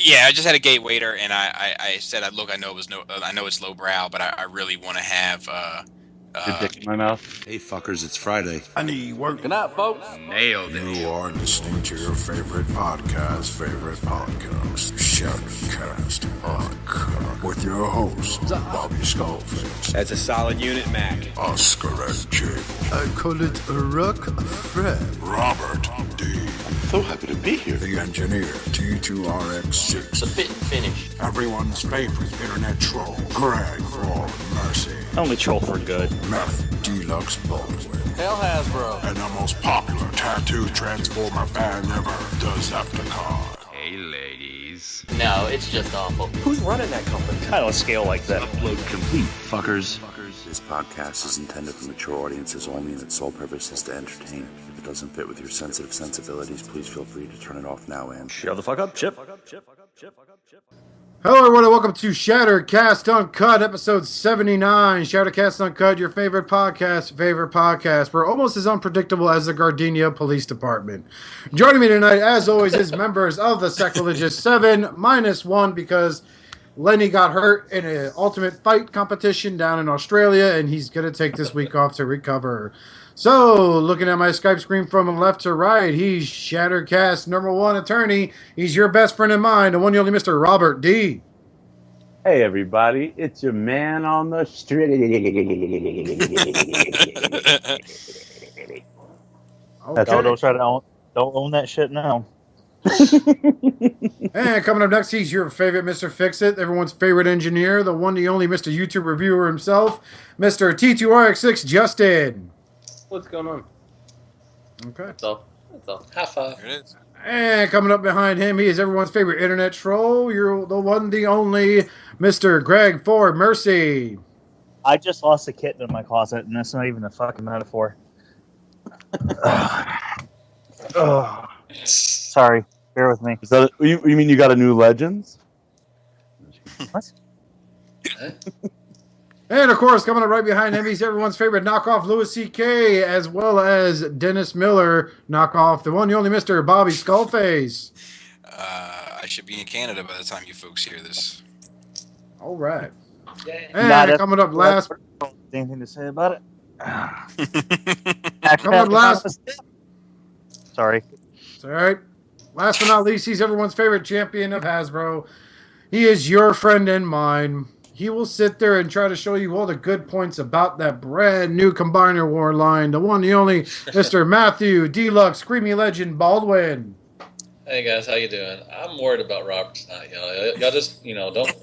Yeah, I just had a gate waiter, and I said, look, I know it's lowbrow, but I really want to have Your dick in my mouth. Hey fuckers, it's Friday. I need work. Good night, folks. nailed it. You are listening to your favorite podcast, Shadowcast Uncut, with your host, Bobby Skullface. That's a solid unit, Mac. Oscar and Jake. I call it a rock Fred. Robert D. So happy to be here. The engineer, T2RX6. It's a fit and finish. Everyone's favorite internet troll, Greg for Mercy. Only troll for good. Meth Deluxe Baldwin. Hell Hasbro. And the most popular tattoo transformer band ever, Decepticon. Hey, ladies. No, it's just awful. Who's running that company? I don't scale like that. Upload complete, fuckers. This podcast is intended for mature audiences only, and its sole purpose is to entertain. If it doesn't fit with your sensitive sensibilities, please feel free to turn it off now and Shut the fuck up, Chip. Hello, everyone, and welcome to Shattercast Uncut, episode 79. Shattercast Uncut, your favorite podcast. We're almost as unpredictable as the Gardenia Police Department. Joining me tonight, as always, is members of the Sacrilegious 7-1 because Lenny got hurt in an ultimate fight competition down in Australia, and he's going to take this week off to recover. So, looking at my Skype screen from left to right, he's Shattercast #1 attorney. He's your best friend and mine, the one and only Mr. Robert D. Hey, everybody. It's your man on the street. That's all. Don't own that shit now. And coming up next, he's your favorite Mr. Fix-It, everyone's favorite engineer, the one, the only Mr. YouTube reviewer himself, Mr. T2RX6 Justin. What's going on? Okay. That's all. High five. There it is. And coming up behind him, he is everyone's favorite internet troll. You're the one, the only Mr. Greg Ford Mercy. I just lost a kitten in my closet, and that's not even a fucking metaphor. Sorry. Bear with me. Is that you mean you got a new Legends? What? And of course, coming up right behind him, he's everyone's favorite knockoff Louis C.K. as well as Dennis Miller knockoff, the one, the only Mr. Bobby Skullface. I should be in Canada by the time you folks hear this. All right. Yeah. And coming up last. Anything to say about it? Coming up last. Sorry. It's all right. Last but not least, he's everyone's favorite champion of Hasbro. He is your friend and mine. He will sit there and try to show you all the good points about that brand new Combiner War line. The one, the only Mr. Matthew Deluxe Screamy Legend Baldwin. Hey guys, how you doing? I'm worried about Robert tonight, y'all just, don't,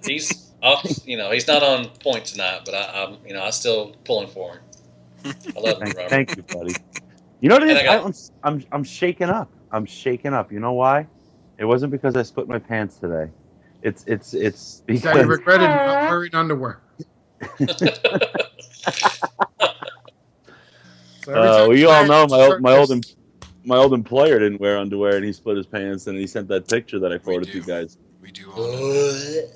he's off, he's not on point tonight, but I'm still pulling for him. I love him, Robert. Thank you, buddy. You know what it is? I'm shaking up. I'm shaking up. You know why? It wasn't because I split my pants today. It's because I regretted not wearing underwear. We all know my old employer didn't wear underwear and he split his pants and he sent that picture that I forwarded to you guys. We do all know that.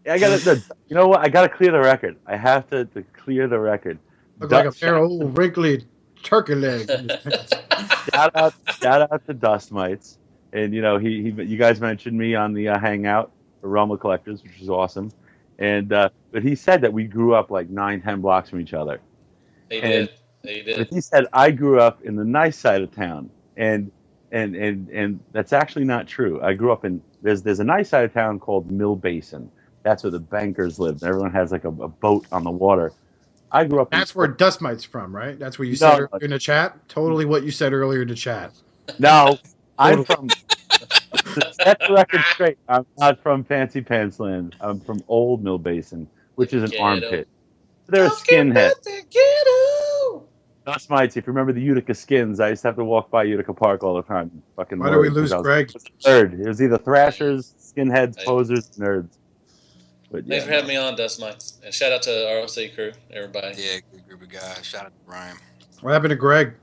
I gotta. You know what? I gotta clear the record. I have to clear the record. Look like a pair of old wrinkly turkey legs. In his pants. Shout out to Dust Mites, and you guys mentioned me on the Hangout for Realm of Collectors, which was awesome, and but he said that we grew up like 9-10 blocks from each other. He did. But he said I grew up in the nice side of town, and that's actually not true. I grew up in there's a nice side of town called Mill Basin. That's where the bankers live. Everyone has like a boat on the water. I grew up. That's where Dust Mite's from, right? That's what you said earlier in the chat. Totally what you said earlier in the chat. No, I'm from. Set the record straight. I'm not from Fancy Pants Land. I'm from Old Mill Basin, which is an armpit. They're skinheads. Dust Mites. If you remember the Utica Skins, I used to have to walk by Utica Park all the time. Fucking. Why do we lose Greg? Nerd. It was either thrashers, skinheads, posers, nerds. But, Thanks for having me on, Dust Mites. And shout out to the ROC crew, everybody. Yeah, good group of guys. Shout out to Brian. What happened to Greg?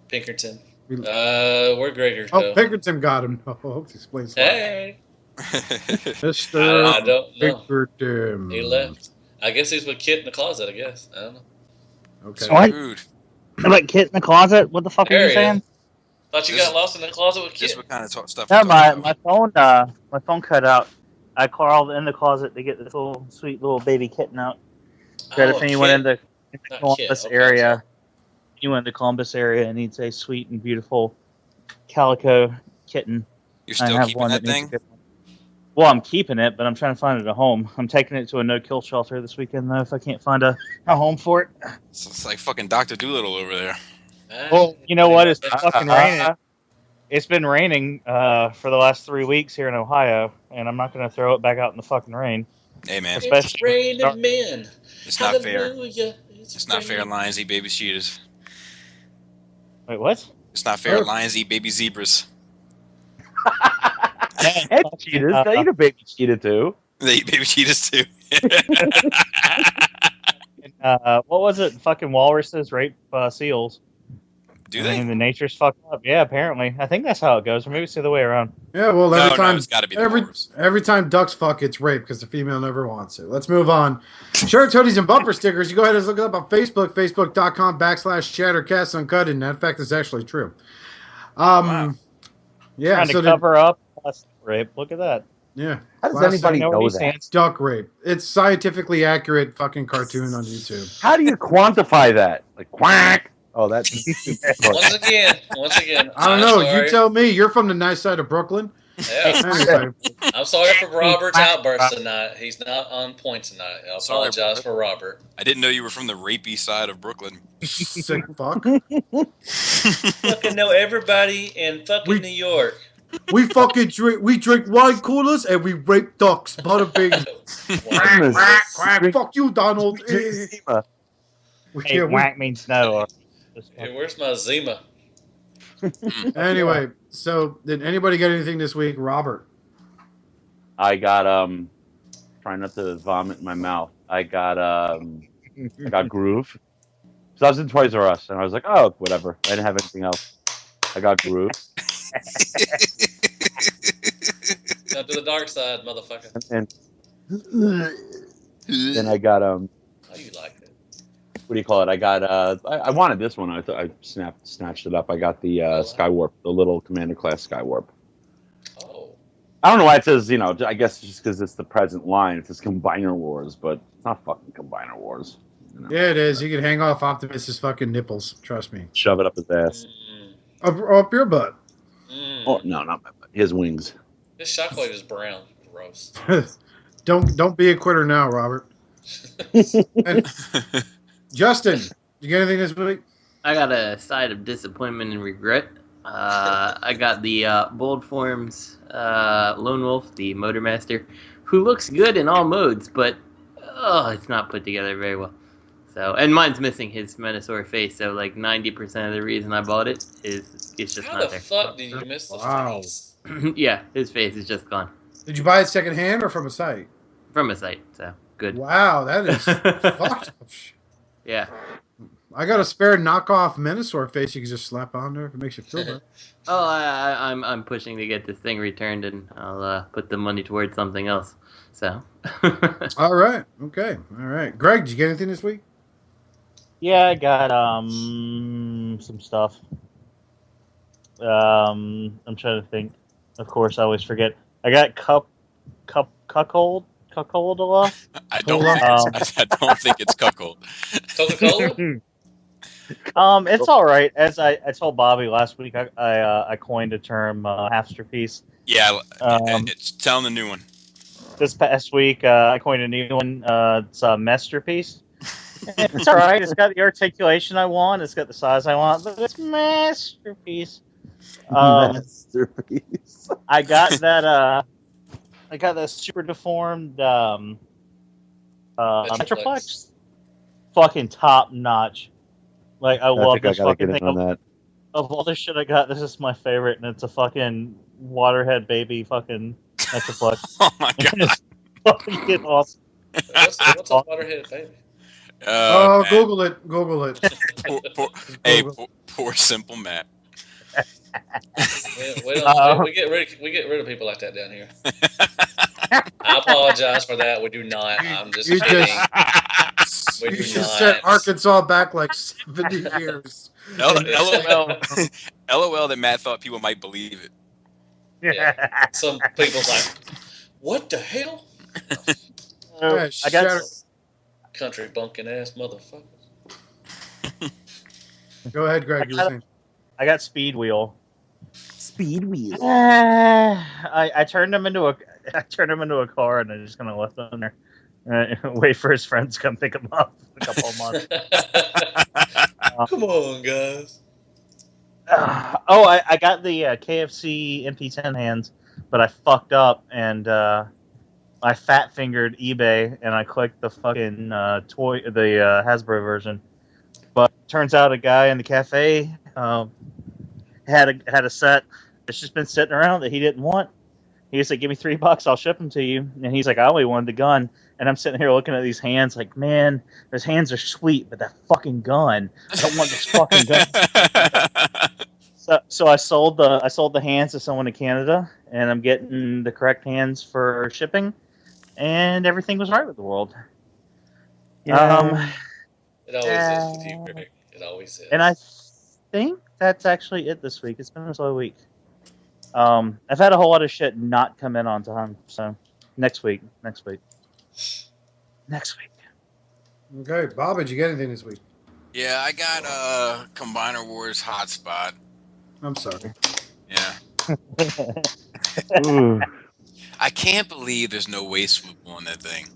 Pinkerton. Where Gregor go? Pinkerton got him. I hope this explains. Hey. Mr. I don't know. Pinkerton. He left. I guess he's with Kit in the closet, I guess. I don't know. Okay. What? Rude. Like Kit in the closet? What the fuck are you saying? Thought you got lost in the closet with This kids. what kind of stuff? No, we're talking my about. phone cut out. I crawled in the closet to get this little sweet little baby kitten out. But if anyone in the Columbus area, anyone in the Columbus area needs a sweet and beautiful calico kitten, You're still keeping that thing? Well, I'm keeping it, but I'm trying to find it a home. I'm taking it to a no-kill shelter this weekend, though, if I can't find a home for it. It's like fucking Dr. Doolittle over there. Well, you know what? It's fucking raining. It's been raining for the last 3 weeks here in Ohio, and I'm not going to throw it back out in the fucking rain. Hey, man. It's raining men. It's not fair. It's not fair. Lions eat baby cheetahs. Wait, what? It's not fair. Lions eat baby zebras. And cheetahs. They eat a baby cheetah, too. They eat baby cheetahs, too. What was it? Fucking walruses rape seals. Do they? And the nature's fucked up. Yeah, apparently. I think that's how it goes. Or maybe it's the other way around. Yeah, well, it's got to be every time ducks fuck, it's rape because the female never wants it. Let's move on. Shirts, hoodies, and bumper stickers. You go ahead and look it up on Facebook, facebook.com/Shattercast Uncut. And that fact is actually true. Wow. Yeah, trying to cover up rape. Look at that. Yeah. How does anybody know that? Duck rape. It's scientifically accurate fucking cartoon on YouTube. How do you quantify that? Like quack. Oh, that's once again. I don't know. You tell me. You're from the nice side of Brooklyn. Yeah. Anyway. I'm sorry for Robert's outburst tonight. He's not on point tonight. I apologize for Robert. I didn't know you were from the rapey side of Brooklyn. Sick fuck. Fucking know everybody in fucking New York. We fucking drink wine coolers and we rape ducks. Bada bing. Quack, quack. Fuck you, Donald. Hey, whack means no. Hey, where's my Zima? Anyway, so did anybody get anything this week, Robert? I got trying not to vomit in my mouth. I got Groove. So I was in Toys R Us and I was like, oh, whatever. I didn't have anything else. I got Groove. Now to the dark side, motherfucker. And then I got How you like it? What do you call it? I got I wanted this one. I thought I snatched it up. I got the Skywarp, the little Commander class Skywarp. Oh. I don't know why it says, I guess just because it's the present line. It says Combiner Wars, but it's not fucking Combiner Wars. Yeah, it is. You can hang off Optimus's fucking nipples. Trust me. Shove it up his ass. Up your butt. Oh no, not my butt. His wings. This shockwave is brown. Gross. Don't be a quitter now, Robert. And Justin, did you get anything this week? I got a side of disappointment and regret. I got the Bold Forms Lone Wolf, the Motormaster, who looks good in all modes, but it's not put together very well. So, and mine's missing his Menosaur face, so like 90% of the reason I bought it is it's just not there. How the fuck did you miss the face? Yeah, his face is just gone. Did you buy it secondhand or from a site? From a site, so good. Wow, that is fucked up. Yeah. I got a spare knockoff Menosaur face you can just slap on there if it makes you feel better. I'm pushing to get this thing returned, and I'll put the money towards something else. So. All right. Okay. All right. Greg, did you get anything this week? Yeah, I got some stuff. I'm trying to think. Of course, I always forget. I got Cuckold. Cuckoldola? I don't think it's Cuckold. Coca-Cola? It's all right. As I told Bobby last week, I coined a term, Mehsterpiece. Yeah, tell him the new one. This past week, I coined a new one. It's a Mehsterpiece. It's all right. It's got the articulation I want. It's got the size I want, but it's Mehsterpiece. Masterpiece. I got that. I got that super deformed Metroplex. Fucking top notch. Like I love this fucking thing. Of all the shit I got, this is my favorite, and it's a fucking waterhead baby fucking Metroplex. Oh my god! It's fucking awesome. What's a waterhead baby? Oh, Google it. Google it. Poor simple Matt. We get rid of people like that down here. I apologize for that. We do not. I'm just kidding. You just set Arkansas back like 70 years. LOL LOL that Matt thought people might believe it. Yeah. Some people's like, what the hell? I got. Country bunking ass motherfuckers. Go ahead, Greg. You were saying. I got Speed Wheel. Speed Wheel. I turned him into a car, and I just kind of left him there. Wait for his friends to come pick him up in a couple of months. Come on, guys. I got the KFC MP10 hands, but I fucked up and I fat fingered eBay and I clicked the fucking Hasbro version. But turns out a guy in the cafe had a set that's just been sitting around that he didn't want. He was like, "Give me $3, I'll ship them to you." And he's like, "I only wanted the gun." And I'm sitting here looking at these hands, like, man, those hands are sweet, but that fucking gun, I don't want this fucking gun. So I sold the hands to someone in Canada, and I'm getting the correct hands for shipping, and everything was right with the world. It always is with you, Greg. It always is. And I think that's actually it this week. It's been a slow week. I've had a whole lot of shit not come in on time, so next week. Okay, Bob, did you get anything this week? Yeah, I got Combiner Wars Hotspot. I'm sorry. Yeah. I can't believe there's no waste swoop on that thing.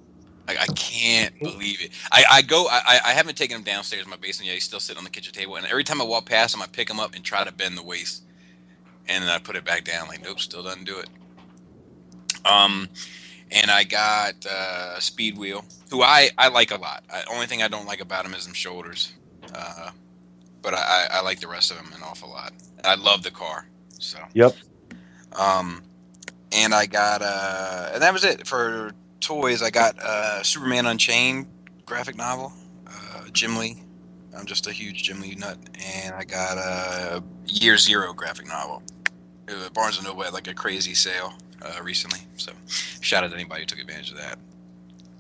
Like, I can't believe it. I haven't taken him downstairs in my basement yet. He's still sitting on the kitchen table, and every time I walk past him, I pick him up and try to bend the waist, and then I put it back down. Like, nope, still doesn't do it. And I got Speed Wheel, who I like a lot. Only thing I don't like about him is them shoulders. But I like the rest of him an awful lot. I love the car. So. Yep. And I got and that was it for toys. I got Superman Unchained graphic novel, Jim Lee. I'm just a huge Jim Lee nut, and I got Year Zero graphic novel. Barnes & Noble had like a crazy sale recently, so shout out to anybody who took advantage of that.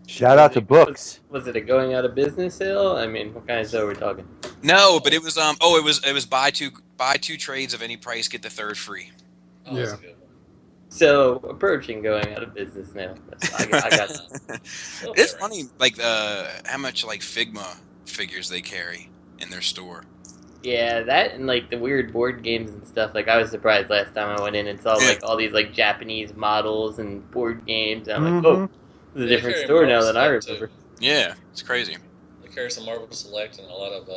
Shout out to books. Was it a going out of business sale? I mean, what kind of sale are we talking? No, but it was it was buy two trades of any price, get the third free. Oh, Yeah. that's a good one. So approaching going out of business now. I got that. It's funny, like how much like Figma figures they carry in their store. Yeah, that and like the weird board games and stuff. Like I was surprised last time I went in and saw like all these like Japanese models and board games. And I'm like, oh, it's a different store now than I remember. Yeah, it's crazy. They carry some Marvel Select and a lot of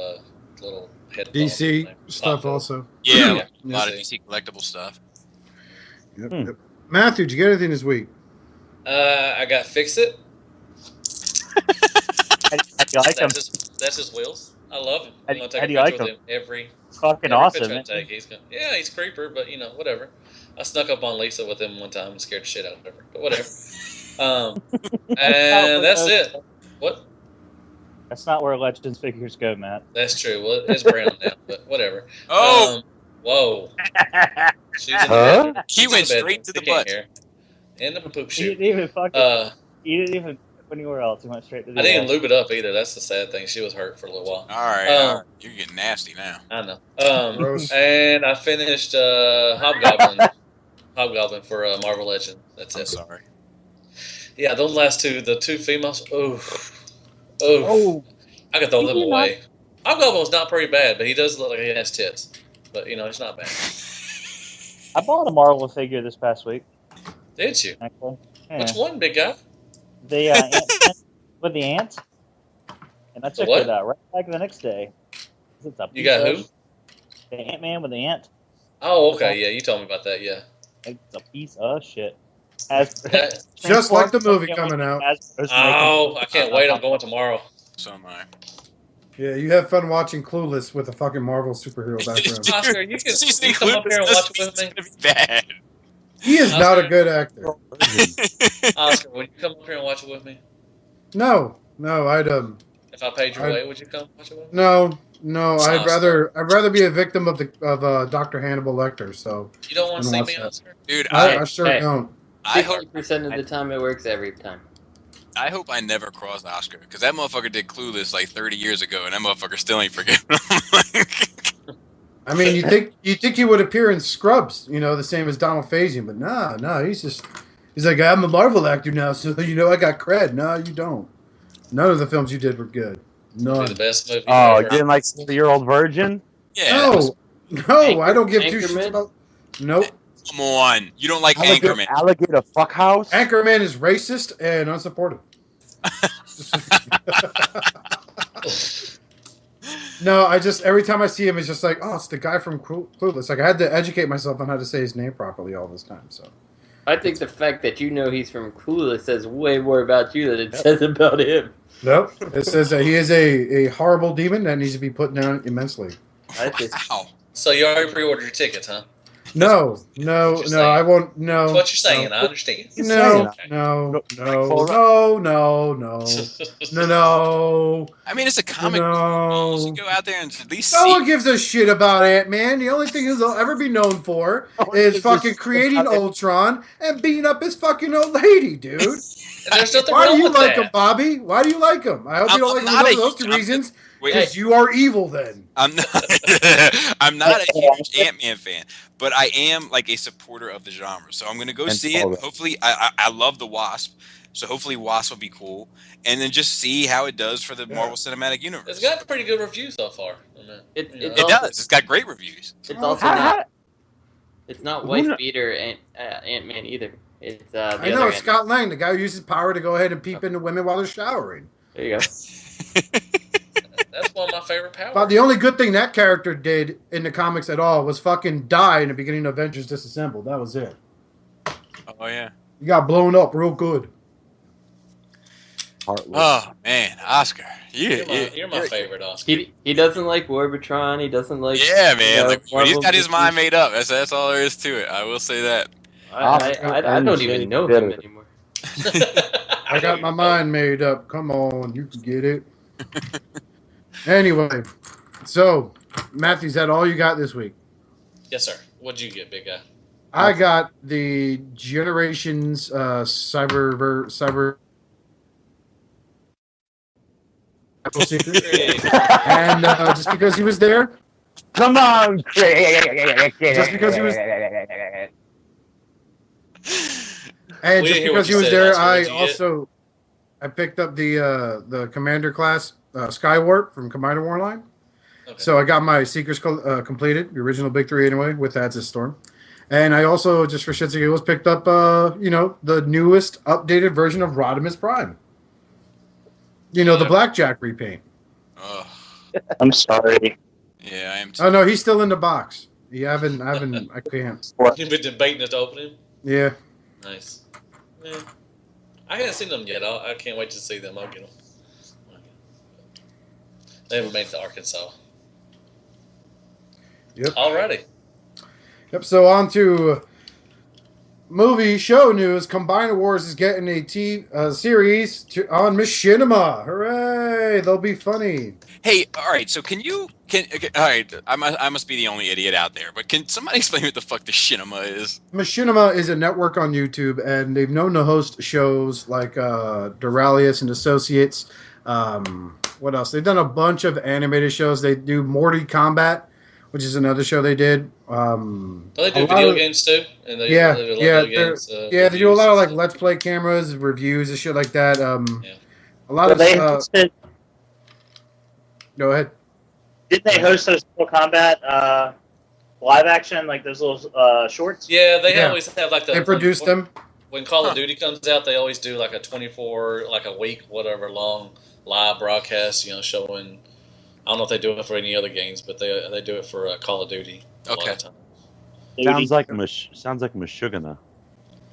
little head DC stuff also. Yeah, a lot of DC collectible stuff. Yep. Matthew, did you get anything this week? I got Fix It. I like him. That's his wheels. I love him. I'm gonna take How do a you like picture with him? him every Fucking every awesome. picture I take. He's creeper, but you know, whatever. I snuck up on Lisa with him one time and scared the shit out of her, but whatever. And that's it. What? That's not where Legends figures go, Matt. That's true. Well, it's brown now, but whatever. Oh! Whoa. She's in the bed. He went straight to the butt. Here. In the poop He chute. didn't even fucking. He didn't even go anywhere else. He went straight to the. I didn't lube it up either. That's the sad thing. She was hurt for a little while. All right. You're getting nasty now. I know. And I finished Hobgoblin for Marvel Legends. That's it. Sorry. Yeah, those last two, the two females. Oh. I could throw them away. Hobgoblin's not pretty bad, but he does look like he has tits. But, you know, it's not bad. I bought a Marvel figure this past week. Did you? Actually. Yeah. Which one, big guy? The ant with the ant. And I checked it out right back the next day. It's a You got who? The Ant-Man with the ant. Oh, okay. Yeah, you told me about that, yeah. It's a piece of shit. Just like the movie coming out. Oh, I can't wait. I'm going tomorrow. So am I. Yeah, you have fun watching Clueless with a fucking Marvel superhero background. Oscar, you can come up here and watch it with me. It's gonna be bad. He is not a good actor. Oscar, would you come up here and watch it with me? No, I'd If I paid your way, would you come watch it with me? No, I'd rather be a victim of Dr. Hannibal Lecter. So you don't want to see me, Oscar? Dude, I sure don't. 50% of the time it works every time. I hope I never cross Oscar, because that motherfucker did Clueless like 30 years ago, and that motherfucker still ain't forgiven him. I mean, you think he would appear in Scrubs, the same as Donald Faison, but no, he's like, I'm a Marvel actor now, so I got cred. No, you don't. None of the films you did were good. None. The best movie. Oh, you didn't like 60-Year-Old Virgin? Yeah. No, I don't give two shits about. Nope. Come on, you don't like Anchorman? Alligator Fuckhouse? Anchorman is racist and unsupportive. No, every time I see him, it's just like, oh, it's the guy from Clueless. Like, I had to educate myself on how to say his name properly all this time. So, I think the fact that he's from Clueless says way more about you than it says about him. Nope. It says that he is a horrible demon that needs to be put down immensely. Wow. So you already pre-ordered your tickets, huh? No, I won't. No. That's what you're saying. I understand. No. I mean, it's a comic. No. You should go out there and at least No see. one gives a shit about Ant-Man. The only thing he'll ever be known for is fucking creating Ultron and beating up his fucking old lady, dude. There's nothing Why do wrong you with like that. him, Bobby? Why do you like him? I hope you don't like him for those two reasons. Because you are evil then. I'm not a huge Ant-Man fan, but I am like a supporter of the genre. So I'm going to go see it. Hopefully, I love the Wasp, so hopefully Wasp will be cool, and then just see how it does for the Marvel Cinematic Universe. It's got pretty good reviews so far. It does. It's got great reviews. It's also not. It's not wife beater Ant-Man either. It's I know Scott Lang, the guy who uses power to go ahead and peep into women while they're showering. There you go. That's one of my favorite powers. But the only good thing that character did in the comics at all was fucking die in the beginning of Avengers Disassembled. That was it. Oh yeah. You got blown up real good. Oh man, Oscar, you're my favorite Oscar. He doesn't like Warbotron. He doesn't like. Yeah, man. Like, he's got his mind made up. That's all there is to it. I will say that. I don't even know him anymore. I got my mind made up. Come on, you can get it. Anyway, so Matthew, is that all you got this week? Yes, sir. What'd you get, big guy? I got the Generations Cyber secret, and just because he was there. Come on, Craig. Just because he was. And just because he was there, I picked up the Commander class Skywarp from Commander Warline. Okay. So I got my Seekers completed, the original Big Three anyway, with Adsis Storm. And I also, just for shits and giggles, picked up the newest updated version of Rodimus Prime. The Blackjack repaint. Oh. I'm sorry. Yeah, I am too. Oh no, he's still in the box. I can't. You've been debating it to open him? Yeah. Nice. Yeah. I haven't seen them yet. I can't wait to see them. I'll get them. They haven't made it to Arkansas. Yep. Alrighty. Yep. So on to movie show news. Combined Wars is getting a series on Machinima. Hooray! They'll be funny. Hey, all right. So all right. I must be the only idiot out there, but can somebody explain what the fuck the Machinima is? Machinima is a network on YouTube, and they've known to host shows like Duralius and Associates. What else? They've done a bunch of animated shows. They do Morty Combat, which is another show they did. They do video games too. And they they do a lot of like Let's Play cameras, reviews, and shit like that. A lot of. Go ahead. Didn't they host those Mortal Kombat live action, like those little shorts? Yeah, they always have like They produced them. When Call of Duty comes out, they always do like a 24, like a week, whatever, long live broadcast, showing. I don't know if they do it for any other games, but they do it for Call of Duty a lot of times. Sounds like Meshuggah.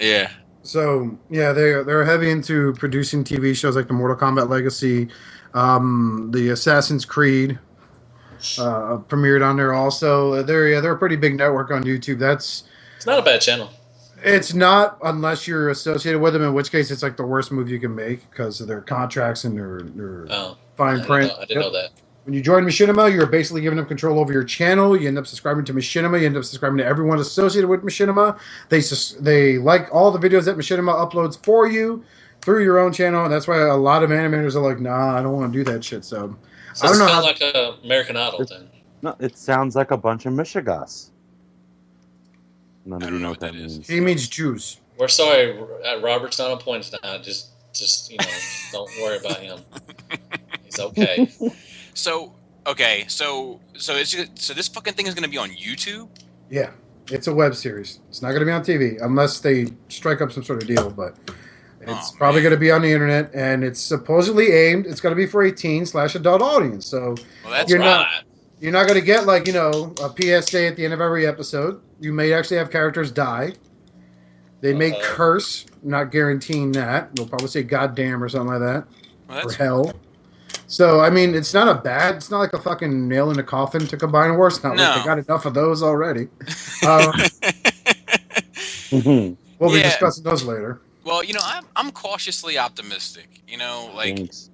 Yeah. So they're heavy into producing TV shows like the Mortal Kombat Legacy, the Assassin's Creed premiered on there also. They're a pretty big network on YouTube. It's not a bad channel. It's not unless you're associated with them, in which case it's like the worst move you can make because of their contracts and their fine print. I didn't know that. When you join Machinima, you're basically giving them control over your channel. You end up subscribing to Machinima. You end up subscribing to everyone associated with Machinima. They like all the videos that Machinima uploads for you through your own channel, and that's why a lot of animators are like, nah, I don't want to do that shit. So I don't know. It's kind of like American Idol then. No, it sounds like a bunch of Michigas. None I of don't you know know what that is. means. He means Jews. We're sorry, Robert's not on point tonight. Just don't worry about him. He's okay. So this fucking thing is gonna be on YouTube. Yeah, it's a web series. It's not going to be on TV unless they strike up some sort of deal, but it's probably going to be on the internet, and it's supposedly aimed. It's going to be for a teen/adult audience. So Well, that's you're right. not going to get like a PSA at the end of every episode. You may actually have characters die. They may curse, not guaranteeing that. They'll probably say "goddamn" or something like that, Well, or hell. So I mean, it's not like a fucking nail in a coffin to Combine Wars. It's not like they got enough of those already. We'll be discussing those later. Well, I'm cautiously optimistic. Thanks.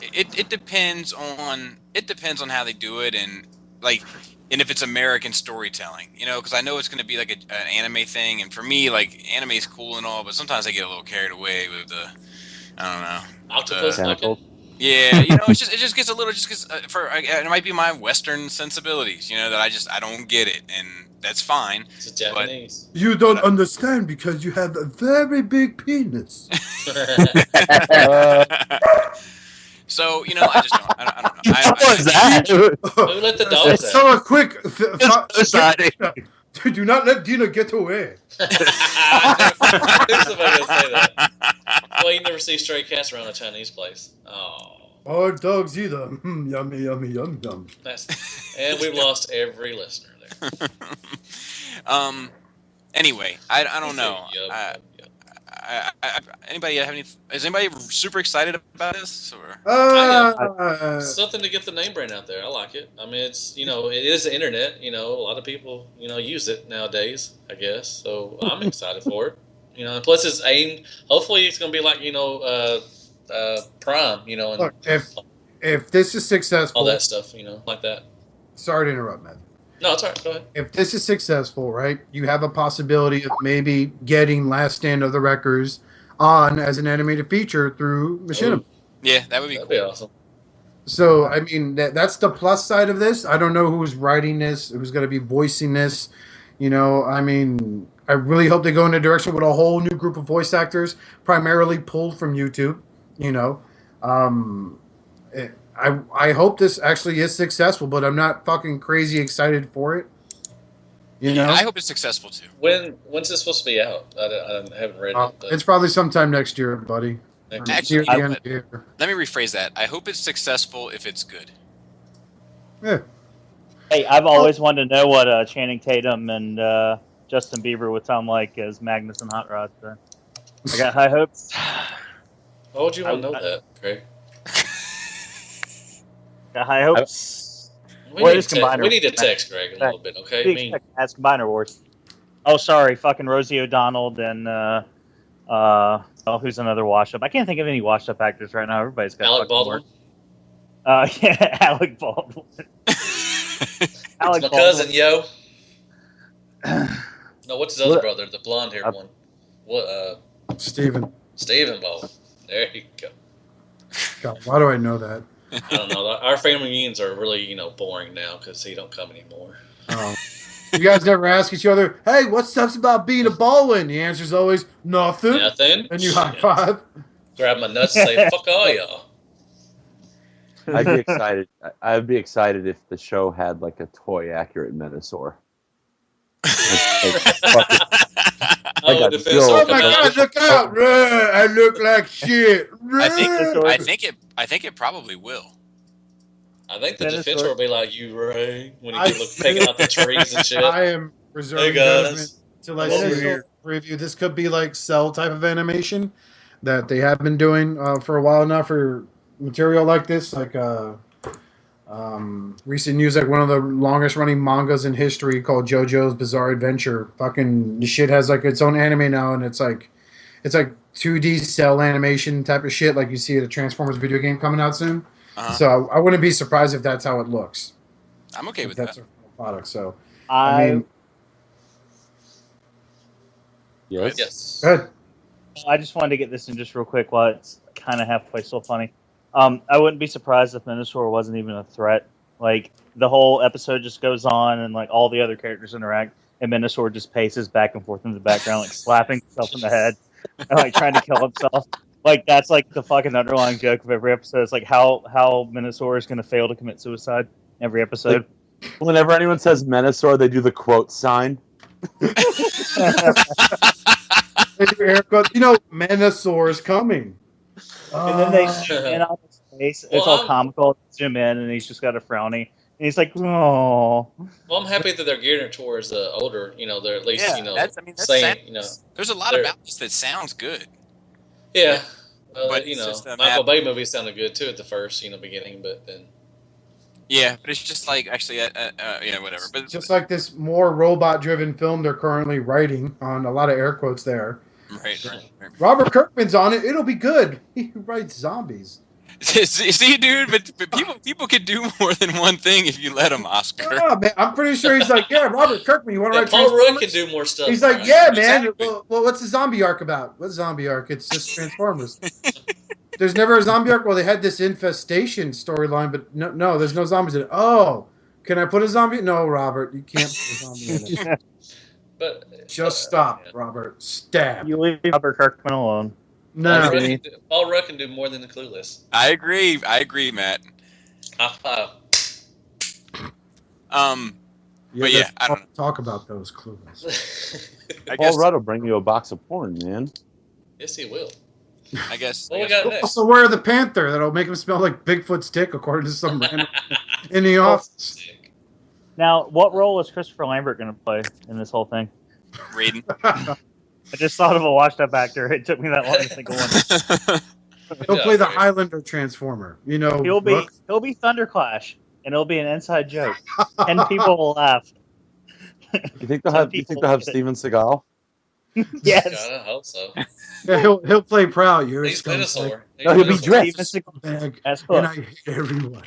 It depends on how they do it, and if it's American storytelling, because I know it's going to be like an anime thing, and for me, like, anime is cool and all, but sometimes I get a little carried away with the, I don't know, Octopus. yeah, it just gets a little, it might be my Western sensibilities, that I don't get it, and that's fine. It's Japanese. You don't understand because you have a very big penis. So, I just don't. I don't know. What was that? Who let the dogs out? So quick. Sorry. Do not let Dina get away. Who's somebody gonna say that? Well, you never see stray cats around a Chinese place. Oh. Or dogs either. Yummy, yummy, yum, yum. And we've lost every listener there. Anyway, I don't know. Anybody have any? Is anybody super excited about this? Or something to get the name brand out there. I like it. I mean, it's it is the internet. A lot of people use it nowadays, I guess. So I'm excited for it. And plus it's aimed. Hopefully, it's going to be like Prime. And look, if this is successful, all that stuff. Like that. Sorry to interrupt, man. No, it's all right. Go ahead. If this is successful, right, you have a possibility of maybe getting Last Stand of the Wreckers on as an animated feature through Machinima. Yeah, that would be cool. That'd be awesome. So, I mean, that's the plus side of this. I don't know who's writing this, who's going to be voicing this. I mean, I really hope they go in a direction with a whole new group of voice actors, primarily pulled from YouTube. I hope this actually is successful, but I'm not fucking crazy excited for it. I hope it's successful too. When's this supposed to be out? I haven't read it. But... It's probably sometime next year, buddy. Actually, let me rephrase that. I hope it's successful if it's good. Yeah. Hey, I've always wanted to know what Channing Tatum and Justin Bieber would sound like as Magnus and Hot Rod. So I got high hopes. Why would you want to know that, Craig? Got high hopes. We need to text Greg a little bit, okay? Ask Combiner Wars. Oh, sorry, fucking Rosie O'Donnell and who's another wash-up? I can't think of any wash-up actors right now. Everybody's got Alec Baldwin. Yeah, Alec Baldwin. Alec my cousin, yo. No, what's his other brother? The blonde-haired one. What? Steven Baldwin. There you go. God, why do I know that? I don't know. Our family reunions are really, boring now because he don't come anymore. Oh. You guys never ask each other, hey, what stuff's about being a Baldwin? The answer's always nothing. Nothing. And you high five. Grab my nuts and say, fuck all y'all. I'd be excited. I'd be excited if the show had like a toy accurate Metasaur. Oh my God! Look out! I look like shit. I think it probably will. I think the Defensor will be like you, Ray, when he look taking out the trees and shit. I am reserving judgment till I see your review. This could be like Cell type of animation that they have been doing for a while now for material like this, like recent news, like one of the longest running mangas in history called JoJo's Bizarre Adventure. Fucking this shit has like its own anime now, and it's like 2D cell animation type of shit, like you see at a Transformers video game coming out soon. So I wouldn't be surprised if that's how it looks. I'm okay with that. That's a product. So I mean, yes. Go ahead. I just wanted to get this in just real quick while it's kind of halfway still funny. I wouldn't be surprised if Minosaur wasn't even a threat Like the whole episode just goes on, and like all the other characters interact, and Minosaur just paces back and forth in the background, like slapping himself in the head and like trying to kill himself. Like that's like the fucking underlying joke of every episode. It's like how Minosaur is going to fail to commit suicide every episode. Like, whenever anyone says Menosaur, they do the quote sign. Menosaur is coming. And then they zoom in on his face. It's all comical. Zoom in, and he's just got a frowny. And he's like, "Oh." Well, I'm happy that they're gearing towards the older. They're at least that's saying there's a lot about this that sounds good. Yeah, but Michael Bay movie sounded good too at the first beginning, but then. Yeah, but it's just like actually, whatever. But just like this more robot-driven film they're currently writing on a lot of air quotes there. Right. Robert Kirkman's on it. It'll be good. He writes zombies. See, dude, but people could do more than one thing if you let them, Oscar. Oh, man, I'm pretty sure he's like, yeah, Robert Kirkman, you want to write Paul Rudd can do more stuff. He's like, yeah, man. Exactly. Well, what's the zombie arc about? What's zombie arc? It's just Transformers. There's never a zombie arc. Well, they had this infestation storyline, but no, there's no zombies in it. Oh, can I put a zombie? No, Robert, you can't put a zombie in it. But just stop, Robert. Stab. You leave Robert Kirkman alone. No, Paul Rudd can do more than the Clueless. I agree, Matt. High five. But yeah, I don't talk about those Clueless. Paul Rudd will bring you a box of porn, man. Yes, he will. I guess. What we got next? Also, wear the Panther that'll make him smell like Bigfoot's dick, according to some random in the office. Now, what role is Christopher Lambert going to play in this whole thing? Raiden. I just thought of a washed-up actor. It took me that long to think of one. He'll play the Highlander Transformer. He'll be Thunderclash, and it'll be an inside joke. 10 people will laugh. You think they'll have Steven Seagal? Yes. God, I hope so. Yeah, he'll play Prowl. He's Dinosaur. No, he'll be dressed. And I hate everyone.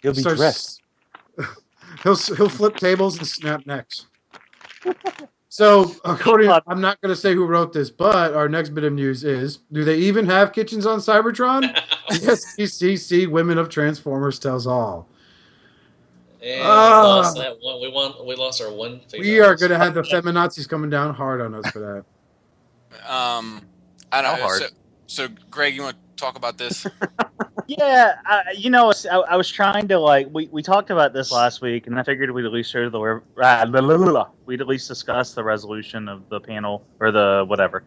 He'll be dressed. He'll flip tables and snap necks. So, I'm not going to say who wrote this, but our next bit of news is: do they even have kitchens on Cybertron? SDCC Women of Transformers tells all. And we lost that one. We lost our one. We are going to have the feminazis coming down hard on us for that. I don't know. So, Greg, you want to talk about this? Yeah, I was trying to we talked about this last week, and I figured we'd at least we'd at least discuss the resolution of the panel or the whatever.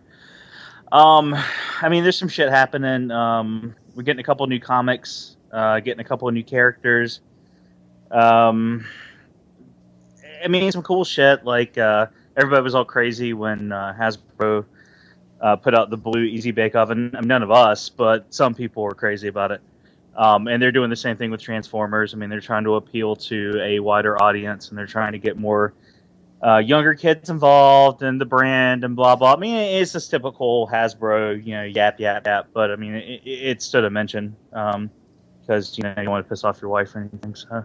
I mean, there's some shit happening. We're getting a couple new comics, getting a couple of new characters. I mean, some cool shit. Like everybody was all crazy when Hasbro put out the blue Easy Bake Oven. I mean, none of us, but some people were crazy about it. And they're doing the same thing with Transformers. I mean, they're trying to appeal to a wider audience, and they're trying to get more younger kids involved in the brand and blah, blah. I mean, it's this typical Hasbro, yap, yap, yap. But, I mean, it stood a mention because, you don't want to piss off your wife or anything. So,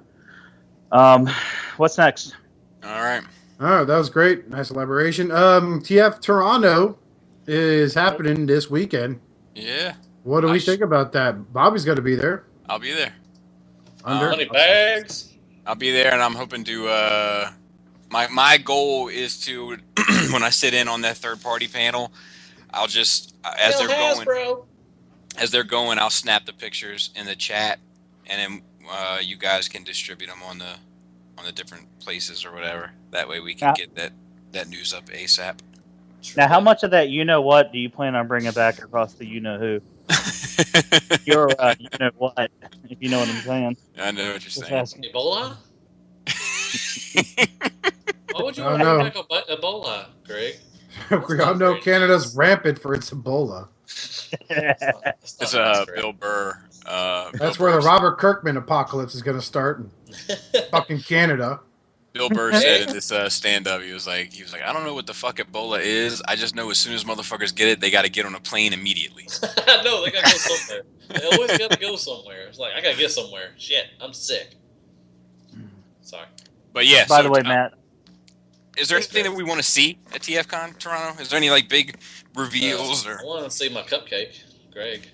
what's next? All right. Oh, that was great. Nice elaboration. TF Toronto is happening this weekend. Yeah. What do we think about that? Bobby's got to be there. I'll be there. Money bags. I'll be there, and I'm hoping to. My goal is to when I sit in on that third party panel, I'll just as they're going, I'll snap the pictures in the chat, and then you guys can distribute them on the different places or whatever. That way we can get that news up ASAP. Now, how much of that what do you plan on bringing back across the who? You're what, if you know what I'm saying. I know what you're saying. Ebola? Why would you want to bring back Ebola, Greg? We all know Canada's rampant for its Ebola. It's Bill Burr. That's where the Robert Kirkman apocalypse is going to start in fucking Canada. Bill Burr said in this stand-up, he was like, I don't know what the fuck Ebola is. I just know as soon as motherfuckers get it, they got to get on a plane immediately. I know, they got to go somewhere. They always got to go somewhere. It's like, I got to get somewhere. Shit, I'm sick. Sorry. But yeah. By the way, Matt. Is there anything that we want to see at TFCon Toronto? Is there any big reveals? I want to see my cupcake, Greg.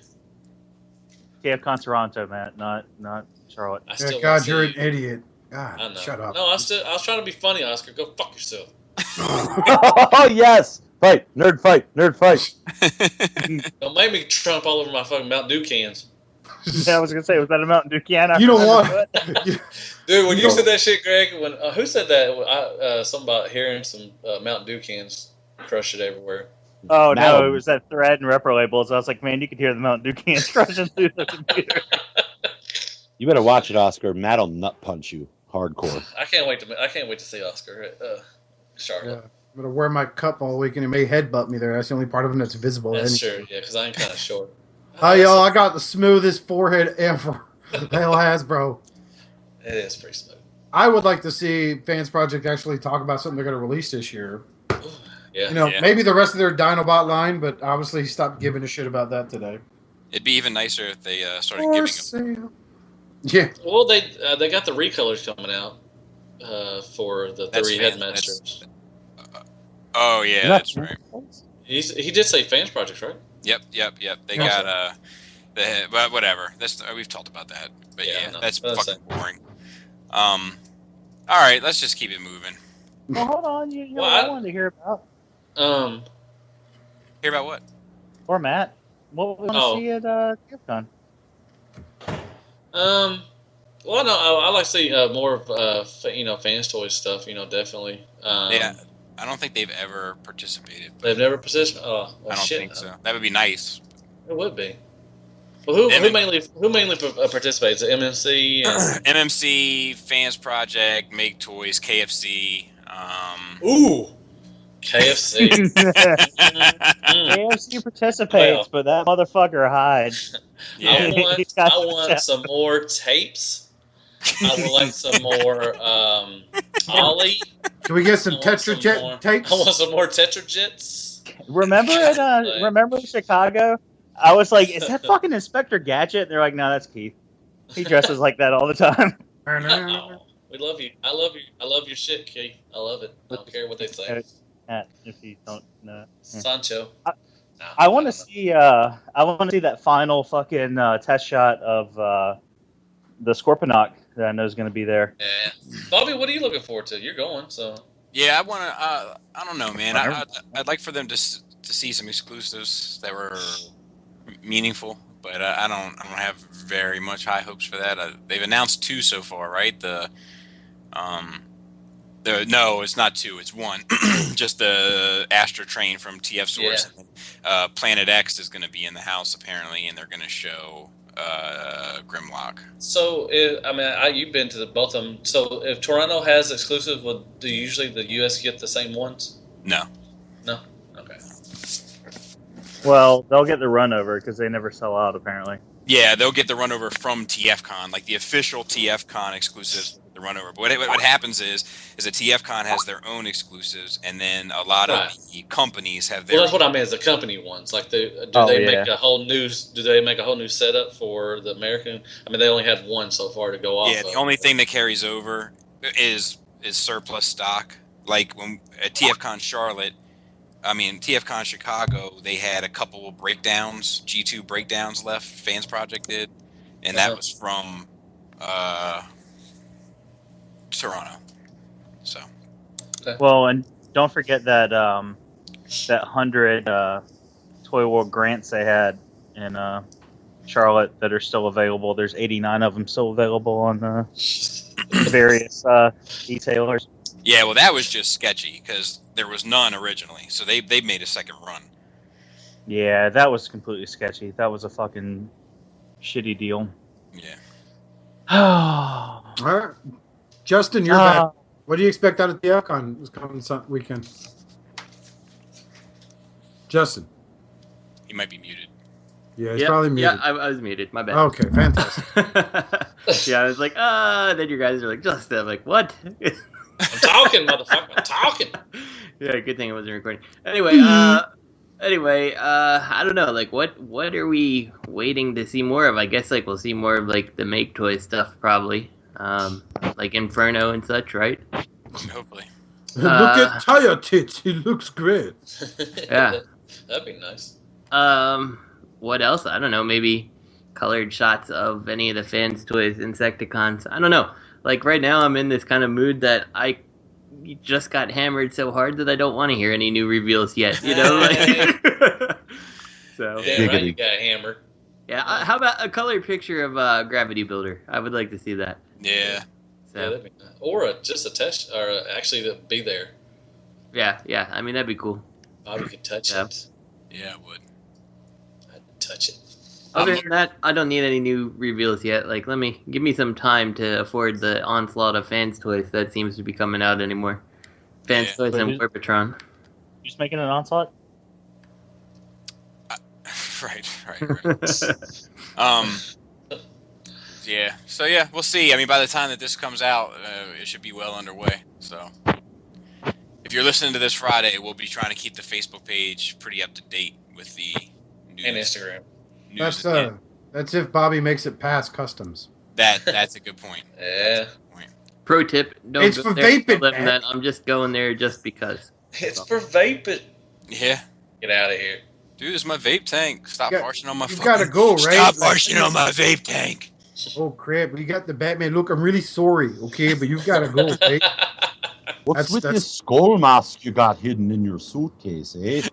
TFCon Toronto, Matt, not Charlotte. I still God, want to you're see an you. idiot. God, I know. shut up. No, I was trying to be funny, Oscar. Go fuck yourself. Oh yes, fight, nerd fight, nerd fight. Don't make me trump all over my fucking Mountain Dew cans. Yeah, I was gonna say, was that a Mountain Dew can? You don't want. Dude, when you said that shit, Greg, who said that? Something about hearing some Mountain Dew cans crush it everywhere. Oh no, Malum. it was that thread and repro labels. I was like, man, you could hear the Mountain Dew cans crushing through the computer. You better watch it, Oscar. Matt'll nut punch you hardcore. I can't wait to see Oscar. Charlotte. Yeah. I'm gonna wear my cup all week, and it may headbutt me there. That's the only part of him that's visible. That's true. Yeah, because I'm kind of short. Hi, y'all. I got the smoothest forehead ever. Hell Hasbro. It is pretty smooth. I would like to see Fans Project actually talk about something they're going to release this year. Yeah. Maybe the rest of their Dinobot line, but obviously he stopped giving a shit about that today. It'd be even nicer if they started giving them. Yeah. Well, they got the recolors coming out for the three headmasters. Oh yeah, that's right. He did say Fans Project, right? Yep. They got but whatever. We've talked about that. But yeah, that's fucking boring. All right, let's just keep it moving. Well, hold on. You know what I wanted to hear about? Hear about what? Or Matt? What we want to see at TFCon? Well, no, I like to see more of Fanstoys stuff. Definitely. Yeah, I don't think they've ever participated. They've never participated. Oh, well, I don't think so. That would be nice. It would be. Well, who mainly participates? MMC, MMC, Fans Project, Make Toys, KFC. Ooh, KFC. KFC participates, but that motherfucker hides. Yeah. I want some more tapes. I would like some more Ollie. Can we get some Tetrajet tapes? I want some more Tetrajets. Remember in Chicago? I was like, is that fucking Inspector Gadget? And they're like, no, that's Keith. He dresses like that all the time. Oh, we love you. I love you. I love your shit, Keith. I love it. I don't care what they say. If you don't know. Sancho. I want to see. I want to see that final fucking test shot of the Scorponok that I know is going to be there. Yeah, Bobby, what are you looking forward to? You're going, so. Yeah, I want to. I don't know, man. I'd like for them to see some exclusives that were meaningful, but I don't have very much high hopes for that. They've announced 2 so far, right? No, it's not 2. It's 1. Just the Astra Train from TF Source. Yeah. Planet X is going to be in the house apparently, and they're going to show Grimlock. So, you've been to both of them. So, if Toronto has exclusive, do usually the US get the same ones? No. Okay. Well, they'll get the run over because they never sell out apparently. Yeah, they'll get the run over from TFCon, like the official TFCon exclusives. The run over, but what happens is that TFCon has their own exclusives, and then a lot of the companies have their. Well, that's what I mean. Is the company ones like do they make a whole new setup for the American? I mean, they only had one so far to go off. Yeah, the only thing that carries over is surplus stock. Like when at TFCon Charlotte, TFCon Chicago, they had a couple of breakdowns, G2 breakdowns left. Fans Project did, and that was from. Toronto. So. Okay. Well, and don't forget that that 100 Toy World grants they had in Charlotte that are still available. There's 89 of them still available on various retailers. Yeah, well, that was just sketchy because there was none originally, so they made a second run. Yeah, that was completely sketchy. That was a fucking shitty deal. Yeah. All right. Justin, you're back. What do you expect out of TFCon this coming weekend? Justin. He might be muted. Yeah, he's probably muted. Yeah, I was muted. My bad. Okay, fantastic. Yeah, I was like, then you guys are like, Justin. I'm like, what? I'm talking, motherfucker. I'm talking. Yeah, good thing I wasn't recording. Anyway, I don't know. Like, what are we waiting to see more of? I guess like we'll see more of like the Make Toy stuff probably. Like Inferno and such, right? Hopefully. Look at Tire Tits. He looks great. Yeah. That'd be nice. What else? I don't know. Maybe colored shots of any of the Fanstoys Insecticons. I don't know. Like right now, I'm in this kind of mood that I just got hammered so hard that I don't want to hear any new reveals yet. You know, like. So. Yeah, right. You got hammered. Yeah. How about a colored picture of Gravity Builder? I would like to see that. Yeah. So. Yeah, that'd be nice. Or just a test, or actually to be there. Yeah. I mean, that'd be cool. Bobby could touch it. Yeah, I would. I'd touch it. Other than that, I don't need any new reveals yet. Like, give me some time to afford the onslaught of Fanstoys that seems to be coming out anymore. Fanstoys and Warbotron. Just making an onslaught? Right. Yeah. So yeah, we'll see. I mean, by the time that this comes out, it should be well underway. So, if you're listening to this Friday, we'll be trying to keep the Facebook page pretty up to date with the news and Instagram. That's if Bobby makes it past customs. That's a good point. Yeah. Pro tip: don't it's go for there vaping, and tell them man. that I'm just going there just because. It's for vaping. Yeah. Get out of here, dude. It's my vape tank. Stop farting on my. You gotta go, right? Stop farting on my vape tank. Oh crap! You got the Batman look. I'm really sorry, okay, but you gotta go, right? What's with this skull mask you got hidden in your suitcase, eh?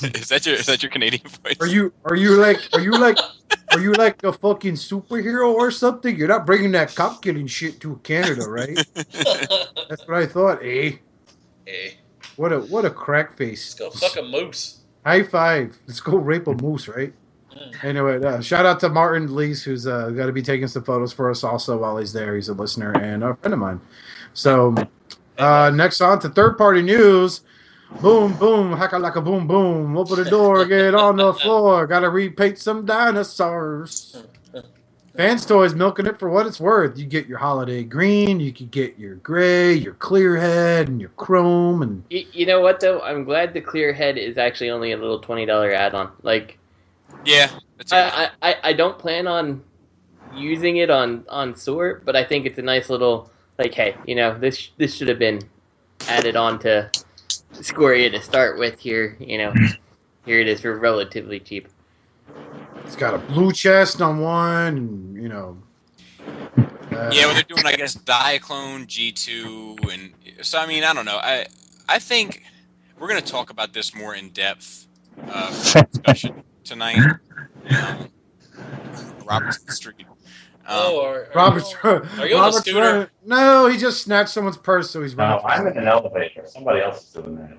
Is that your Canadian voice? Are you like a fucking superhero or something? You're not bringing that cop killing shit to Canada, right? That's what I thought, eh? What a crack face. Let's go fuck a moose. High five. Let's go rape a moose, right? Anyway, shout out to Martin Lees, who's got to be taking some photos for us also while he's there. He's a listener and a friend of mine. So, next on to third-party news. Boom, boom, hacka-lacka, boom, boom. Open the door, get on the floor. Got to repaint some dinosaurs. Fanstoys milking it for what it's worth. You get your holiday green, you could get your gray, your clear head, and your chrome. And you know what, though? I'm glad the clear head is actually only a little $20 add-on. Like, yeah, I don't plan on using it on Soar, but I think it's a nice little, like, hey, you know, this should have been added on to Scoria to start with here. You know, here it is for relatively cheap. It's got a blue chest on one, and, you know. Yeah, well, they're doing, I guess, Diaclone, G2, and so, I mean, I don't know. I think we're going to talk about this more in depth for discussion tonight. Robert's the street. Robert's are you on a scooter? No, he just snatched someone's purse, so he's running. No, I'm in an elevator. Somebody else is doing that.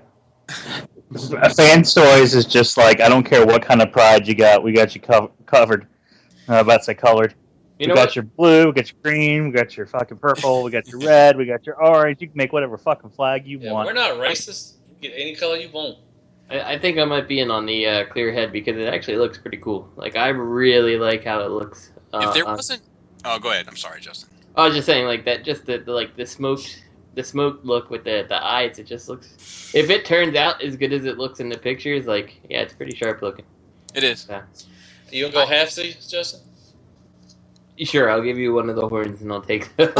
Fanstoys is just like, I don't care what kind of pride you got, we got you covered. About to say colored. We got your blue, we got your green, we got your fucking purple, we got your red, we got your orange. You can make whatever fucking flag you want. We're not racist. You get any color you want. I think I might be in on the clear head because it actually looks pretty cool. Like, I really like how it looks. If there wasn't... Oh, go ahead. I'm sorry, Justin. I was just saying, like, that, just the smoked look with the eyes, it just looks... If it turns out as good as it looks in the pictures, like, yeah, it's pretty sharp looking. It is. Yeah. You gonna go half-seas, Justin? Sure, I'll give you one of the horns and I'll take it. We'll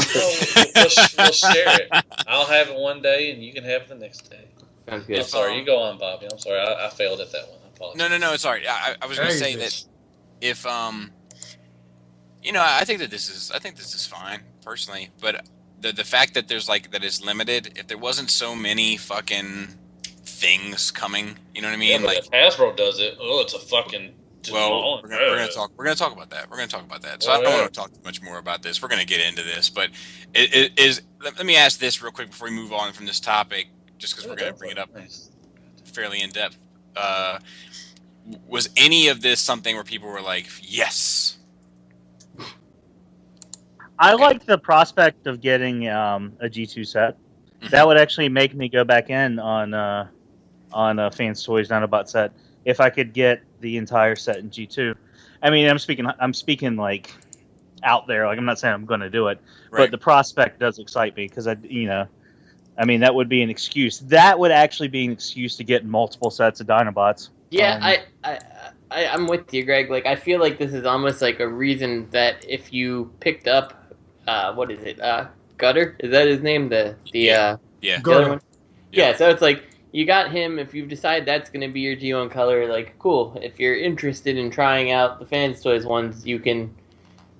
share it. I'll have it one day and you can have it the next day. Sounds good. I'm sorry, you go on, Bobby. I'm sorry, I failed at that one. I apologize. No, it's all right. I was going to say that if, you know, I think this is fine, personally, but the fact that there's, like, that it's limited, if there wasn't so many fucking things coming, you know what I mean? Yeah, like, if Hasbro does it, it's a fucking... Well, we're gonna talk about that. So I don't want to talk too much more about this. We're gonna get into this, but it is. Let me ask this real quick before we move on from this topic, just because we're gonna bring it up fairly in depth. Was any of this something where people were like, "Yes"? I like the prospect of getting a G2 set. That would actually make me go back in on Fanstoys Dinobot set if I could get the entire set in G2. I mean, I'm speaking like out there. Like, I'm not saying I'm going to do it, but the prospect does excite me because I mean, that would be an excuse. That would actually be an excuse to get multiple sets of Dinobots. Yeah, I'm with you, Greg. Like, I feel like this is almost like a reason that if you picked up, what is it? Gutter? Is that his name? The other one? Yeah, so it's like, you got him. If you decide that's going to be your G1 color, like, cool. If you're interested in trying out the Fanstoys ones, you can,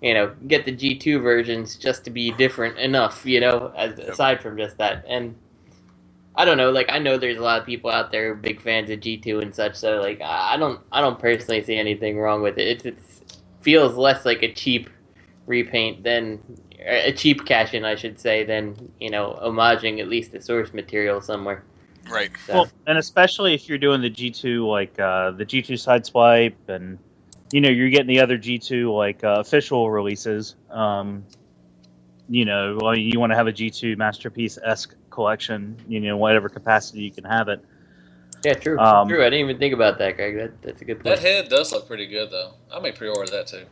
get the G2 versions just to be different enough, aside from just that. And I don't know, like, I know there's a lot of people out there who are big fans of G2 and such, so, like, I don't personally see anything wrong with it. It feels less like a cheap repaint than a cheap cash-in, I should say, than homaging at least the source material somewhere. Right. So. Well, and especially if you're doing the G2, like the G2 Sideswipe, and you're getting the other G2 like official releases. Well, you want to have a G2 Masterpiece-esque collection, whatever capacity you can have it. Yeah, true. True. I didn't even think about that, Greg. That's a good point. That head does look pretty good, though. I may pre-order that too.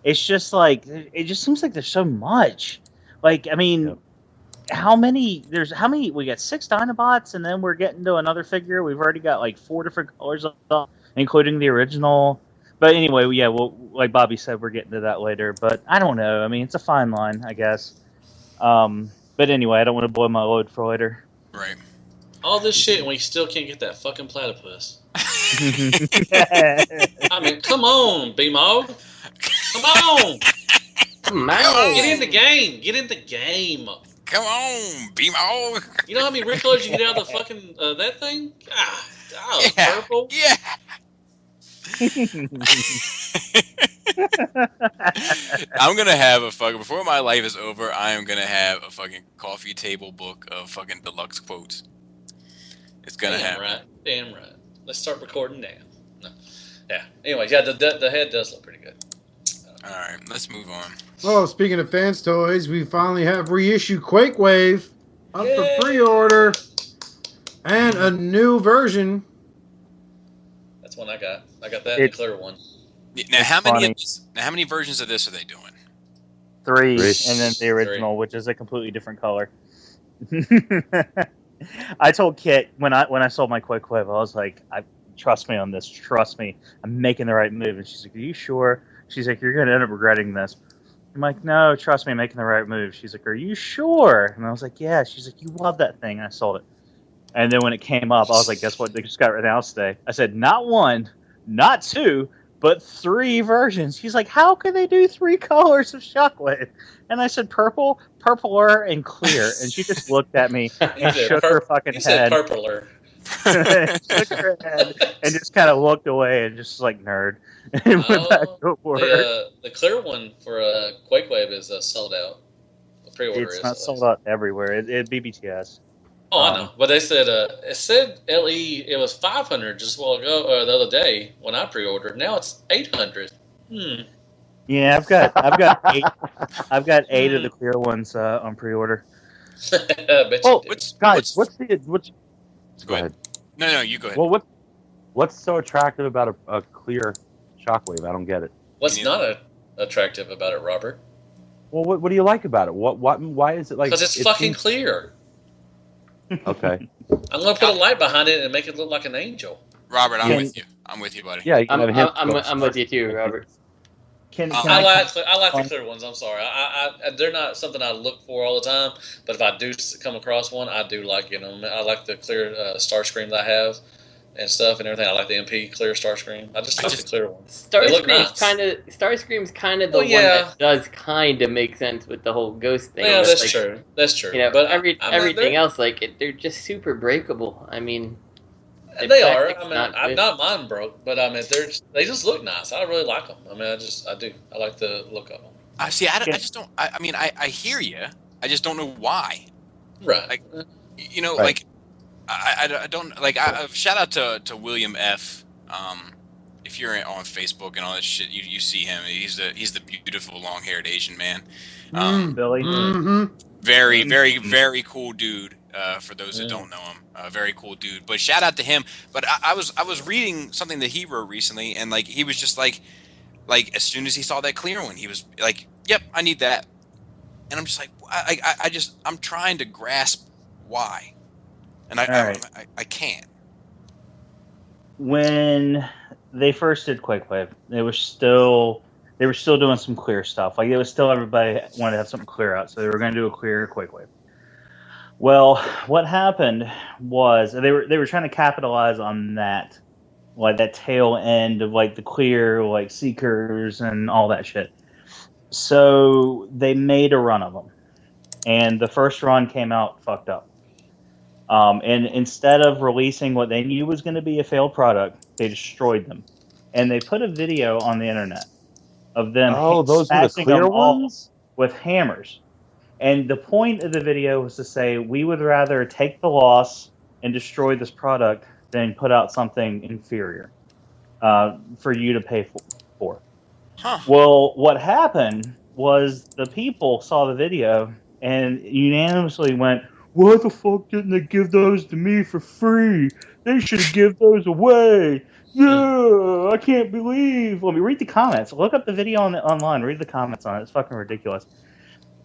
It's just like it just seems like there's so much. Like, I mean, how many? We got 6 Dinobots, and then we're getting to another figure. We've already got like 4 different colors, including the original. But anyway, yeah, well, like Bobby said, we're getting to that later. But I don't know. I mean, it's a fine line, I guess. But anyway, I don't want to blow my load for later. Right. All this shit, and we still can't get that fucking platypus. I mean, come on, B-Mog. Come on. Come on. Get in the game. Get in the game. Come on, B-Mog. You know how many recolors you get out of the fucking, that thing? Yeah. Purple. Yeah. I'm gonna have a fucking, before my life is over, I am gonna have a fucking coffee table book of fucking deluxe quotes. It's gonna happen. Right. Damn right. Let's start recording now. No. Yeah. Anyways, yeah, the head does look pretty good. All right, let's move on. Oh, speaking of Fans Toys, we finally have reissue Quakewave up for pre-order and a new version. That's one I got. I got that, the clear one. Now, how many versions of this are they doing? 3, and then the original, which is a completely different color. I told Kit when I sold my Quakewave, I was like, trust me on this. Trust me, I'm making the right move. And she's like, are you sure? She's like, you're going to end up regretting this. I'm like, no, trust me, I'm making the right move. She's like, are you sure? And I was like, yeah. She's like, you love that thing. I sold it. And then when it came up, I was like, guess what? They just got it announced today. I said, not 1, not 2, but 3 versions. She's like, how can they do 3 colors of Shockwave? And I said, purple, purpler, and clear. And she just looked at me and shook her fucking head. You said purpler. Shook her head and just kind of looked away and just like nerd and went back to work. The clear one for Quakewave is sold out. The pre-order it's not sold out everywhere. It BBTS. Oh, I know, but they said it said LE. It was 500 just a while ago, the other day when I pre-ordered. Now it's 800. Yeah, I've got 8. I've got 8 of the clear ones on pre-order. Go ahead. No, you go ahead. Well, what's so attractive about a clear Shockwave? I don't get it. What's not attractive about it, Robert? Well, what do you like about it? Why is it like? Because it's fucking clear. Okay. I'm gonna put a light behind it and make it look like an angel. Robert, I'm with you. I'm with you, buddy. Yeah, I'm with you too, Robert. I like the clear ones. I'm sorry. They're not something I look for all the time, but if I do come across one, I do like them. I like the clear Starscream that I have and stuff and everything. I like the MP clear Starscream. I just like the clear ones. Starscream's kind of the one that does kind of make sense with the whole ghost thing. Yeah, that's true. That's true. But everything else, they're just super breakable. I mean. They are. I mean, I'm not mine broke, but I mean, they just look nice. I really like them. I mean, I do. I like the look of them. I just don't. I mean, I hear you. I just don't know why. Right. Like, like, I don't like. Shout out to William F. If you're on Facebook and all that shit, you see him. He's the beautiful long-haired Asian man. Billy. Mm-hmm. Very, very, very cool dude. For those that don't know him, very cool dude. But shout out to him. But I was reading something that he wrote recently, and like he was just like as soon as he saw that clear one, he was like, "Yep, I need that." And I'm just like, I'm trying to grasp why, and I can't. When they first did Quakewave, they were still doing some clear stuff. Like it was still everybody wanted to have something clear out, so they were going to do a clear Quakewave. Well, what happened was they were trying to capitalize on that, like that tail end of like the clear like seekers and all that shit. So they made a run of them, and the first run came out fucked up. And instead of releasing what they knew was going to be a failed product, they destroyed them, and they put a video on the internet of them those were the smashing clear them all ones? with hammers. And the point of the video was to say, we would rather take the loss and destroy this product than put out something inferior for you to pay for. Huh. Well, what happened was the people saw the video and unanimously went, why the fuck didn't they give those to me for free? They should have given those away. Yeah, I can't believe. Let me read the comments. Look up the video online. Read the comments on it. It's fucking ridiculous.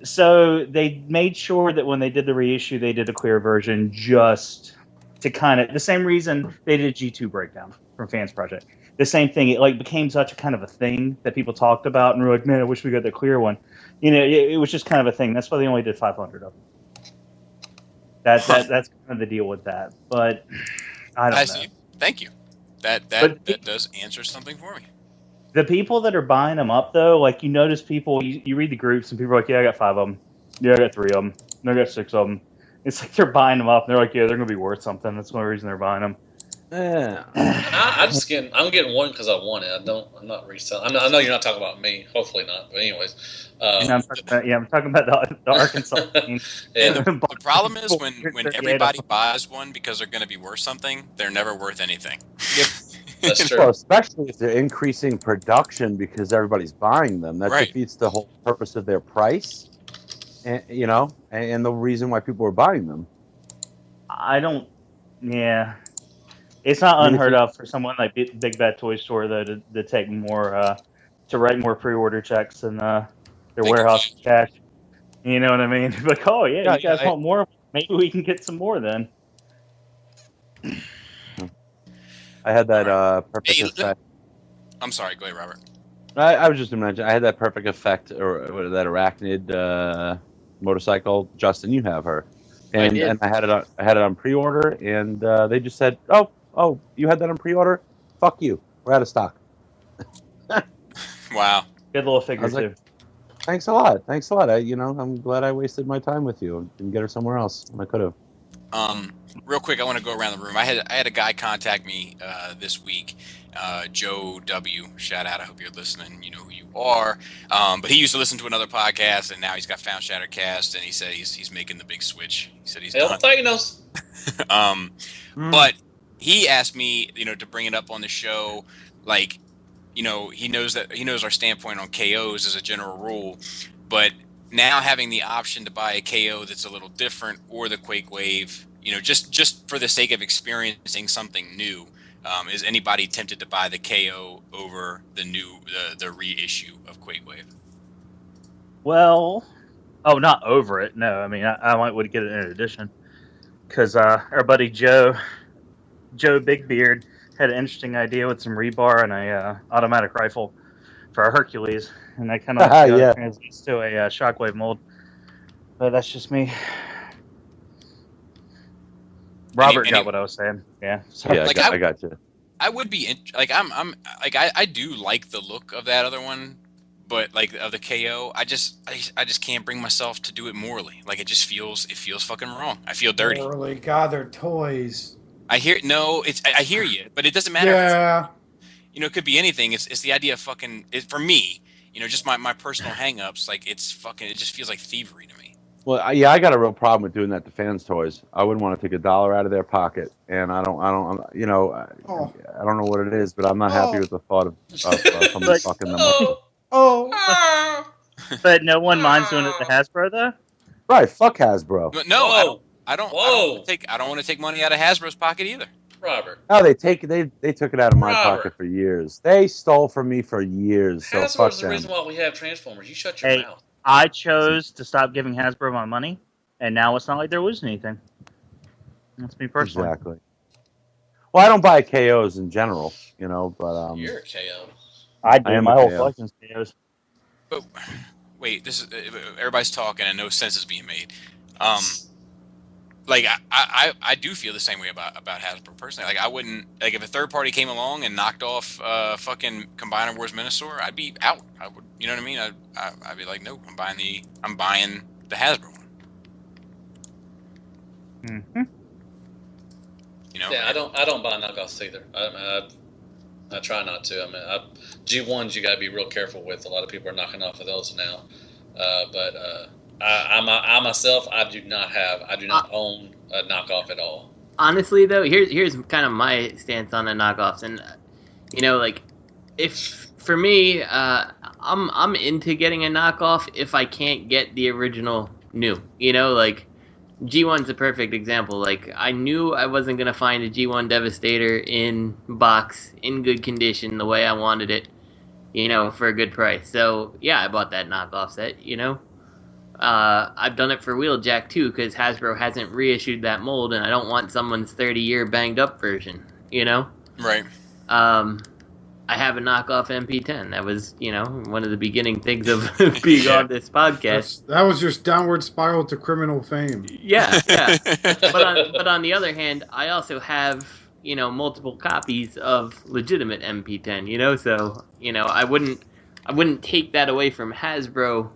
So they made sure that when they did the reissue, they did a clear version just to kind of the same reason they did G2 Breakdown from Fans Project. The same thing. It like became such a kind of a thing that people talked about and were like, man, I wish we got the clear one. You know, it was just kind of a thing. That's why they only did 500 of them. That's kind of the deal with that. But I don't know. See. Thank you. That does answer something for me. The people that are buying them up, though, like you notice people, you read the groups and people are like, yeah, I got 5 of them. Yeah, I got 3 of them. I got 6 of them. It's like they're buying them up and they're like, yeah, they're going to be worth something. That's the only reason they're buying them. Yeah. I'm getting one because I want it. I'm not reselling. I know you're not talking about me. Hopefully not. But anyways. I'm talking about the Arkansas team. And the problem is when everybody buys one because they're going to be worth something, they're never worth anything. Yep. That's true. Well, especially if they're increasing production because everybody's buying them. That defeats the whole purpose of their price, and and the reason why people are buying them. Yeah. It's not unheard of for someone like Big Bad Toy Store, though, to take more, to write more pre-order checks than their warehouse cash. You know what I mean? Like, oh, yeah, you guys want more? Maybe we can get some more then. I had that perfect effect. I'm sorry, go ahead, Robert. I was just imagining. I had that perfect effect, or that arachnid motorcycle. Justin, you have her, and I had it on pre-order, and they just said, "Oh, you had that on pre-order? Fuck you. We're out of stock." Wow, good little figure too. Like, thanks a lot. I'm glad I wasted my time with you and didn't get her somewhere else when I could have. Real quick, I want to go around the room. I had a guy contact me this week, Joe W. Shout out. I hope you're listening. You know who you are. But he used to listen to another podcast, and now he's got Found Shattercast, and he said he's making the big switch. He said he's done. Thanos. But he asked me, to bring it up on the show, like, he knows our standpoint on KOs as a general rule, but now having the option to buy a KO that's a little different, or the Quakewave, just for the sake of experiencing something new, is anybody tempted to buy the KO over the reissue of Quakewave? Well, not over it. No, I mean I might would get it in an edition because our buddy Joe Big Beard had an interesting idea with some rebar and a automatic rifle for our Hercules, and that kind of translates to a shockwave mold. But that's just me. Robert got what I was saying. Yeah. So, yeah, I got you. I would be I do like the look of that other one, but like of the KO, I just can't bring myself to do it morally. Like it feels fucking wrong. I feel dirty. Morally, God, they're toys. I hear you, but it doesn't matter. Yeah. It could be anything. It's the idea of fucking. For me, just my personal hangups. Like it just feels like thievery to me. Well, I got a real problem with doing that to Fans Toys. I wouldn't want to take $1 out of their pocket, and I don't know what it is, but I'm not happy with the thought of somebody fucking them up. But no one minds doing it to Hasbro, though. Right? Fuck Hasbro. But no, I don't want to take money out of Hasbro's pocket either. Robert. No, they took it out of my pocket for years. They stole from me for years. So Hasbro's the reason why we have Transformers. You shut your mouth. I chose to stop giving Hasbro my money, and now it's not like they're losing anything. That's me personally. Exactly. Well, I don't buy KOs in general, but you're a KO. I do. My whole collection's KOs. But wait, this is everybody's talking and no sense is being made. like I do feel the same way about Hasbro personally. Like I wouldn't like if a third party came along and knocked off fucking Combiner Wars Minosaur, I'd be out. I would, you know what I mean? I'd be like, no, I'm buying the Hasbro one. Mm-hmm. You know? Yeah, I don't buy knockoffs either. I try not to. I mean, G1s you got to be real careful with. A lot of people are knocking off of those now. But I myself, I do not own a knockoff at all. Honestly, though, here's kind of my stance on the knockoffs, and you know, like if for me, I'm into getting a knockoff if I can't get the original new. You know, like G1's a perfect example. Like I knew I wasn't gonna find a G1 Devastator in box in good condition the way I wanted it. You know, for a good price. So yeah, I bought that knockoff set. You know. I've done it for Wheeljack too, because Hasbro hasn't reissued that mold, and I don't want someone's 30-year banged-up version, you know? Right. I have a knockoff MP10. That was, you know, one of the beginning things of being on this podcast. That was just downward spiral to criminal fame. Yeah, yeah. But on the other hand, I also have, you know, multiple copies of legitimate MP10, you know? So, you know, I wouldn't take that away from Hasbro,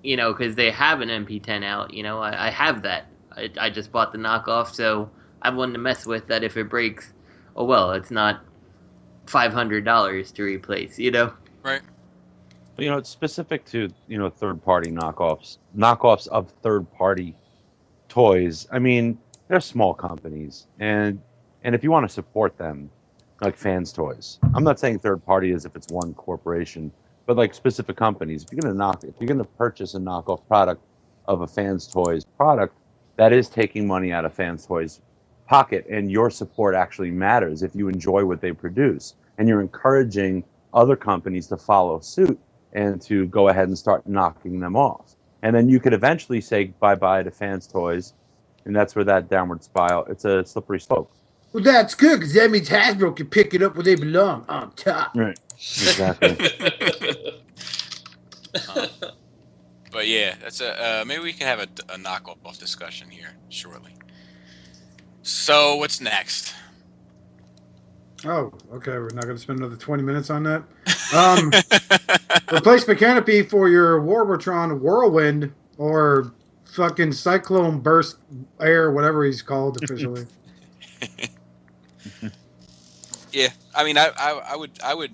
you know, because they have an MP10 out, you know, I have that. I just bought the knockoff, so I have one to mess with that if it breaks, oh well, it's not $500 to replace, you know? Right. You know, it's specific to, you know, third-party knockoffs of third-party toys. I mean, they're small companies, and if you want to support them, like Fanstoys, I'm not saying third-party as if it's one corporation, but like specific companies, if you're gonna purchase a knockoff product of a Fanstoys product, that is taking money out of Fanstoys' pocket, and your support actually matters if you enjoy what they produce, and you're encouraging other companies to follow suit and to go ahead and start knocking them off, and then you could eventually say bye-bye to Fanstoys, and that's where that downward spiral. It's a slippery slope. Well, that's good, because that means Hasbro can pick it up where they belong, on top. Right. Exactly. But yeah, that's maybe we can have a knockoff discussion here shortly. So what's next? Oh, okay. We're not going to spend another 20 minutes on that. Replacement canopy for your Warbotron Whirlwind, or fucking Cyclone Burst Air, whatever he's called officially. Yeah, I mean, I would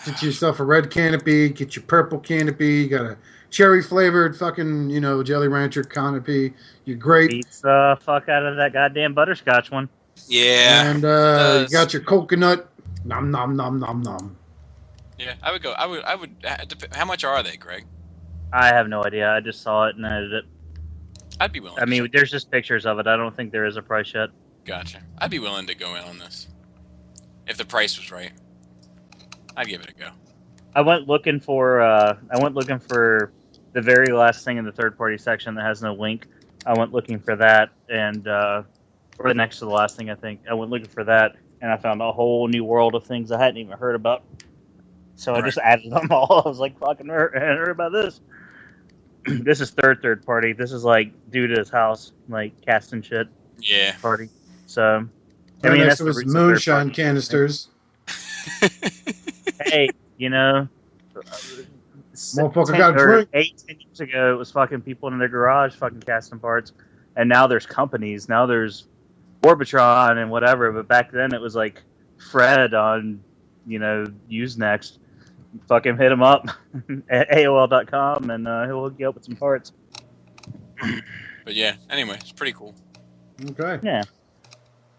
get yourself a red canopy, get your purple canopy, you got a cherry flavored fucking, you know, Jelly Rancher canopy. You're great. Beats the fuck out of that goddamn butterscotch one. Yeah. And you got your coconut. Nom nom nom nom nom. Yeah, I would. How much are they, Greg? I have no idea. I just saw it and edited it. I'd be willing. I mean, there's just pictures of it. I don't think there is a price yet. Gotcha. I'd be willing to go in on this if the price was right. I'd give it a go. I went looking for the very last thing in the third-party section that has no link. I went looking for that, and right next to the last thing, I think I went looking for that, and I found a whole new world of things I hadn't even heard about. So I just added them all. I was like, "Fucking heard about this." This is third party. This is like dude at his house, like casting shit. Yeah. Party. So I mean, that's was moonshine canisters. Hey, you know, motherfucker got a drink. 10 years ago, it was fucking people in their garage fucking casting parts, and now there's companies. Now there's Warbotron and whatever. But back then, it was like Fred on, you know, Usenext. Fucking hit him up at AOL.com, and he'll hook you up with some parts. But yeah, anyway, it's pretty cool. Okay. Yeah.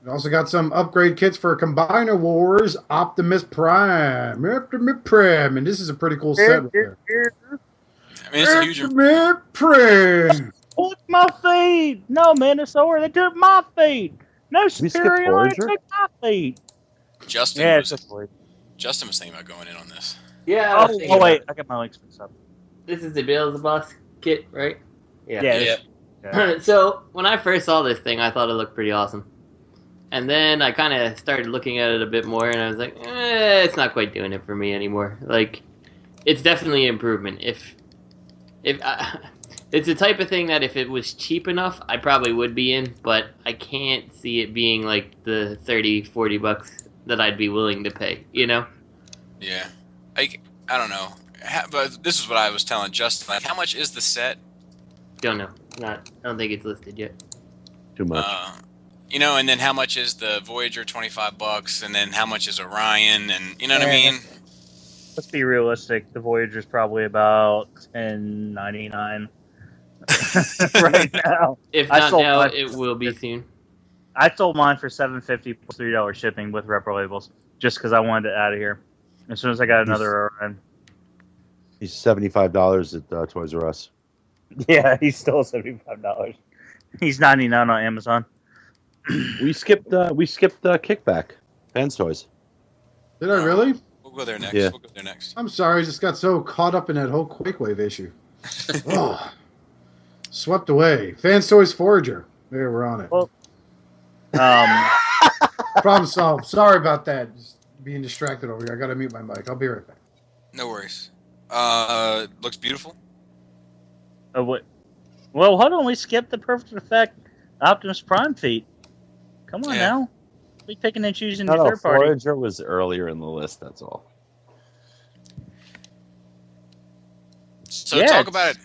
We also got some upgrade kits for Combiner Wars Optimus Prime. Optimus Prime. And this is a pretty cool set right there. I mean, it's a huge Optimus Prime. Took my feed. No, Minnesota, they took my feed. No superiority, they took my feed. Justin was thinking about going in on this. Yeah. Oh wait, I got my links mixed up. This is the Beelzebub kit, right? Yeah. So when I first saw this thing, I thought it looked pretty awesome. And then I kind of started looking at it a bit more, and I was like, it's not quite doing it for me anymore. Like, it's definitely an improvement. If It's the type of thing that if it was cheap enough, I probably would be in, but I can't see it being like the $30-$40 that I'd be willing to pay, you know? Yeah. I don't know. But this is what I was telling Justin. Like, how much is the set? Don't know. I don't think it's listed yet. Too much. You know, and then how much is the Voyager? $25, and then how much is Orion? And you know what I mean? Let's be realistic. The Voyager's probably about $10.99 right now. If not now, it will be soon. I sold mine for $7.50 plus $3 shipping with repro labels, just because I wanted it out of here. As soon as I got another Orion. He's $75 at Toys R Us. Yeah, he's still $75. He's $99 on Amazon. We skipped Kickback. Fanstoys. Did I really? We'll go there next. Yeah. We'll go there next. I'm sorry, I just got so caught up in that whole Quakewave issue. Oh, swept away. Fanstoys Forager. There, we're on it. Well, Problem solved. Sorry about that. Just being distracted over here. I got to mute my mic. I'll be right back. No worries. Looks beautiful. What? Well, hold on. We skipped the Perfect Effect Optimus Prime feat. Come on now. We picking and choosing your third party. Forager was earlier in the list. That's all. So talk about it.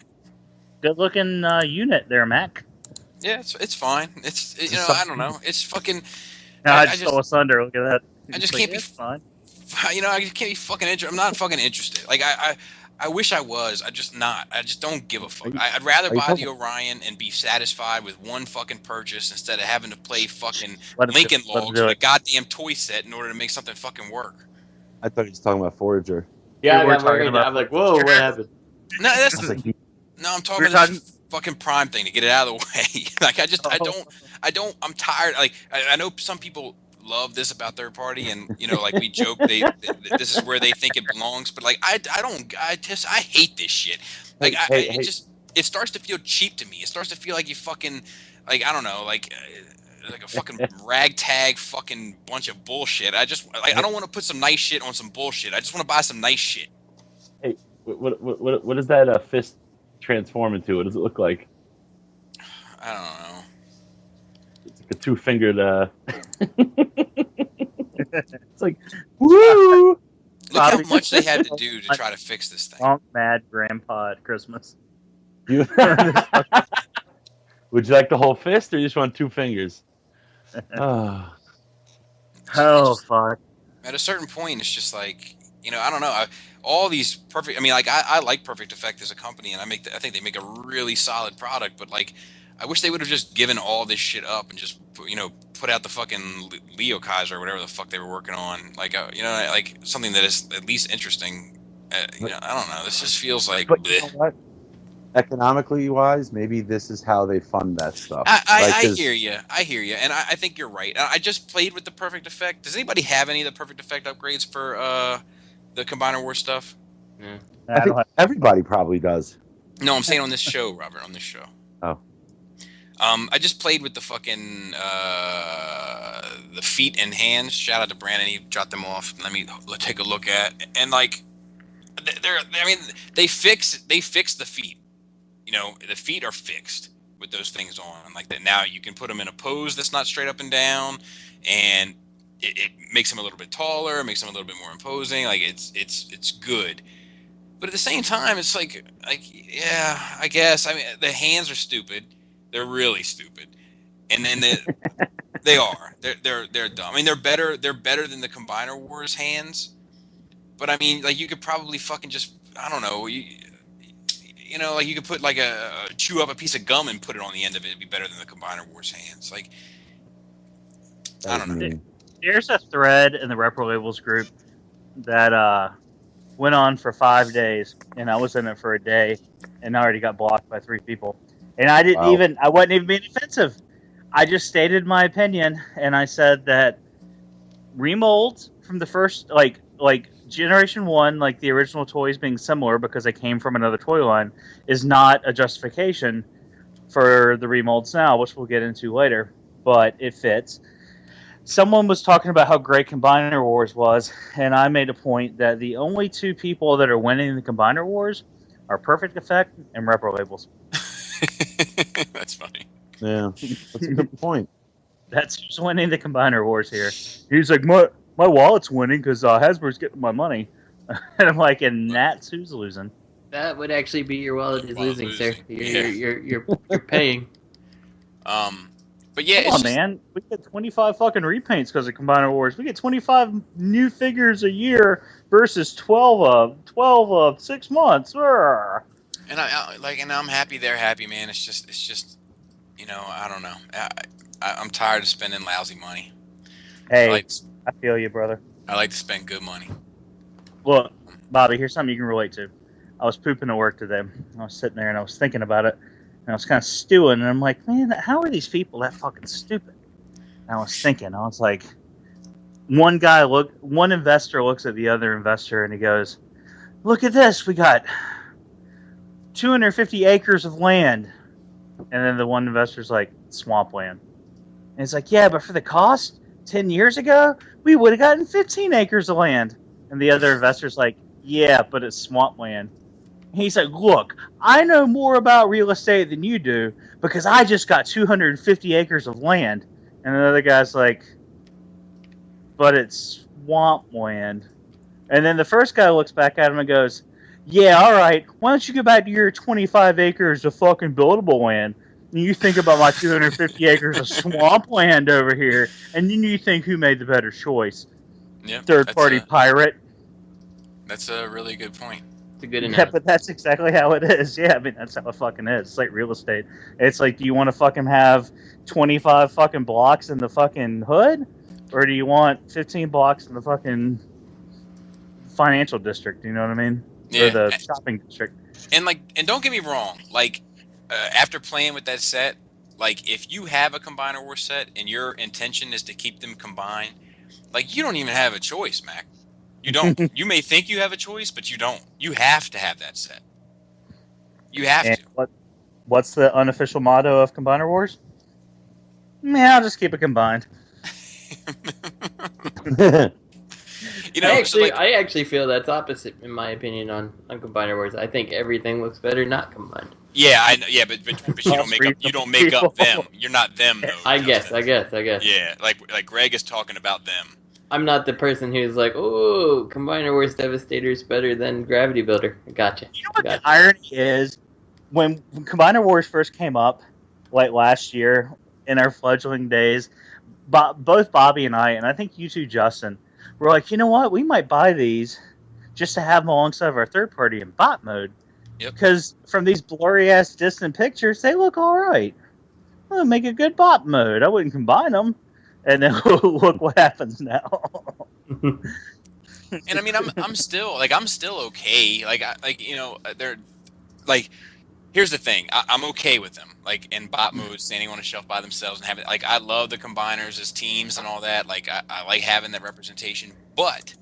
Good looking unit there, Mac. Yeah, it's fine. It's I don't know. It's fucking. No, I just stole us under. Look at that. I just can't be fine. You know, I just can't be fucking interested. I'm not fucking interested. Like I wish I was. I just not. I just don't give a fuck. I'd rather buy the Orion and be satisfied with one fucking purchase instead of having to play fucking Lincoln Logs with a goddamn toy set in order to make something fucking work. I thought he was talking about Forager. Yeah, we're talking about. I'm like, whoa, what happened? No, I'm talking about this fucking Prime thing to get it out of the way. Like I don't. I'm tired. Like I know some people love this about third party, and you know, like we joke, this is where they think it belongs. But like I hate this shit. Like it starts to feel cheap to me. It starts to feel like you fucking like I don't know like a fucking ragtag fucking bunch of bullshit. I don't want to put some nice shit on some bullshit. I just want to buy some nice shit. Hey, what does that fist transform into? What does it look like? I don't know. It's like a two-fingered. It's like, woo! Look how much they had to do to try to fix this thing. Mad grandpa at Christmas. Would you like the whole fist, or you just want two fingers? Fuck. At a certain point, it's just like, you know, I don't know. All these perfect. I mean, like I like Perfect Effect as a company, and I think they make a really solid product. But like, I wish they would have just given all this shit up and just put out the fucking Leo Kaiser or whatever the fuck they were working on. Like like something that is at least interesting. I don't know. This just feels like. But you know what? Economically wise, maybe this is how they fund that stuff. I hear you. I hear you, and I think you're right. I just played with the Perfect Effect. Does anybody have any of the Perfect Effect upgrades for the Combiner War stuff? Yeah. I think everybody probably does. No, I'm saying on this show, Robert. On this show. Oh. I just played with the fucking the feet and hands. Shout out to Brandon. He dropped them off. Let me take a look at. And like, they fixed the feet. You know, the feet are fixed with those things on. Like that now, you can put them in a pose that's not straight up and down, and it makes them a little bit taller, makes them a little bit more imposing. Like it's good. But at the same time, it's like yeah, I guess. I mean, the hands are stupid. They're really stupid, and then they are. They're dumb. I mean, they're better than the Combiner Wars hands. But I mean, like you could probably fucking just I don't know. You know, like you could put like chew up a piece of gum and put it on the end of it. It'd be better than the Combiner Wars hands. Like I don't know. There's a thread in the Repro Labels group that went on for 5 days, and I was in it for a day, and I already got blocked by 3 people. And I didn't I wasn't even being offensive. I just stated my opinion, and I said that remolds from the first, like Generation 1, like the original toys being similar because they came from another toy line, is not a justification for the remolds now, which we'll get into later, but it fits. Someone was talking about how great Combiner Wars was, and I made a point that the only 2 people that are winning the Combiner Wars are Perfect Effect and Repro Labels. That's funny. Yeah, that's a good point. That's who's winning the Combiner Wars here. He's like, my wallet's winning because Hasbro's getting my money. And I'm like, and that's who's losing. That would actually be your wallet is Wallet losing, sir. losing. You're paying. But yeah, Come on, man. We get 25 fucking repaints because of Combiner Wars. We get 25 new figures a year versus 12 of 6 months. Urgh. And I'm happy they're happy, man. It's just, you know, I don't know. I'm tired of spending lousy money. Hey, I feel you, brother. I like to spend good money. Look, Bobby, here's something you can relate to. I was pooping to work today. I was sitting there and I was thinking about it. And I was kind of stewing. And I'm like, man, how are these people that fucking stupid? And I was thinking, I was like, one investor looks at the other investor and he goes, look at this. We got 250 acres of land. And then the one investor's like, swampland. And it's like, yeah, but for the cost, 10 years ago, we would have gotten 15 acres of land. And the other investor's like, yeah, but it's swampland. And he's like, look, I know more about real estate than you do because I just got 250 acres of land. And the other guy's like, but it's swampland. And then the first guy looks back at him and goes, yeah, all right, why don't you go back to your 25 acres of fucking buildable land? And you think about my 250 acres of swampland over here, and then you think who made the better choice. Yeah, Third-party pirate. That's a really good point. It's a good enough. Yeah, but that's exactly how it is. Yeah, I mean, that's how it fucking is. It's like real estate. It's like, do you want to fucking have 25 fucking blocks in the fucking hood? Or do you want 15 blocks in the fucking financial district? You know what I mean? Yeah. Or the shopping district. And don't get me wrong. Like, after playing with that set, like, if you have a Combiner War set and your intention is to keep them combined, like, you don't even have a choice, Mac. You don't. You may think you have a choice, but you don't. You have to have that set. You have to. What's the unofficial motto of Combiner Wars? Man, I'll just keep it combined. You know, I actually feel that's opposite in my opinion on Combiner Wars. I think everything looks better not combined. Yeah, but you don't make up them. You're not them though. I guess. Yeah, like Greg is talking about them. I'm not the person who's like, oh, Combiner Wars Devastator is better than Gravity Builder. Gotcha. You know what the irony is? When Combiner Wars first came up, like last year, in our fledgling days, both Bobby and I think you too, Justin, were like, you know what? We might buy these just to have them alongside of our third party in bot mode. Yep. Because from these blurry-ass distant pictures, they look all right. Well, make a good bot mode. I wouldn't combine them. And then look what happens now. And I mean, I'm still okay. They're like, here's the thing. I'm okay with them. Like in bot mode, standing on a shelf by themselves and having like, I love the combiners as teams and all that. Like I like having that representation. But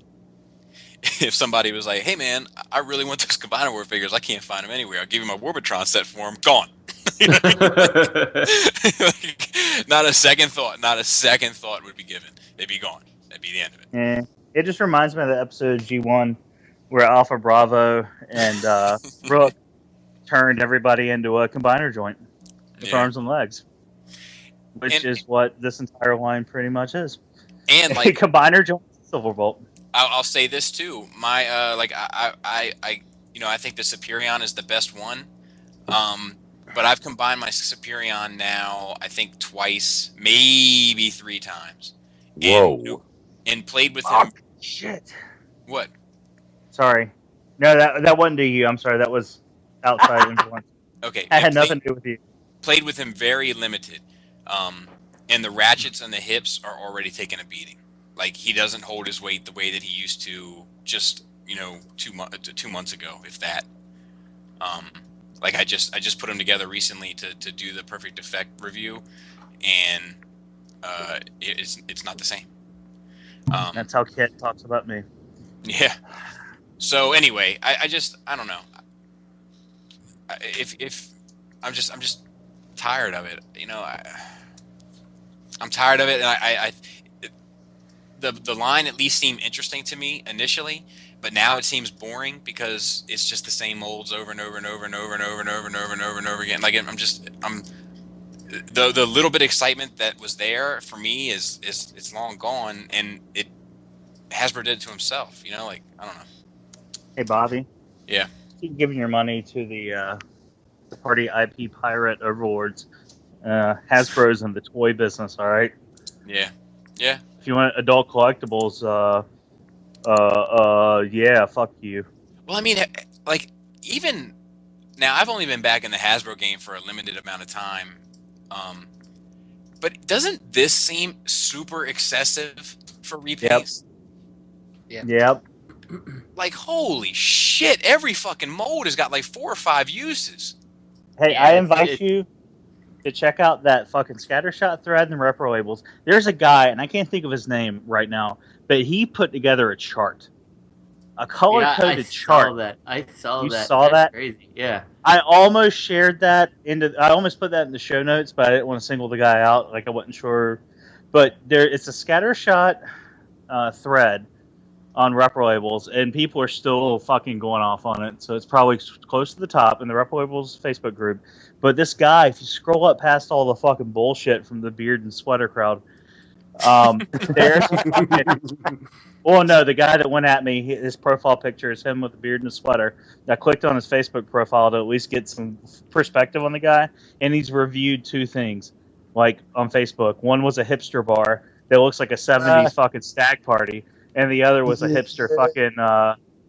if somebody was like, hey man, I really want those Combiner War figures, I can't find them anywhere. I'll give you my Warbotron set for them. Gone. Like, not a second thought would be given. They'd be gone. That'd be the end of it. Yeah. It just reminds me of the episode G1 where Alpha Bravo and Brooke turned everybody into a combiner joint with arms and legs, which is what this entire line pretty much is. And like combiner joint, Silverbolt. I'll say this too. My I think the Superion is the best one. But I've combined my Superion now, I think twice, maybe 3 times. Whoa. And played with him. Shit. What? Sorry. No, that wasn't to you. I'm sorry. That was outside influence. Okay. That had nothing to do with you. Played with him very limited. And the ratchets and the hips are already taking a beating. Like, he doesn't hold his weight the way that he used to just, 2 months ago, if that. Like I just put them together recently to do the Perfect Effect review, and it's not the same. That's how Kit talks about me. Yeah. So anyway, I don't know. If I'm just tired of it. I'm tired of it, and the line at least seemed interesting to me initially, but now it seems boring because it's just the same molds over and over and over and over and over and over and over and over and over again. Like I'm the little bit of excitement that was there for me is it's long gone, and Hasbro did it to himself. You know, like I don't know. Hey, Bobby. Yeah. Keep giving your money to the party IP pirate overlords. Hasbro's in the toy business, all right? Yeah. Yeah. If you want adult collectibles, yeah, fuck you. Well, I mean, like, even now, I've only been back in the Hasbro game for a limited amount of time, but doesn't this seem super excessive for repaints? Yep. Like, holy shit! Every fucking mold has got like 4 or 5 uses. Hey, I invite you to check out that fucking scattershot thread and repro labels. There's a guy, and I can't think of his name right now, but he put together a chart. A color-coded chart. I saw that. You saw that? Crazy. Yeah. I almost shared that I almost put that in the show notes, but I didn't want to single the guy out. Like, I wasn't sure. But it's a scattershot thread on repro labels, and people are still fucking going off on it. So it's probably close to the top in the repro labels Facebook group. But this guy, if you scroll up past all the fucking bullshit from the beard and sweater crowd, there's well, no, the guy that went at me, his profile picture is him with a beard and a sweater. I clicked on his Facebook profile to at least get some perspective on the guy, and he's reviewed 2 things, like, on Facebook. One was a hipster bar that looks like a 70s fucking stag party, and the other was a hipster fucking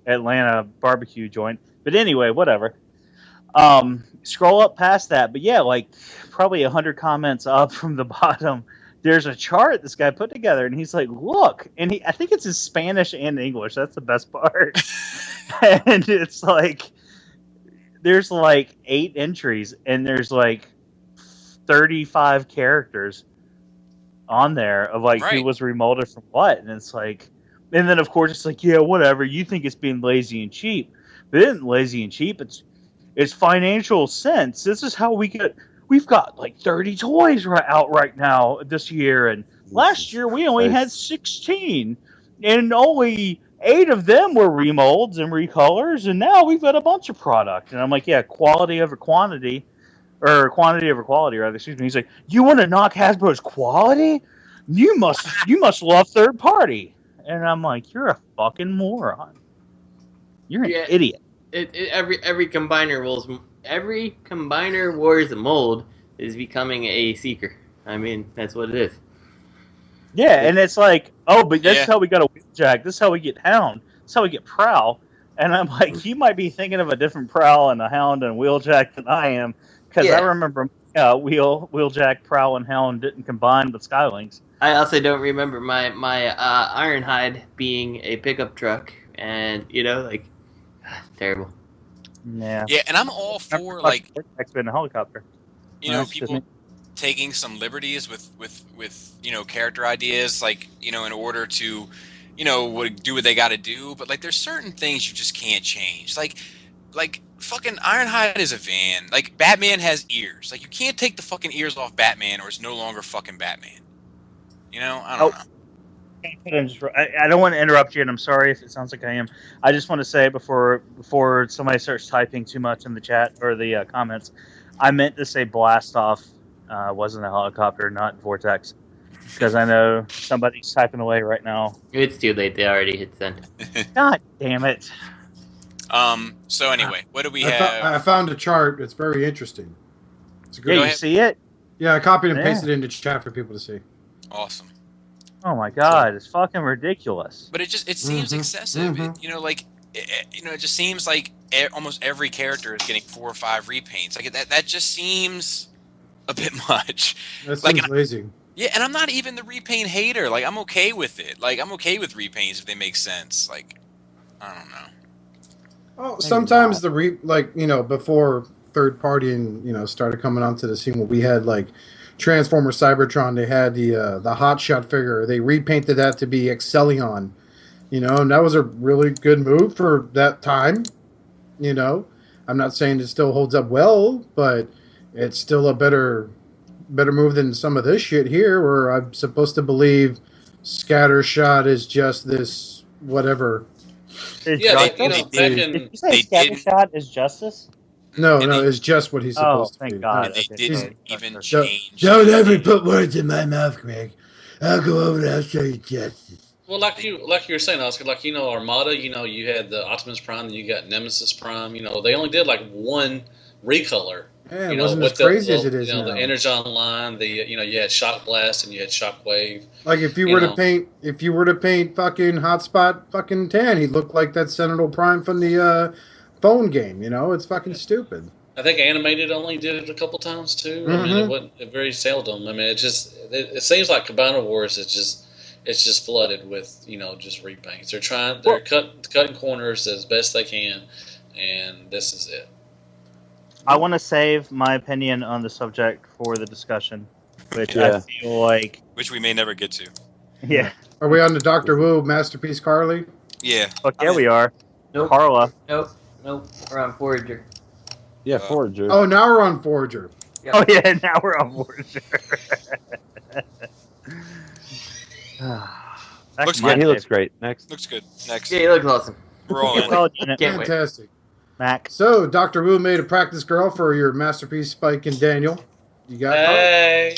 Atlanta barbecue joint. But anyway, whatever. Scroll up past that, but yeah, like, probably 100 comments up from the bottom. There's a chart this guy put together, and he's like, look, and I think it's in Spanish and English. That's the best part. And it's like, there's like 8 entries, and there's like 35 characters on there of like who was remolded from what. And it's like, and then of course it's like, yeah, whatever. You think it's being lazy and cheap, but it isn't lazy and cheap. It's financial sense. This is how we've got like 30 toys out right now this year, and last year we only had 16, and only 8 of them were remolds and recolors, and now we've got a bunch of product. And I'm like, yeah, quality over quantity, or quantity over quality, rather. Excuse me. He's like, you want to knock Hasbro's quality? You must love third party. And I'm like, you're a fucking moron. You're an idiot. Every combiner wars mold is becoming a seeker. I mean, that's what it is. Yeah, and it's like, oh, but that's how we got a Wheeljack. This is how we get Hound. This is how we get Prowl. And I'm like, you might be thinking of a different Prowl and a Hound and Wheeljack than I am, because I remember Wheeljack, Prowl, and Hound didn't combine with Skylinks. I also don't remember my Ironhide being a pickup truck, and terrible. Yeah. Yeah, and I'm all for like in a helicopter. People taking some liberties with character ideas, like in order to do what they got to do. But like, there's certain things you just can't change. Like fucking Ironhide is a van. Like, Batman has ears. Like, you can't take the fucking ears off Batman, or it's no longer fucking Batman. I don't know. I don't want to interrupt you, and I'm sorry if it sounds like I am. I just want to say before somebody starts typing too much in the chat or the comments, I meant to say blast off wasn't a helicopter, not vortex, because I know somebody's typing away right now. It's too late. They already hit send. God damn it. So anyway, what do we have? I found a chart. It's very interesting. It's a good. Yeah, you see it? Yeah, I copied and pasted it into chat for people to see. Awesome. Oh my god, it's fucking ridiculous. But it seems excessive. Mm-hmm. It just seems like almost every character is getting 4 or 5 repaints. Like, that just seems a bit much. That seems lazy. Yeah, and I'm not even the repaint hater. Like, I'm okay with it. Like, I'm okay with repaints if they make sense. Like, I don't know. Well, sometimes before third party and started coming onto the scene, where we had like Transformer Cybertron, they had the Hot Shot figure. They repainted that to be Excellion, and that was a really good move for that time. I'm not saying it still holds up well, but it's still a better move than some of this shit here, where I'm supposed to believe Scattershot is just this whatever Yeah, Justice? they, you know, They back did. in Did you say They didn't. Scattershot is justice? No, And no, they- it's just what he's Oh, supposed to thank be. God. And they Okay, didn't sorry. even Don't, change. don't the ever name. put words in my mouth, Greg. I'll go over there. I'll show you justice. well, like you were saying, Oscar, like Armada. You had the Optimus Prime, and you got Nemesis Prime. They only did like one recolor. Yeah, it wasn't as crazy as it is now. The Energon line, you had Shock Blast and you had Shockwave. Like if you were to paint fucking Hotspot fucking tan, he'd look like that Sentinel Prime from the phone game. It's fucking stupid. I think Animated only did it a couple times too. I mean, it very seldom. I mean, it seems like Combiner Wars is just flooded with just repaints. They're cutting corners as best they can, and this is it. I want to save my opinion on the subject for the discussion, which I feel like... Which we may never get to. Yeah. Are we on the Doctor Who Masterpiece Carly? Yeah. Fuck yeah, we are. Nope. Carla. Nope. We're on Forager. Yeah, Forager. Oh, now we're on Forager. Yep. Oh yeah, now we're on board. Looks Yeah, he looks great. Next. Looks good. Next. Yeah, he looks awesome. We're all in. Well, unit. Can't wait. Fantastic. Mac. So, Doctor Who made a practice girl for your Masterpiece Spike and Daniel. You got it? Hey,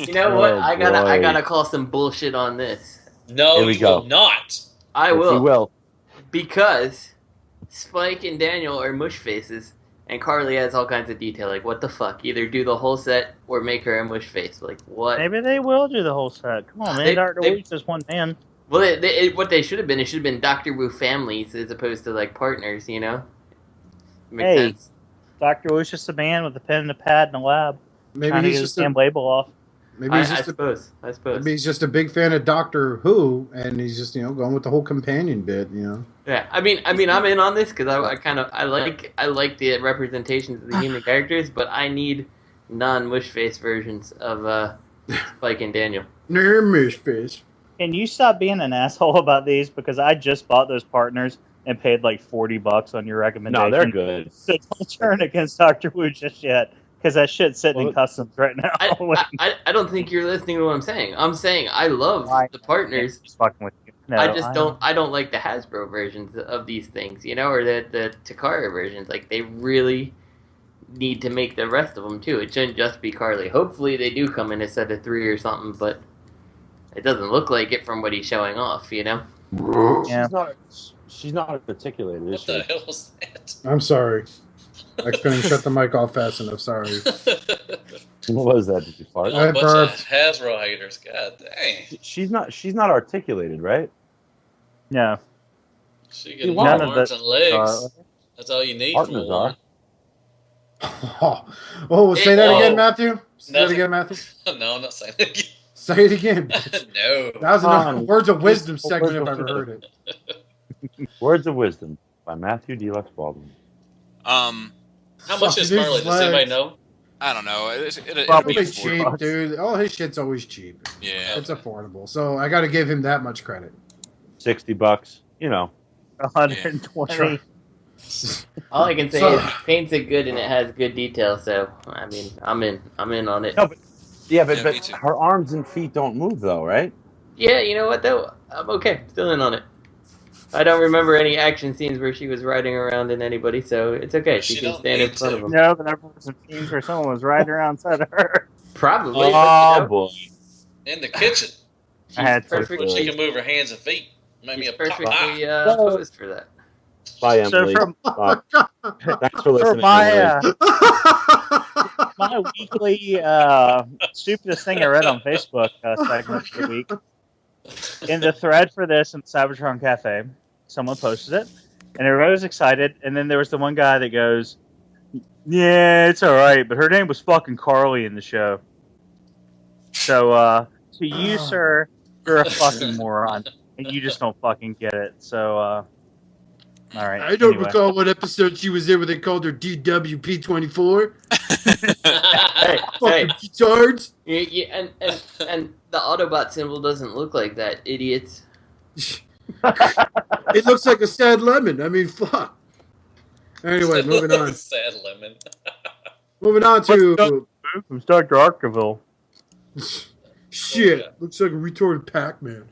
You know what? Oh, I boy. gotta call some bullshit on this. no, Here we you go. will not. I Yes, will. he will. Because Spike and Daniel are mush faces, and Carly has all kinds of detail. Like, what the fuck? Either do the whole set or make her a mush face. Like, what? Maybe they will do the whole set. Come on, man. They- Dr. they- Weeks is one man. Well, what they should have been, it should have been Doctor Who families as opposed to, like, partners, Makes Hey. sense. Dr. Wu's just a man with a pen and a pad in a lab. Maybe trying to he's get his just a, damn label off. maybe I he's just a, suppose. maybe he's just a big fan of Doctor Who, and he's just going with the whole companion bit. Yeah, I mean, I'm in on this because I like the representations of the human characters, but I need non-mush face versions of Spike and Daniel. Near Mish Face. Can you stop being an asshole about these? Because I just bought those partners and paid like $40 on your recommendation. No, they're good. So don't turn against Dr. Wu just yet, because that shit's sitting in customs right now. I don't think you're listening to what I'm saying. I'm saying I love the partners. Just fucking with you. No, I don't like the Hasbro versions of these things, or the Takara versions. Like, they really need to make the rest of them too. It shouldn't just be Carly. Hopefully they do come in a set of 3 or something, but it doesn't look like it from what he's showing off, Yeah. She's not articulated, is What she? the hell was that? I'm sorry. I couldn't shut the mic off fast enough. Sorry. What was that? Did you fart? I A bunch burped. of Hasbro haters. God dang. She's not articulated, right? No. She can move None of arms the- and legs. That's all you need Partners from one. Say that again, Matthew. Say that Nothing. again, Matthew. No, I'm not saying it again. Say it again. No. That was another words of wisdom segment if I ever heard it. Words of Wisdom by Matthew Deluxe Baldwin. How much is Fucking Carly? Does anybody know? I don't know. It'll Probably be It's cheap, $40. dude. All his shit's always cheap. Yeah. It's affordable. So I got to give him that much credit. $60. 120. Sure. All I can say So- is paints it good and it has good detail. So I mean, I'm in on it. No, but Yeah, me but too. her arms and feet don't move though, right? Yeah, you know what though? I'm okay. Still in on it. I don't remember any action scenes where she was riding around in anybody, so it's okay. She She can don't stand in need front to. of them. No, but there were some scenes where someone was riding around inside of her. Probably. Oh but, boy. In the kitchen. I had to. perfectly- Where she can move her hands and feet. Make me She's a pop. perfectly Ah. posed for that. Bye, So Emily. from- Bye. Thanks for For listening. my Emily. my weekly stupidest thing I read on Facebook segment of the week, in the thread for this in Cybertron Cafe, someone posted it, and everybody was excited. And then there was the one guy that goes, "Yeah, it's all right, but her name was fucking Carly in the show." So to you, sir, you're a fucking moron, and you just don't fucking get it. So all right. I don't anyway. recall what episode she was in where they called her DWP24. Hey, Fucking retards. and the Autobot symbol doesn't look like that, idiots. It looks like a sad lemon. I mean, fuck. Anyway, moving on. Sad lemon. Moving on to From Dr. Octaville. shit. Looks like a retarded Pac-Man.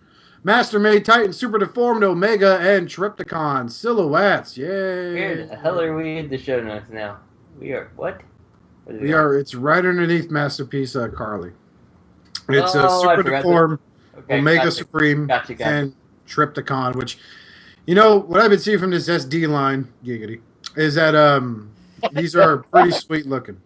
MasterMade Titan Super Deformed Omega and Trypticon silhouettes. Yay! Where the hell are we in the show notes now? We are what? We are. It's right underneath Masterpiece, Carly. It's I Super forgot Deformed Okay, Omega gotcha. Supreme Gotcha. and Trypticon, which, you know, what I've been seeing from this SD line, giggity, is that these are pretty sweet looking.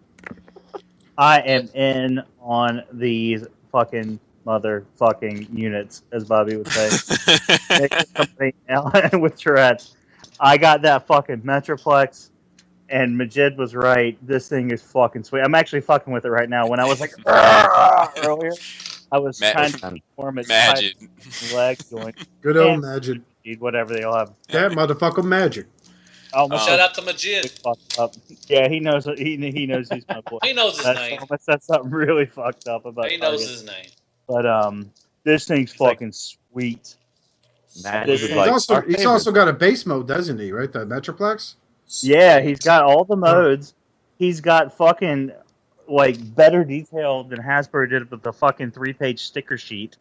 I am in on these fucking motherfucking units, as Bobby would say. Company now with Tourette's. I got that fucking Metroplex, and Majid was right. This thing is fucking sweet. I'm actually fucking with it right now. When I was like earlier, I was trying to form its leg joint. Good old Magic. Whatever they all have. That motherfucker Magic. Shout out to Majid. Yeah, he knows. He knows he's my boy. He knows his name. That's something really fucked up about. He knows his name. But this thing's fucking sweet. He's also got a base mode, doesn't he? Right, the Metroplex. Yeah, he's got all the modes. He's got fucking like better detail than Hasbro did with the fucking 3-page sticker sheet.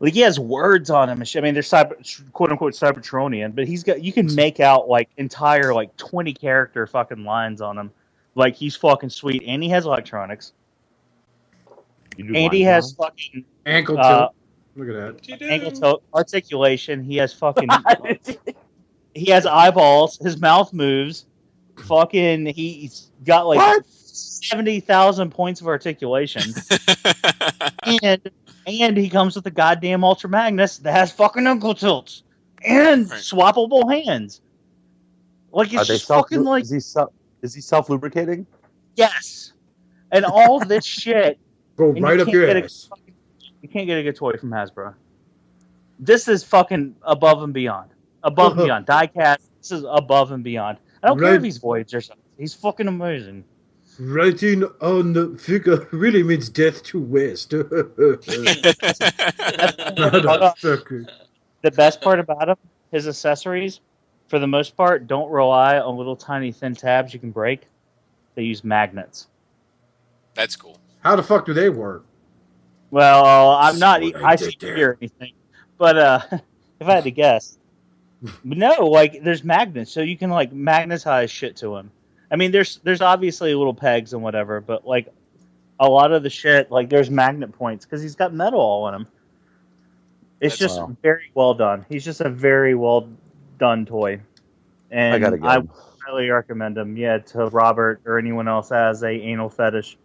Like he has words on him. I mean, they're quote unquote Cybertronian, but you can make out like entire like 20 character fucking lines on him. Like he's fucking sweet, and he has electronics. And he has fucking ankle tilt. Look at that. Ankle tilt, articulation. He has fucking. He has eyeballs. His mouth moves. Fucking, he's got like 70,000 points of articulation. and he comes with a goddamn Ultra Magnus that has fucking ankle tilts and swappable hands. Like it's just fucking like. Is he self-lubricating? Yes. And all this shit. Go right up your ass. You can't get a good toy from Hasbro. This is fucking above and beyond. Above and beyond. Diecast, this is above and beyond. I don't care if he's Voyager or something. He's fucking amazing. Writing on the figure really means death to West. The best part about him, his accessories, for the most part, don't rely on little tiny thin tabs you can break. They use magnets. That's cool. How the fuck do they work? Well, I'm not ICP or anything, but if I had to guess, no, like there's magnets, so you can like magnetize shit to him. I mean, there's obviously little pegs and whatever, but like a lot of the shit, like there's magnet points because he's got metal all in him. It's just very well done. He's just a very well done toy, and I highly recommend him. Yeah, to Robert or anyone else has a anal fetish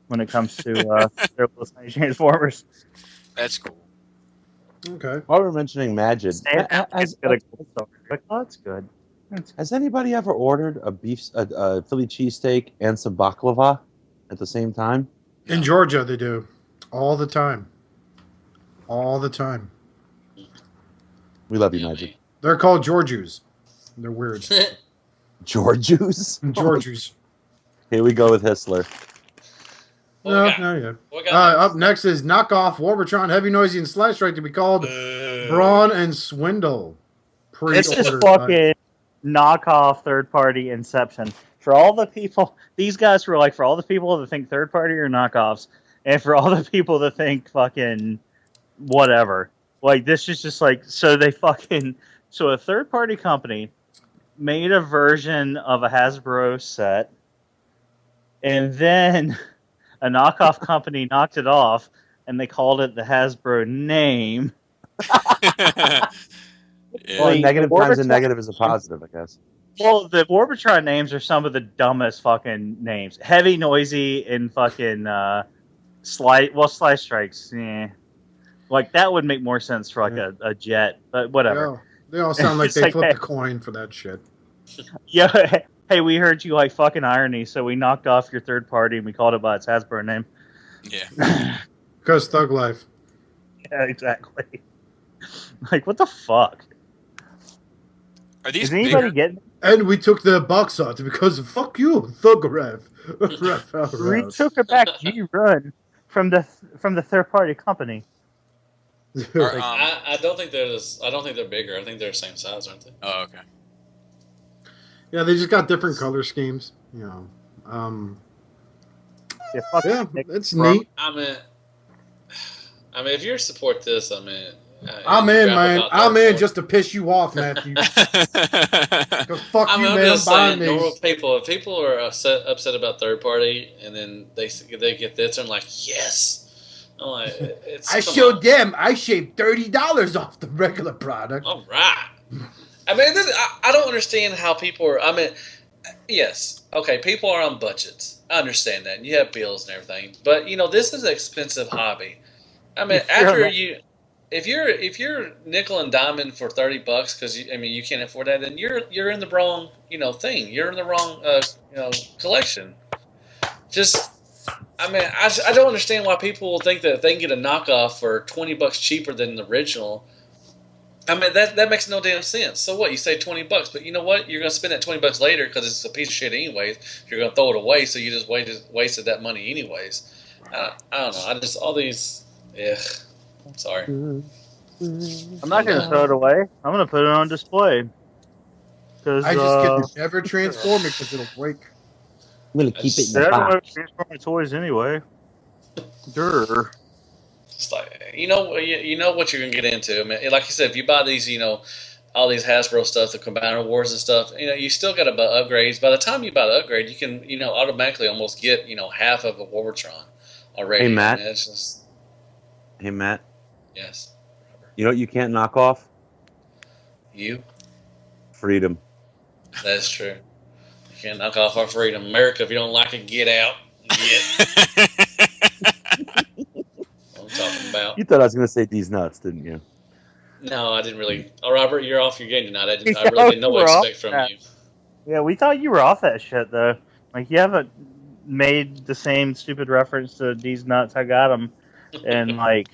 when it comes to their little tiny Transformers. That's cool. Okay. While we're mentioning Magic, that's good. Has anybody ever ordered a Philly cheesesteak and some baklava at the same time? In Georgia, they do. All the time. All the time. We love you, Magic. They're called Georgius. They're weird. Georgius? Georgius. Here we go with Histler. Yeah. Up next is knockoff Warbotron Heavy Noisy and Slash Strike to be called Brawl and Swindle. This is fucking knockoff third party Inception. For all the people, these guys were like, for all the people that think third party are knockoffs, and for all the people that think fucking whatever. Like, this is just like, so a third party company made a version of a Hasbro set, and then a knockoff company knocked it off, and they called it the Hasbro name. Well, negative times a negative is a positive, I guess. Well, the Warbotron names are some of the dumbest fucking names. Heavy, Noisy, and fucking Slice Strikes. Yeah. Like, that would make more sense for like a jet, but whatever. They all sound like they flipped a coin for that shit. Yeah. Hey, we heard you like fucking irony, so we knocked off your third party and we called it by its Hasbro name. Yeah. Because Thug Life. Yeah, exactly. Like, what the fuck? Are these Is anybody getting? And we took the box out because fuck you, Thug Ref. We took it back G-Run from the third party company. I don't think they're bigger. I think they're the same size, aren't they? Oh, okay. Yeah, they just got different color schemes. You know. Yeah, it's neat. I mean, if you support this, I mean, I'm in, man. I'm in just to piss you off, Matthew. Because fuck you, man. I'm buying these. Normal people, if people are upset about third party, and then they get this, I'm like, yes. I'm like, I showed them. I shaved $30 off the regular product. All right. I mean, I don't understand how people are. I mean, yes, okay, people are on budgets. I understand that. And you have bills and everything, but this is an expensive hobby. I mean, if you're nickel and diamond for $30 because you can't afford that, then you're in the wrong thing. You're in the wrong collection. I don't understand why people will think that if they can get a knockoff for $20 cheaper than the original. I mean that makes no damn sense. So what? You say $20, but you know what? You're gonna spend that $20 later because it's a piece of shit anyways. You're gonna throw it away, so you just wasted that money anyways. I don't know. I just all these. Ugh. Sorry. I'm not gonna throw it away. I'm gonna put it on display. I just can never transform it because it'll break. I'm gonna keep it in the I don't want box. to transform my toys anyway. Sure. It's like, you know what you're gonna get into. I mean, like you said, if you buy these, all these Hasbro stuff, the Combiner Wars and stuff, you still got to buy upgrades. By the time you buy the upgrade, you can, automatically almost get, half of a Warbotron already. Hey, Matt. I mean, it's just... Hey, Matt. Yes. Robert. You know what you can't knock off? You? Freedom. That's true. You can't knock off our freedom. America, if you don't like it, get out. Get. I'm talking about. You thought I was going to say these nuts, didn't you? No, I didn't really. Oh, Robert, you're off your game tonight. I really didn't know what to expect from you. Yeah, we thought you were off that shit, though. Like, you haven't made the same stupid reference to these nuts. I got them in, like,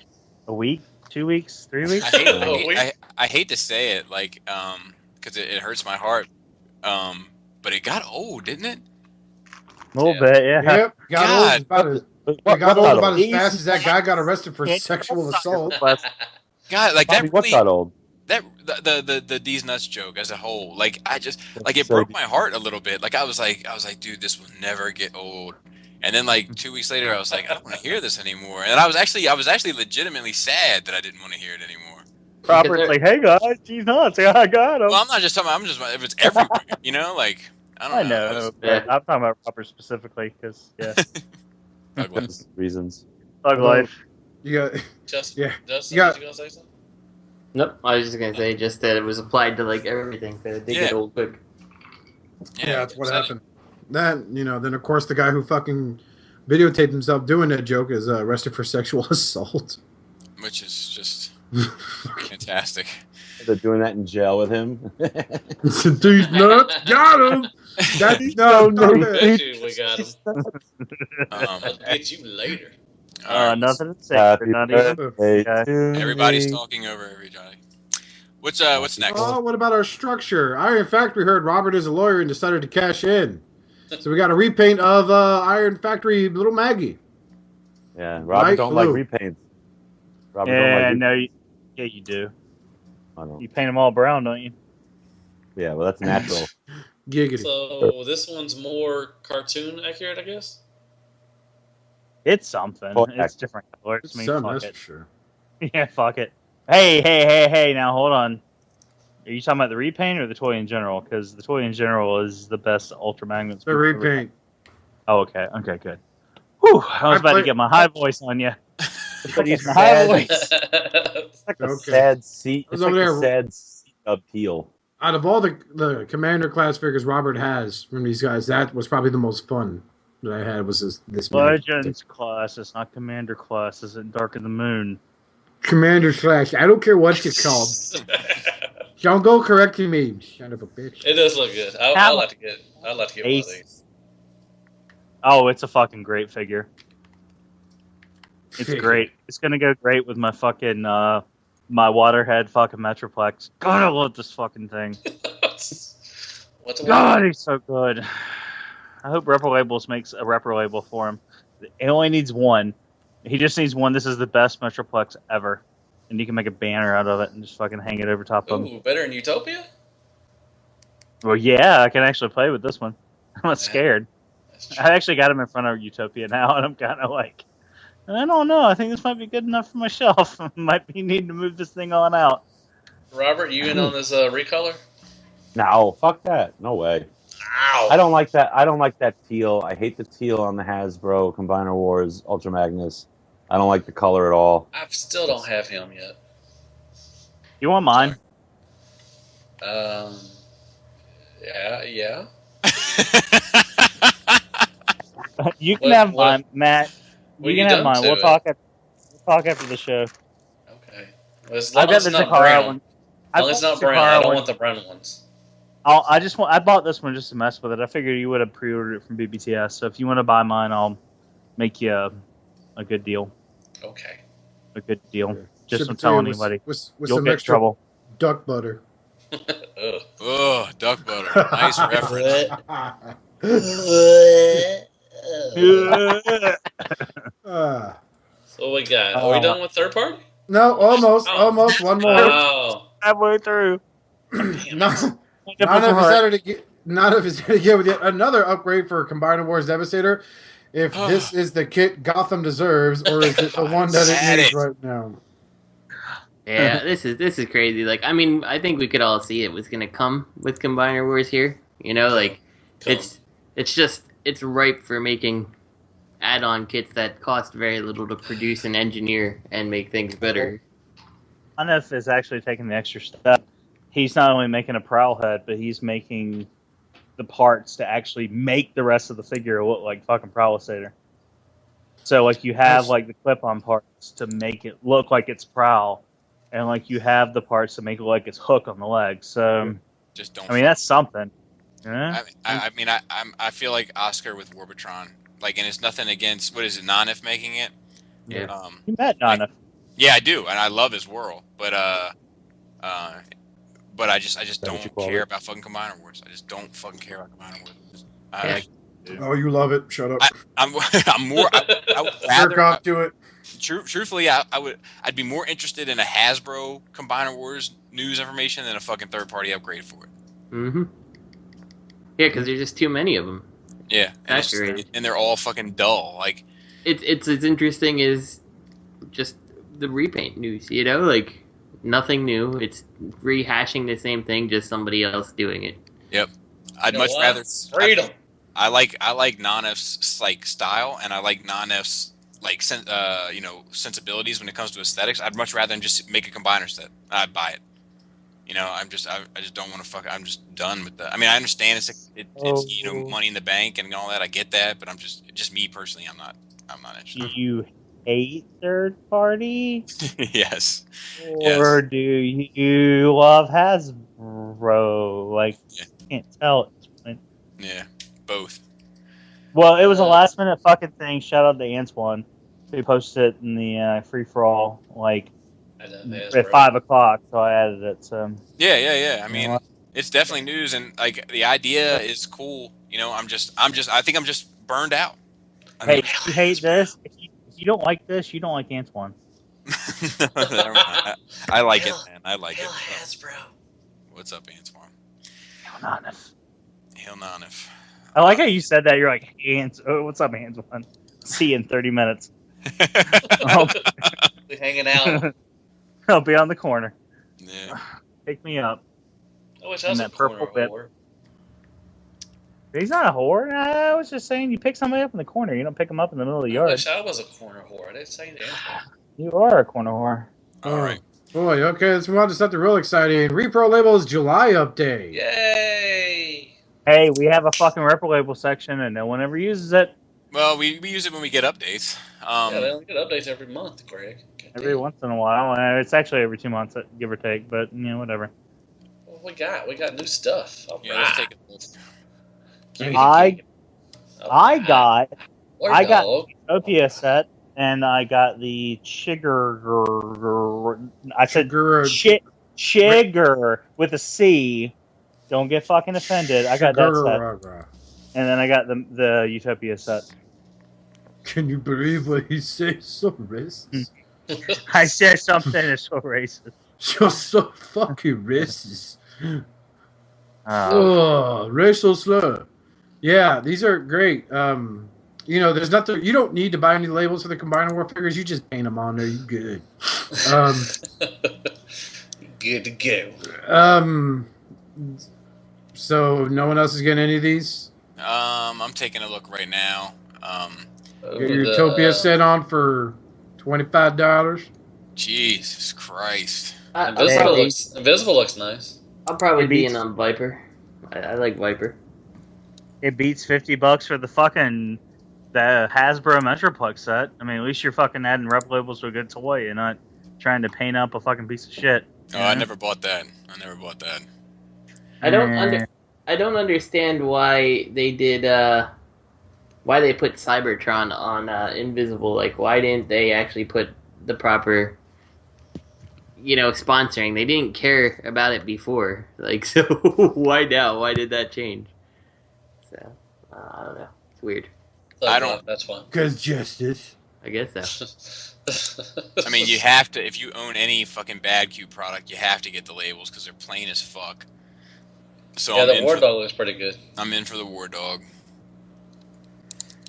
a week, 2 weeks, 3 weeks. I hate to say it, like, because it hurts my heart, but it got old, didn't it? A little bit, yeah. Yep, got old about as fast as that guy got arrested for sexual assault. God, like that What's really, not old? that the D's nuts joke as a whole, like I just like it broke my heart a little bit. Like I was like, dude, this will never get old. And then like 2 weeks later, I was like, I don't want to hear this anymore. And I was actually legitimately sad that I didn't want to hear it anymore. Robert's like, hey guys, D's nuts, I got them. Well, I'm not just talking. I'm just if it's everywhere, like I don't know. I know, but I'm talking about Robert specifically because Thug life. Reasons. Thug life. You got Justin, yeah. you gonna say something? Nope, I was just gonna say just that it was applied to like everything, that it did get old quick. Yeah, that's what happened. Then then of course the guy who fucking videotaped himself doing that joke is arrested for sexual assault, Which is just fantastic. They're doing that in jail with him. These nuts got him. That's no. We got him. I'll get you later. Nothing to say. Not even. Everybody's talking over everybody. What's next? Oh, what about our structure? Iron Factory heard Robert is a lawyer and decided to cash in. So we got a repaint of Iron Factory Little Maggie. Yeah, Robert don't like repaints. Robert don't like yeah, you do. I don't. You paint them all brown, don't you? Yeah, well, that's natural. Giggity. So this one's more cartoon accurate, I guess? It's something. It's different colors. It's something, that's for sure. Yeah, fuck it. Hey, now hold on. Are you talking about the repaint or the toy in general? Because the toy in general is the best Ultra Magnets. The repaint. Oh, okay. Okay, good. Whew, I was about to get my high voice on you. It's like a sad seat. It's like a sad seat appeal. Out of all the Commander class figures Robert has from these guys, that was probably the most fun that I had. Was this Legends class? It's not Commander class. It's Dark of the Moon. Commander class. I don't care what it's called. Don't go correcting me, son of a bitch. It does look good. I'd like to get one of these. Oh, it's a fucking great figure. It's great. It's gonna go great with my fucking my Waterhead fucking Metroplex. God, I love this fucking thing. God, he's so good. I hope Repro Labels makes a Repro Label for him. It only needs one. He just needs one. This is the best Metroplex ever. And you can make a banner out of it and just fucking hang it over top of him. Ooh, better than Utopia? Well, yeah, I can actually play with this one. I'm not scared. I actually got him in front of Utopia now, and I'm kind of like, And I don't know. I think this might be good enough for my shelf. Might be needing to move this thing on out. Robert, you in on this recolor? No, fuck that. No way. Ow! I don't like that. I don't like that teal. I hate the teal on the Hasbro Combiner Wars Ultra Magnus. I don't like the color at all. I still don't have him yet. You want mine? Yeah. You can have mine, Matt. You can have mine. We'll talk after the show. Okay. Well, as long as it's not brown. As long as it's not brown, I don't want the brown ones. I bought this one just to mess with it. I figured you would have pre-ordered it from BBTS. So if you want to buy mine, I'll make you a good deal. Okay. A good deal. Just don't Ship tell it to you anybody. with You'll some get in extra trouble. duck butter. Ugh, duck butter. Nice reference. So what we got? Are we done with third party? No, almost. One more. Oh. Halfway through. Not if it's to get with yet another upgrade for Combiner Wars Devastator. If this is the kit Gotham deserves, or is it the one that it needs right now? Yeah, this is crazy. Like, I mean, I think we could all see it was gonna come with Combiner Wars here. You know, like it's ripe for making add-on kits that cost very little to produce and engineer and make things better. Nonnef is actually taking the extra step. He's not only making a prowl head, but he's making the parts to actually make the rest of the figure look like fucking Prowlisator. So, like, you have, like, the clip-on parts to make it look like it's Prowl, and, like, you have the parts to make it look like it's Hook on the leg. So, just don't. I mean, that's something. Yeah? I feel like Oscar with Warbotron. Like, and it's nothing against, what is it, Nonnef making it? Yeah. You met Nonnef. Yeah, I do, and I love his whirl, but I just don't care about fucking Combiner Wars. I just don't fucking care about Combiner Wars. Oh, you love it. Shut up. I'm more. I would rather jerk off to it. Truthfully, I'd be more interested in a Hasbro Combiner Wars news information than a fucking third party upgrade for it. Mm-hmm. Yeah, because there's just too many of them. Yeah, and they're all fucking dull. Like it's as interesting as just the repaint news. You know, like. Nothing new. It's rehashing the same thing, just somebody else doing it. Yep. I'd much rather freedom. I like Nonnef's like style, and I like Nonnef's like sensibilities when it comes to aesthetics. I'd much rather than just make a combiner set. I'd buy it. You know, I just don't want to fuck. I'm just done with that. I mean, I understand it's money in the bank and all that. I get that, but I'm just me personally. I'm not interested. You hate third party? Yes. Or do you love Hasbro? Like, can't tell. Yeah, both. Well, it was a last minute fucking thing. Shout out to Antoine, who posted it in the free for all like at 5 o'clock. So I added it. So yeah. I mean, it's definitely news, and like the idea is cool. You know, I think I'm just burned out. Hey, you hate this? If you don't like this, you don't like Antoine. I like it, man. I like it. Hasbro. What's up, Antoine? Hail Nonnef. I like how you said that. You're like, what's up, Antoine? See you in 30 minutes. We're hanging out. I'll be on the corner. Yeah. Pick me up. I wish I was a purple whore. He's not a whore. I was just saying you pick somebody up in the corner. You don't pick them up in the middle of the yard. I wish I was a corner whore. I didn't say that. You are a corner whore. All right. Boy, okay, let's move on to something real exciting. Repro Label's July update. Yay! Hey, we have a fucking Repro Label section and no one ever uses it. Well, we use it when we get updates. Yeah, they only get updates every month, Greg. Every once in a while. It's actually every 2 months, give or take, but, whatever. What we got? We got new stuff. All yeah, let's take a look. I got the Utopia set, and I got the Chigger. I said Chigger with a C. Don't get fucking offended. I got that set, and then I got the Utopia set. Can you believe what he says? So racist. I said something that's so racist. You're so fucking racist. Oh, racial slur. Yeah, these are great. You know, there's nothing. You don't need to buy any labels for the Combiner War figures. You just paint them on there. You good. Good to go. So no one else is getting any of these. I'm taking a look right now. Get your Utopia set on for $25. Jesus Christ. Invisible looks nice. I'll probably be in on Viper. I like Viper. It beats $50 for the Hasbro Metroplex set. I mean, at least you're fucking adding rep labels to a good toy. You're not trying to paint up a fucking piece of shit. Oh, I never bought that. I don't understand why they did. Why they put Cybertron on Invisible? Like, why didn't they actually put the proper, sponsoring? They didn't care about it before. Like, so why now? Why did that change? So I don't know. It's weird. I don't. That's fine. Because justice. I guess so. I mean, you have to. If you own any fucking Bad Cube product, you have to get the labels because they're plain as fuck. So yeah, the War Dog looks pretty good. I'm in for the War Dog.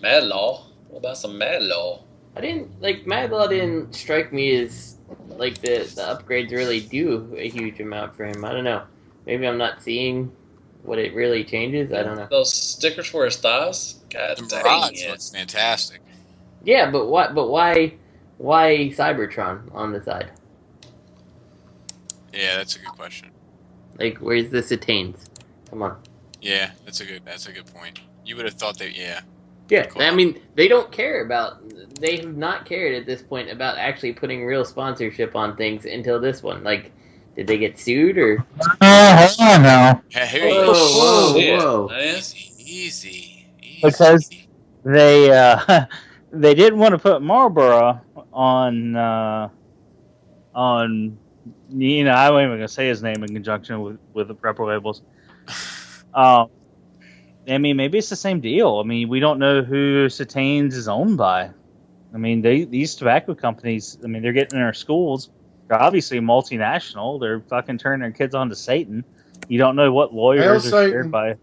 Mad Law? What about some Mad Law? Mad Law didn't strike me as like the upgrades really do a huge amount for him. I don't know. Maybe I'm not seeing what it really changes. I don't know. Those stickers for his thighs? God The dang Mirage it. looks fantastic. Yeah, but what? But why Cybertron on the side? Yeah, that's a good question. Like, where's the Satanes? Come on. Yeah, that's a good point. You would have thought that. Yeah. Yeah, I mean, they don't care about. They have not cared at this point about actually putting real sponsorship on things until this one. Like, did they get sued or? Hold on now. Hey, Whoa. Easy. Because they didn't want to put Marlboro on I wasn't even gonna say his name in conjunction with the prepper labels. I mean, maybe it's the same deal. I mean, we don't know who Satanes is owned by. I mean, these tobacco companies, I mean, they're getting in our schools. They're obviously multinational. They're fucking turning their kids on to Satan. You don't know what lawyers are shared by.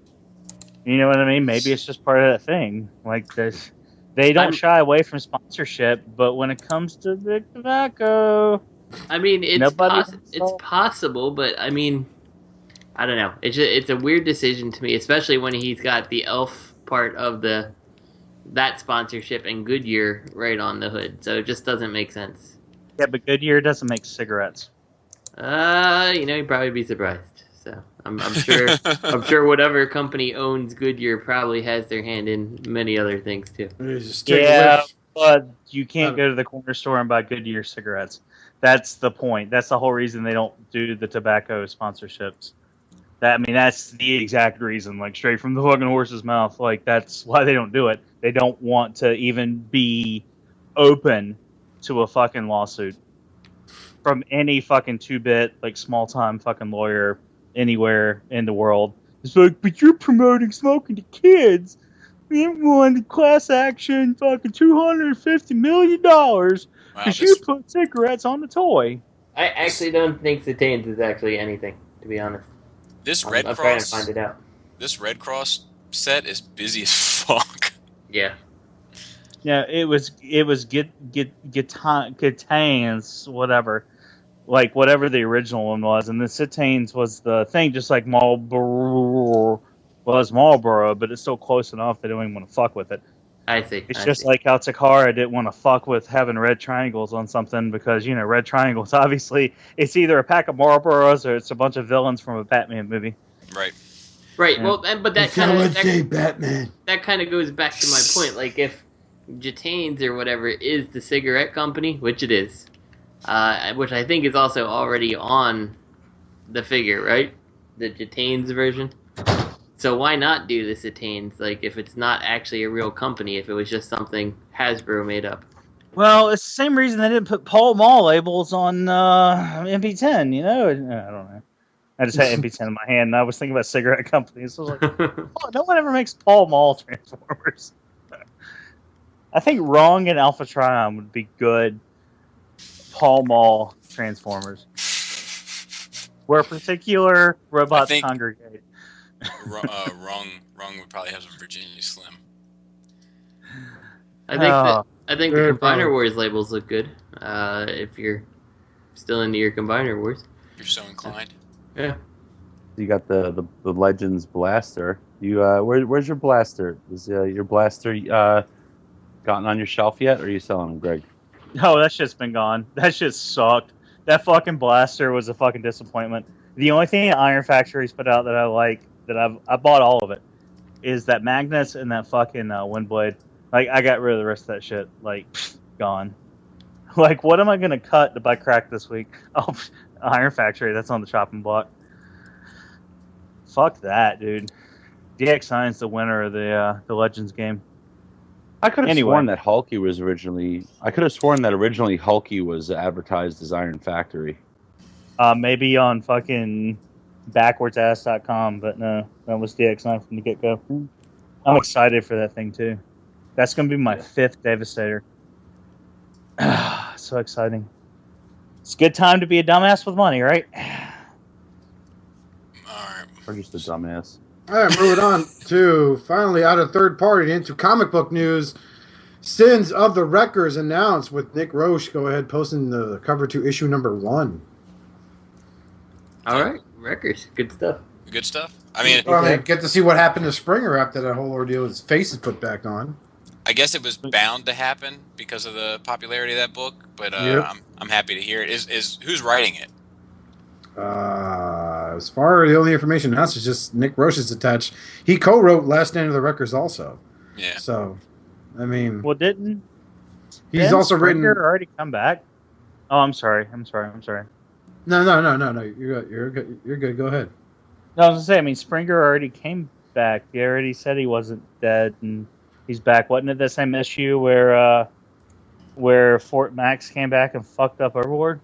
You know what I mean? Maybe it's just part of that thing. Like this, they don't shy away from sponsorship, but when it comes to big tobacco, I mean, it's possible, but I mean, I don't know. It's a weird decision to me, especially when he's got the elf part of that sponsorship and Goodyear right on the hood. So it just doesn't make sense. Yeah, but Goodyear doesn't make cigarettes. You'd probably be surprised. So I'm sure I'm sure whatever company owns Goodyear probably has their hand in many other things too. Yeah, but you can't go to the corner store and buy Goodyear cigarettes. That's the point. That's the whole reason they don't do the tobacco sponsorships. That's the exact reason, like straight from the fucking horse's mouth. Like, that's why they don't do it. They don't want to even be open to a fucking lawsuit from any fucking 2-bit, like, small-time fucking lawyer anywhere in the world. It's like, but you're promoting smoking to kids. We won class action fucking $250 million because you put cigarettes on the toy. I actually don't think Satanes is actually anything, to be honest. This I'm trying to find it out. This Red Cross set is busy as fuck. Yeah. Yeah, it was Gitanes, whatever. Like, whatever the original one was. And the Satanes was the thing, just like Marlboro was Marlboro, but it's still close enough they don't even want to fuck with it. I see. It's just like how Takara didn't want to fuck with having red triangles on something because, red triangles, obviously, it's either a pack of Marlboros or it's a bunch of villains from a Batman movie. Right. Right, yeah. Well, but that kind of Batman. That kind of goes back to my point. Like, if Gitanes or whatever is the cigarette company, which it is, which I think is also already on the figure, right? The Gitanes version. So why not do the Satanes, like, if it's not actually a real company, if it was just something Hasbro made up? Well, it's the same reason they didn't put Pall Mall labels on MP10, I don't know. I just had MP10 in my hand, and I was thinking about cigarette companies. So I was like, no one ever makes Pall Mall Transformers. I think Wrong and Alpha Trion would be good Pall Mall Transformers. Where particular robots congregate. Wrong would probably have some Virginia Slim. I think the Very Combiner proud. Wars labels look good. If you're still into your Combiner Wars. You're so inclined. Yeah. You got the Legends blaster. You where's your blaster? Is your blaster gotten on your shelf yet, or are you selling them, Greg? No, that shit's been gone. That shit sucked. That fucking blaster was a fucking disappointment. The only thing Iron Factory's put out that I like, that I bought all of it, is that Magnus and that fucking wind blade. Like, I got rid of the rest of that shit. Like, gone. Like, what am I gonna cut to buy crack this week? Oh, Iron Factory. That's on the chopping block. Fuck that, dude. DX9's the winner of the Legends game. I could have Anyway. sworn that Hulky was originally. I could have sworn that originally Hulky was advertised as Iron Factory. Maybe on fucking backwardsass.com, but no, that was DX9 from the get-go. I'm excited for that thing, too. That's going to be my 5th Devastator. So exciting. It's a good time to be a dumbass with money, right? Alright. Or just a dumbass. All right, moving on to finally out of third party into comic book news. Sins of the Wreckers announced with Nick Roche. Go ahead, posting the cover to issue number 1. All right, Wreckers, good stuff. Good stuff. I mean, Well, I mean, get to see what happened to Springer after that whole ordeal. His face is put back on. I guess it was bound to happen because of the popularity of that book, but Yep. I'm happy to hear it. Is who's writing it? As far as the only information announced is just Nick Roche is attached. He co-wrote Last Stand of the Wreckers also. Yeah. So, I mean, Well, didn't he's also written. Springer already come back? Oh, I'm sorry. No. You're good. You're good. Go ahead. No, I was gonna say. I mean, Springer already came back. He already said he wasn't dead, and he's back. Wasn't it the same issue where Fort Max came back and fucked up Overlord,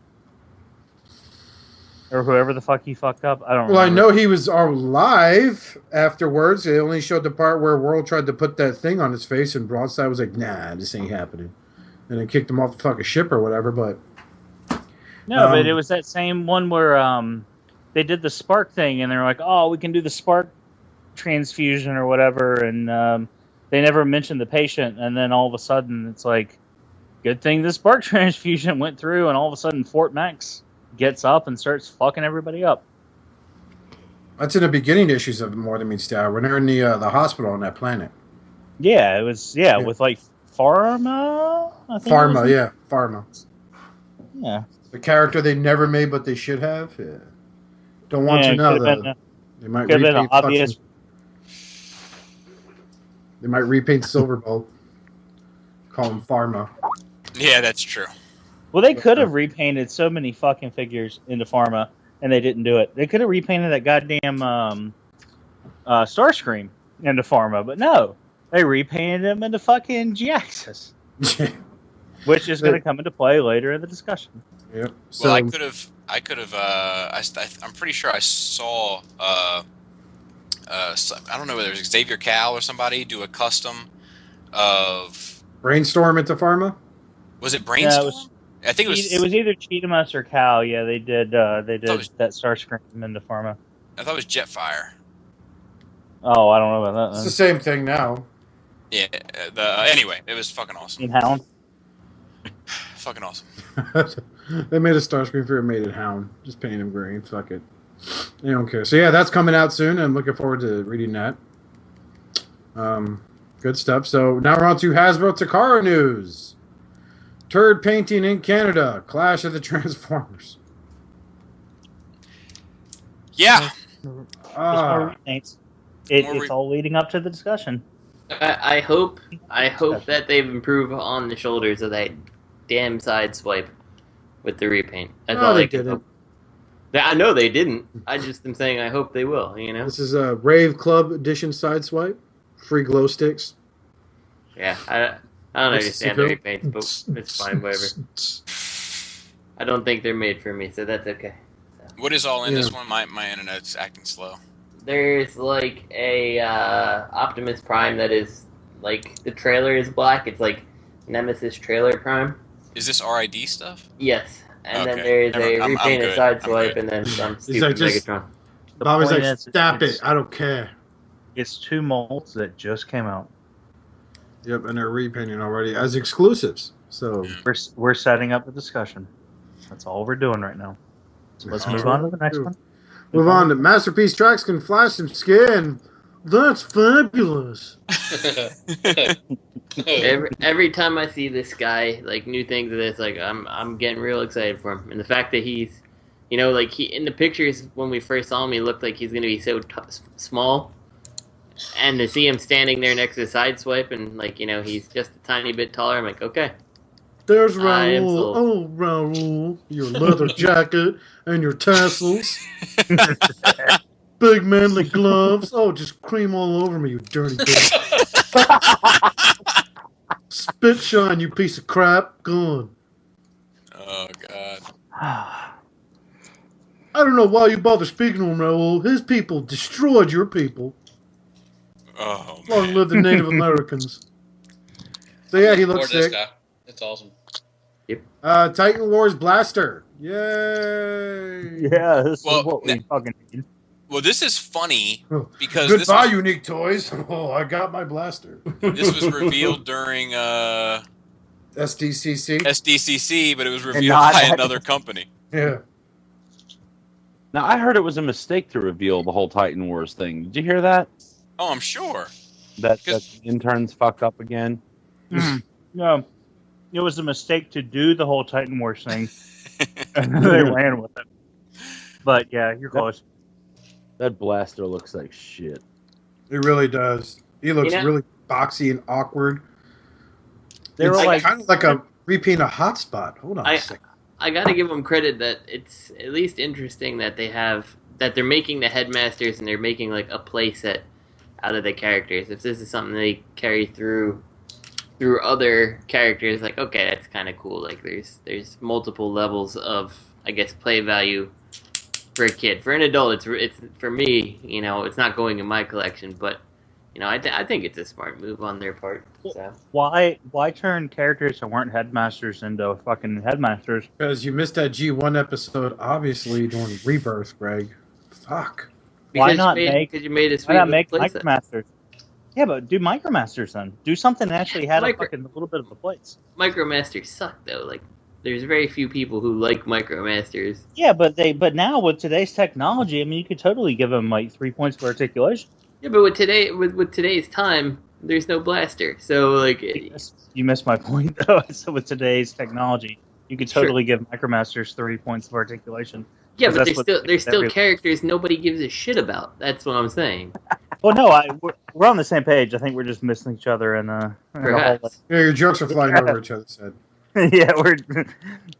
or whoever the fuck he fucked up? I don't. Well, I remember. know he was alive afterwards. They only showed the part where World tried to put that thing on his face, and Broadside was like, "Nah, this ain't happening," and then kicked him off the fucking ship or whatever. But No, but it was that same one where they did the spark thing, and they're like, "Oh, we can do the spark transfusion or whatever," and they never mentioned the patient, and then all of a sudden, it's like, good thing the spark transfusion went through, and all of a sudden, Fort Max gets up and starts fucking everybody up. that's in the beginning issues of More Than Meets the Eye when they're in the hospital on that planet. Yeah, it was with like Pharma. I think it Pharma, was. yeah, Pharma. Yeah. The character they never made, but they should have. Yeah. Don't want to know that. They might Could have been an repaint obvious. They might repaint Silverbolt. Call him Pharma. Yeah, that's true. Well, they could have repainted so many fucking figures into Pharma, and they didn't do it. They could have repainted that goddamn Starscream into Pharma, but no. They repainted him into fucking G-Axis. Which is going to come into play later in the discussion. Yep. Well, I could have. I'm pretty sure I saw. I don't know whether it was Xavier Cal or somebody do a custom of. Brainstorm into Pharma. Was it Brainstorm? Yeah, I think it was. It was either Cheetamus or Cal. Yeah, they did. They did that Starscream into Pharma. I thought it was Jetfire. Oh, I don't know about that. It's the same thing now. Yeah. Anyway, it was fucking awesome. In Hound. Fucking awesome. They made a Starscream figure made it Hound. Just paint him green. Fuck it. They don't care. So yeah, that's coming out soon. I'm looking forward to reading that. Good stuff. So now we're on to Hasbro Takara news. Turd painting in Canada. Clash of the Transformers. Yeah. It's all leading up to the discussion. I hope that they've improved on the shoulders of that damn side swipe with the repaint. That's all they I can didn't. hope. I know they didn't. I just am saying I hope they will. You know. This is a Rave Club Edition Sideswipe. Free glow sticks. Yeah, I don't understand the repaints, but it's fine, whatever. I don't think they're made for me, so that's okay. So. What is all in this one? My internet's acting slow. There's like a Optimus Prime that is like the trailer is black. It's like Nemesis Trailer Prime. Is this RID stuff? Yes, and then Okay. there's a I'm repainted good. Sideswipe, I'm and then some He's stupid like, just- Megatron. Bobby's like, point is, stop it's- it. I don't care. It's 2 molds that just came out. Yep, and they're repainting already as exclusives. So We're setting up a discussion. That's all we're doing right now. So let's move on to the next one. Move on to Masterpiece Tracks can flash some skin. That's fabulous. every time I see this guy, like new things of this, like I'm getting real excited for him. And the fact that he's, like he in the pictures when we first saw him, he looked like he's gonna be so small. And to see him standing there next to Sideswipe and he's just a tiny bit taller, I'm like, okay. There's Raul. Oh, Raul, your leather jacket and your tassels. Big manly gloves. Oh, just cream all over me, you dirty bitch. Spit shine, you piece of crap. Gone. Oh, God. I don't know why you bother speaking to him, Raul. His people destroyed your people. Oh, Long man. live the Native Americans. So, yeah, he looks sick. It's awesome. Yep. Titan Wars Blaster. Yay. Yeah, this is what we fucking need. Well, this is funny because Goodbye, Unique Toys. Oh, I got my blaster. This was revealed during SDCC, but it was revealed by another company. Yeah. Now, I heard it was a mistake to reveal the whole Titan Wars thing. Did you hear that? Oh, I'm sure. That the interns fucked up again? No. It was a mistake to do the whole Titan Wars thing. And they ran with it. But, yeah, you're close. That blaster looks like shit. It really does. He looks really boxy and awkward. They were like kind of like a repaint of Hotspot. Hold on a second. I gotta give them credit that it's at least interesting that they're making the headmasters and they're making like a play set out of the characters. If this is something they carry through other characters, like okay, that's kind of cool. Like there's multiple levels of I guess play value for a kid. For an adult, it's for me. It's not going in my collection, but I think it's a smart move on their part. So. Why turn characters that weren't headmasters into fucking headmasters? Because you missed that G1 episode, obviously, during Rebirth, Greg. Fuck. Why not make playset. Micromasters? Yeah, but do Micromasters then. Do something that actually had a little bit of a place. Micromasters suck, though. Like, there's very few people who like Micromasters. Yeah, but now with today's technology, I mean, you could totally give them like 3 points for articulation. Yeah, but with today's time, there's no blaster. So like, you missed my point though. So with today's technology, you could totally give Micromasters 3 points of articulation. Yeah, but there's still characters nobody gives a shit about. That's what I'm saying. Well, no, we're on the same page. I think we're just missing each other in a whole. Yeah, your jokes are flying over each other's head. Yeah,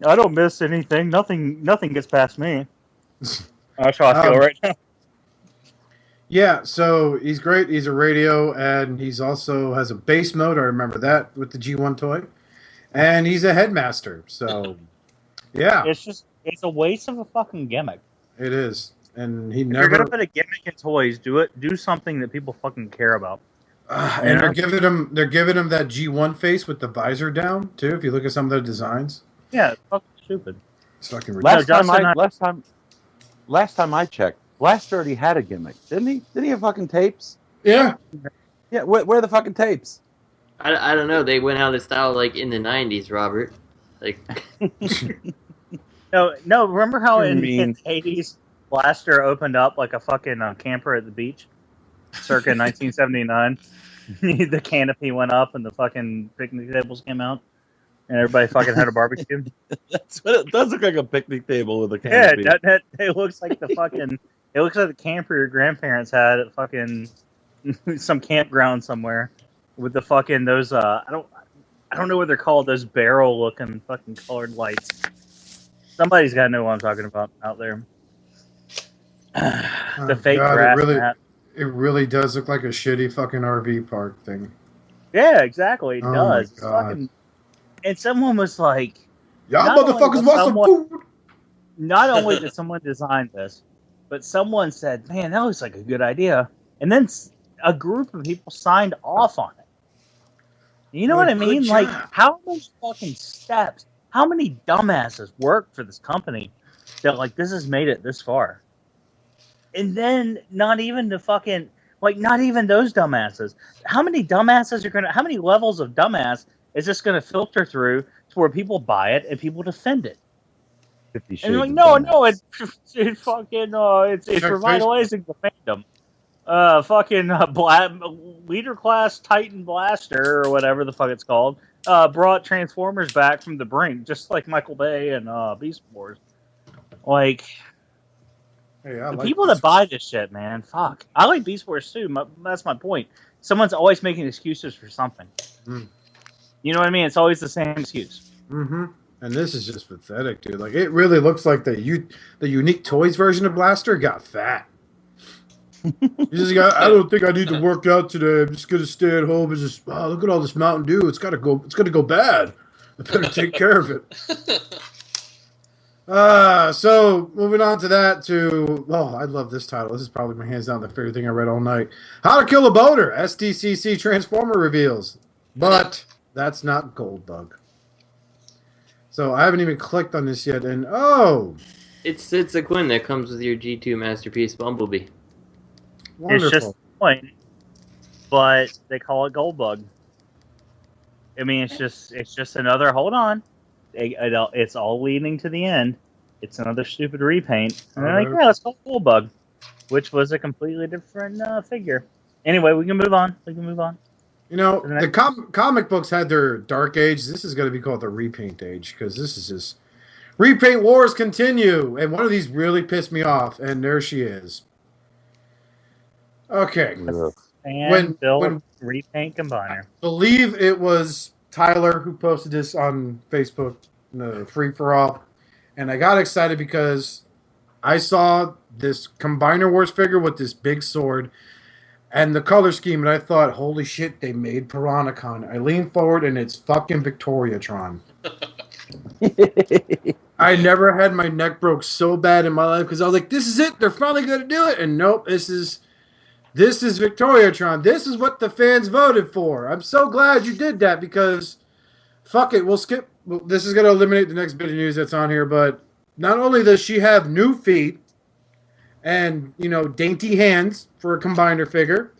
I don't miss anything. Nothing gets past me. That's how I feel right now. Yeah, so he's great. He's a radio, and he's also has a base mode. I remember that with the G1 toy, and he's a headmaster. So, yeah, it's a waste of a fucking gimmick. It is, and if you're gonna put a gimmick in toys, do something that people fucking care about. And they're giving him that G1 face with the visor down too. If you look at some of the designs, yeah, it's fucking stupid. It's fucking ridiculous. Last time I checked, Blaster already had a gimmick, didn't he? Didn't he have fucking tapes? Yeah. Yeah, where are the fucking tapes? I don't know. They went out of style like in the 90s, Robert. Like. No. Remember how in the 80s, Blaster opened up like a fucking camper at the beach, circa 1979. The canopy went up and the fucking picnic tables came out, and everybody fucking had a barbecue. That's what it does look like, a picnic table with a canopy. Yeah, it looks like the fucking. It looks like the camper your grandparents had at fucking some campground somewhere with the fucking those. I don't know what they're called. Those barrel looking fucking colored lights. Somebody's got to know what I'm talking about out there. The fake grass mat. It really does look like a shitty fucking RV park thing. Yeah, exactly. It does. My God. Fucking, and someone was like, "Y'all motherfuckers want some food." Not only did someone design this, but someone said, "Man, that looks like a good idea," and then a group of people signed off on it. You know what I mean? Like, how many fucking steps? How many dumbasses work for this company that like this has made it this far? And then not even to fucking Like, not even those dumbasses. How many dumbasses are gonna? How many levels of dumbass is this gonna filter through to where people buy it and people defend it? 50 Shades And they're like, of no, Dumbass. it's fucking it's Check revitalizing the fandom. Leader class Titan Blaster or whatever the fuck it's called. Brought Transformers back from the brink, just like Michael Bay and Beast Wars. Like, Hey, the people that buy this shit, man, fuck. I like Beast Wars too. That's my point. Someone's always making excuses for something. You know what I mean? It's always the same excuse. Mm-hmm. And this is just pathetic, dude. Like, it really looks like the Unique Toys version of Blaster got fat. You just got. I don't think I need to work out today. I'm just gonna stay at home and just. Wow, look at all this Mountain Dew. It's gonna go bad. I better take care of it. So moving on to that. I love this title. This is probably my hands down the favorite thing I read all night. How to Kill a Boater. SDCC Transformer reveals, but that's not Goldbug. So I haven't even clicked on this yet. And it's a Quinn that comes with your G2 Masterpiece Bumblebee. wonderful. It's just a point, but they call it Goldbug. I mean, it's just another. Hold on, it's all leading to the end. It's another stupid repaint, and they're like, yeah, let's call it Goldbug, which was a completely different figure. Anyway, we can move on. You know, the comic books had their dark age. This is going to be called the repaint age, because this is just repaint wars continue. And one of these really pissed me off, and there she is. Okay. When repaint combiner. I believe it was Tyler who posted this on Facebook, the free for all, and I got excited because I saw this Combiner Wars figure with this big sword and the color scheme, and I thought, holy shit, they made Piranhacon. I leaned forward, and it's fucking Victoriatron. I never had my neck broke so bad in my life because I was like, this is it. They're finally going to do it. And nope, this is Victoriatron. This is what the fans voted for. I'm so glad you did that because, fuck it, we'll skip. This is going to eliminate the next bit of news that's on here, but not only does she have new feet and, dainty hands for a combiner figure,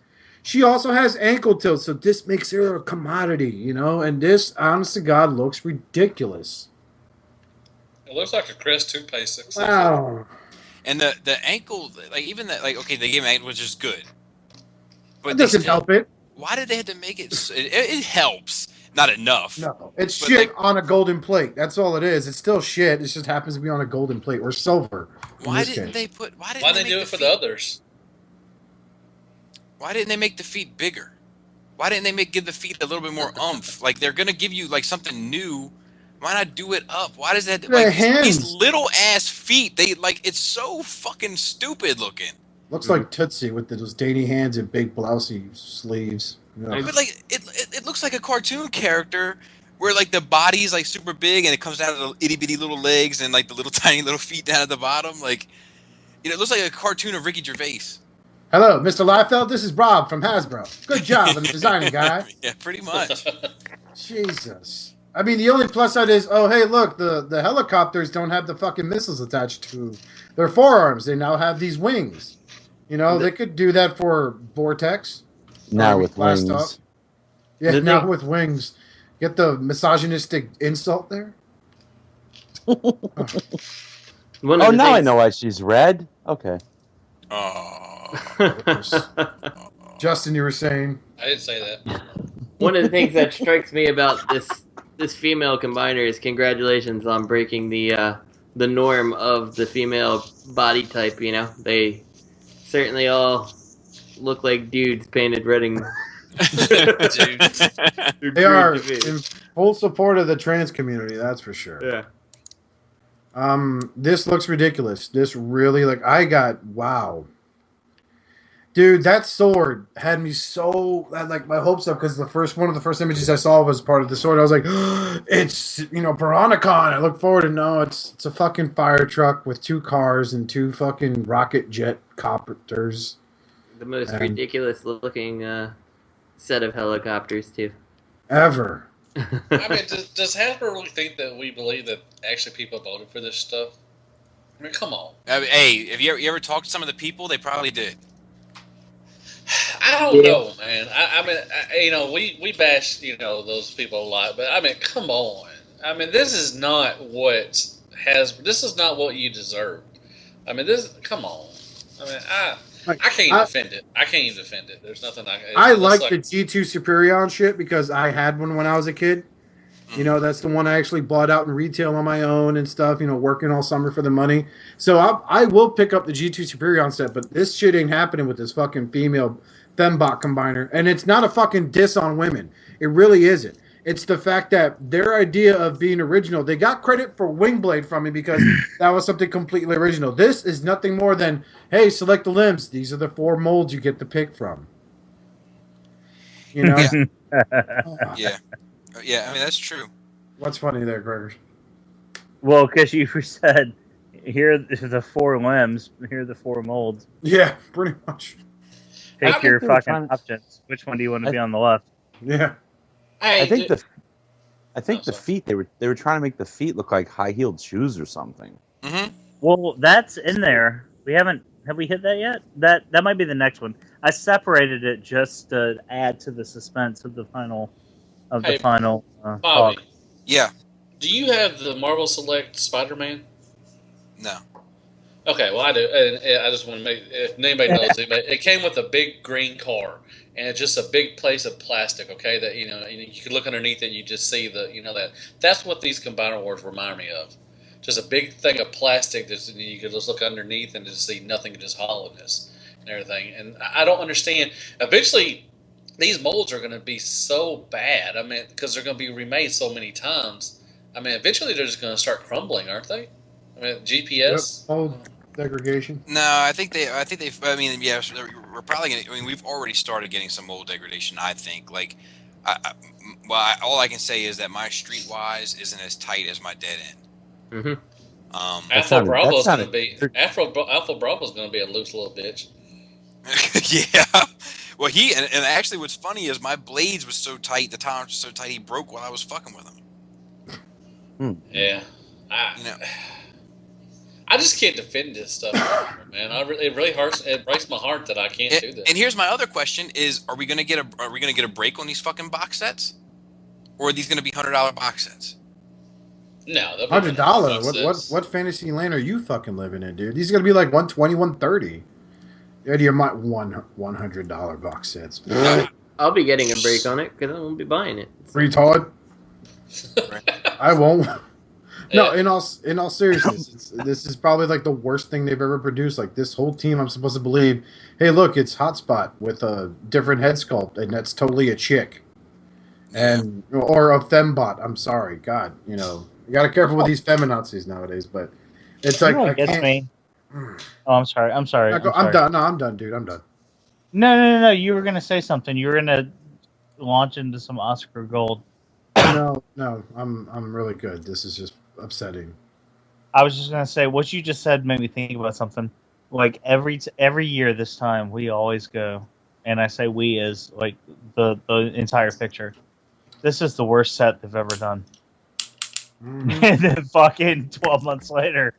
she also has ankle tilts, so this makes her a commodity, and this, honest to God, looks ridiculous. It looks like a Chris toothpaste. Wow. And the ankle, like, even that, like, okay, they gave him ankle, which is good. But It doesn't help it. Why did they have to make it? It helps. Not enough. No, it's shit on a golden plate. That's all it is. It's still shit. It just happens to be on a golden plate or silver. Why didn't they do it for the others? Why didn't they make the feet bigger? Why didn't they give the feet a little bit more oomph? Like, they're gonna give you like something new. Why not do it up? Why does that these little ass feet? It's so fucking stupid looking. Looks like Tootsie with those dainty hands and big blousey sleeves. But like it looks like a cartoon character where like the body's like super big and it comes down to the itty bitty little legs and like the little tiny little feet down at the bottom. Like, it looks like a cartoon of Ricky Gervais. Hello, Mr. Liefeld. This is Rob from Hasbro. Good job on the designing, guy. Yeah, pretty much. Jesus. I mean, the only plus side is, oh, hey, look, the helicopters don't have the fucking missiles attached to their forearms. They now have these wings. They could do that for Vortex. Now with wings. Off. Yeah, now with wings. Get the misogynistic insult there? Now I know why she's red. Okay. Justin, you were saying? I didn't say that. One of the things that strikes me about this female combiner is congratulations on breaking the norm of the female body type. They certainly all look like dudes painted red and They are in full support of the trans community, that's for sure. Yeah. This looks ridiculous. This really, wow. Dude, that sword had me my hopes up because one of the first images I saw was part of the sword. I was like, it's, Piranhacon. I look forward to no, it's a fucking fire truck with 2 cars and 2 fucking rocket jet copters. The most ridiculous looking set of helicopters, too. Ever. I mean, does Hasbro really think that we believe that actually people voted for this stuff? I mean, come on. Hey, have you ever talked to some of the people? They probably did. I don't know, man. I mean, we bash those people a lot, but I mean, come on. I mean, this is not what you deserved. I mean, come on. I mean, I can't even defend it. I can't even defend it. There's nothing I like the G2 Superion shit because I had one when I was a kid. You know, that's the one I actually bought out in retail on my own and stuff, working all summer for the money. So I will pick up the G2 Superion set, but this shit ain't happening with this fucking female Fembot combiner. And it's not a fucking diss on women. It really isn't. It's the fact that their idea of being original, they got credit for Wingblade from me because that was something completely original. This is nothing more than, hey, select the limbs. These are the 4 molds you get to pick from. Yeah. Yeah, I mean, that's true. What's funny there, Gregor? Well, because you said, here are the 4 limbs, here are the 4 molds. Yeah, pretty much. Take your fucking options. Which one do you want to be on the left? Yeah. I think the feet they were trying to make the feet look like high-heeled shoes or something. Mm-hmm. Well, that's in there. Have we hit that yet? That might be the next one. I separated it just to add to the suspense of the final Bobby, talk. Yeah. Do you have the Marvel Select Spider-Man? No. Okay, well I do, and I just want to make, if anybody knows, it came with a big green car, and it's just a big place of plastic. Okay, that you can look underneath it, and you just see that's what these Combiner Wars remind me of. Just a big thing of plastic that you can just look underneath and just see nothing, just hollowness and everything. And I don't understand. Eventually, these molds are going to be so bad. I mean, because they're going to be remade so many times. I mean, eventually they're just going to start crumbling, aren't they? I mean, GPS. Mold degradation. No, I think they. I mean, yeah, we're probably going to. I mean, we've already started getting some mold degradation. I think. Like, all I can say is that my Streetwise isn't as tight as my dead end. Mm-hmm. Alpha Bravo's going to be Alpha Bravo's going to be a loose little bitch. Yeah. Well, and actually, what's funny is my blades was so tight, the tolerance was so tight, he broke while I was fucking with him. Yeah. I just can't defend this stuff, man. It really hurts. It breaks my heart that I can't do this. And here's my other question: is are we gonna get a break on these fucking box sets, or are these gonna be $100 box sets? No, $100. What fantasy land are you fucking living in, dude? These are gonna be like $120, $130. The idea of my $100 box sets. I'll be getting a break on it because I won't be buying it. Retard. I won't. No, in all seriousness, this is probably like the worst thing they've ever produced. Like this whole team, I'm supposed to believe, hey, look, it's Hotspot with a different head sculpt, and that's totally a chick, or a fembot. I'm sorry, God, you gotta careful with these feminazis nowadays. But it's like I gets can't. Me. Oh, I'm sorry. I'm done. No, I'm done, dude. I'm done. No. You were gonna say something. You were gonna launch into some Oscar gold. No. I'm really good. This is just upsetting. I was just gonna say what you just said made me think about something. Like every year this time we always go, and I say we as like the entire picture. This is the worst set they've ever done. Mm-hmm. And then fucking 12 months later,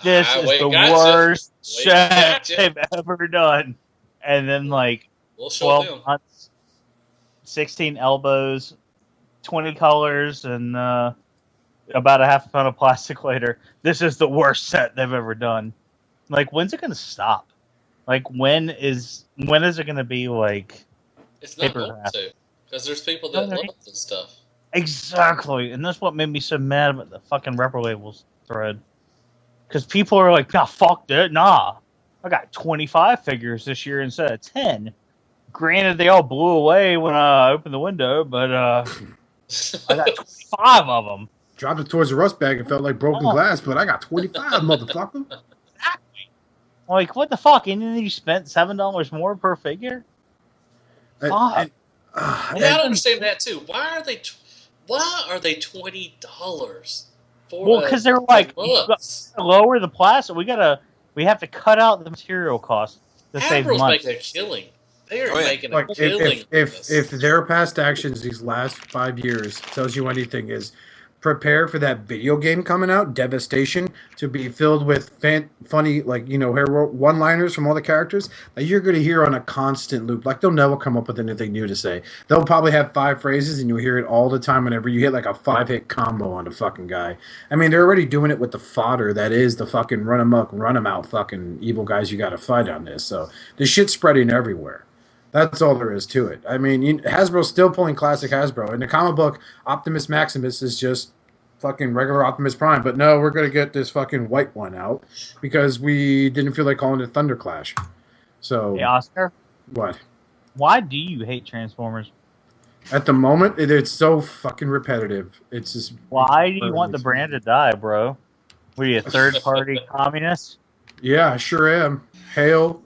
this is the worst set they've ever done. And then like 12 months, 16 elbows, 20 colors, and about a half a pound of plastic later, this is the worst set they've ever done. Like, when's it going to stop? Like, when is it going to be like? It's not going to, because there's people that love this stuff. Exactly, and that's what made me so mad about the fucking Repro Labels thread. Because people are like, nah, fuck that, nah. I got 25 figures this year instead of 10. Granted, they all blew away when I opened the window, but I got 25 of them. Dropped it towards the rust bag and felt like broken glass, but I got 25, motherfucker. Exactly. Like, what the fuck? And then you spent $7 more per figure? I don't understand that, too. Why are they $20 for? Well, because they're like, lower the plastic. We have to cut out the material cost to save money. Hasbro's making a killing. They are making a killing. If their past actions these last 5 years tells you anything, is prepare for that video game coming out, Devastation, to be filled with funny, like, one-liners from all the characters that you're going to hear on a constant loop. Like, they'll never come up with anything new to say. They'll probably have 5 phrases, and you'll hear it all the time whenever you hit, like, a 5-hit combo on the fucking guy. I mean, they're already doing it with the fodder that is the fucking run 'em up, run 'em out fucking evil guys you got to fight on this. So, the shit's spreading everywhere. That's all there is to it. I mean, Hasbro's still pulling classic Hasbro. In the comic book, Optimus Maximus is just fucking regular Optimus Prime. But no, we're going to get this fucking white one out because we didn't feel like calling it Thunder Clash. So, Hey, Oscar, what? why do you hate Transformers? At the moment, it's so fucking repetitive. It's just... Why do you want the brand to die, bro? Were you a third-party communist? Yeah, I sure am. Hail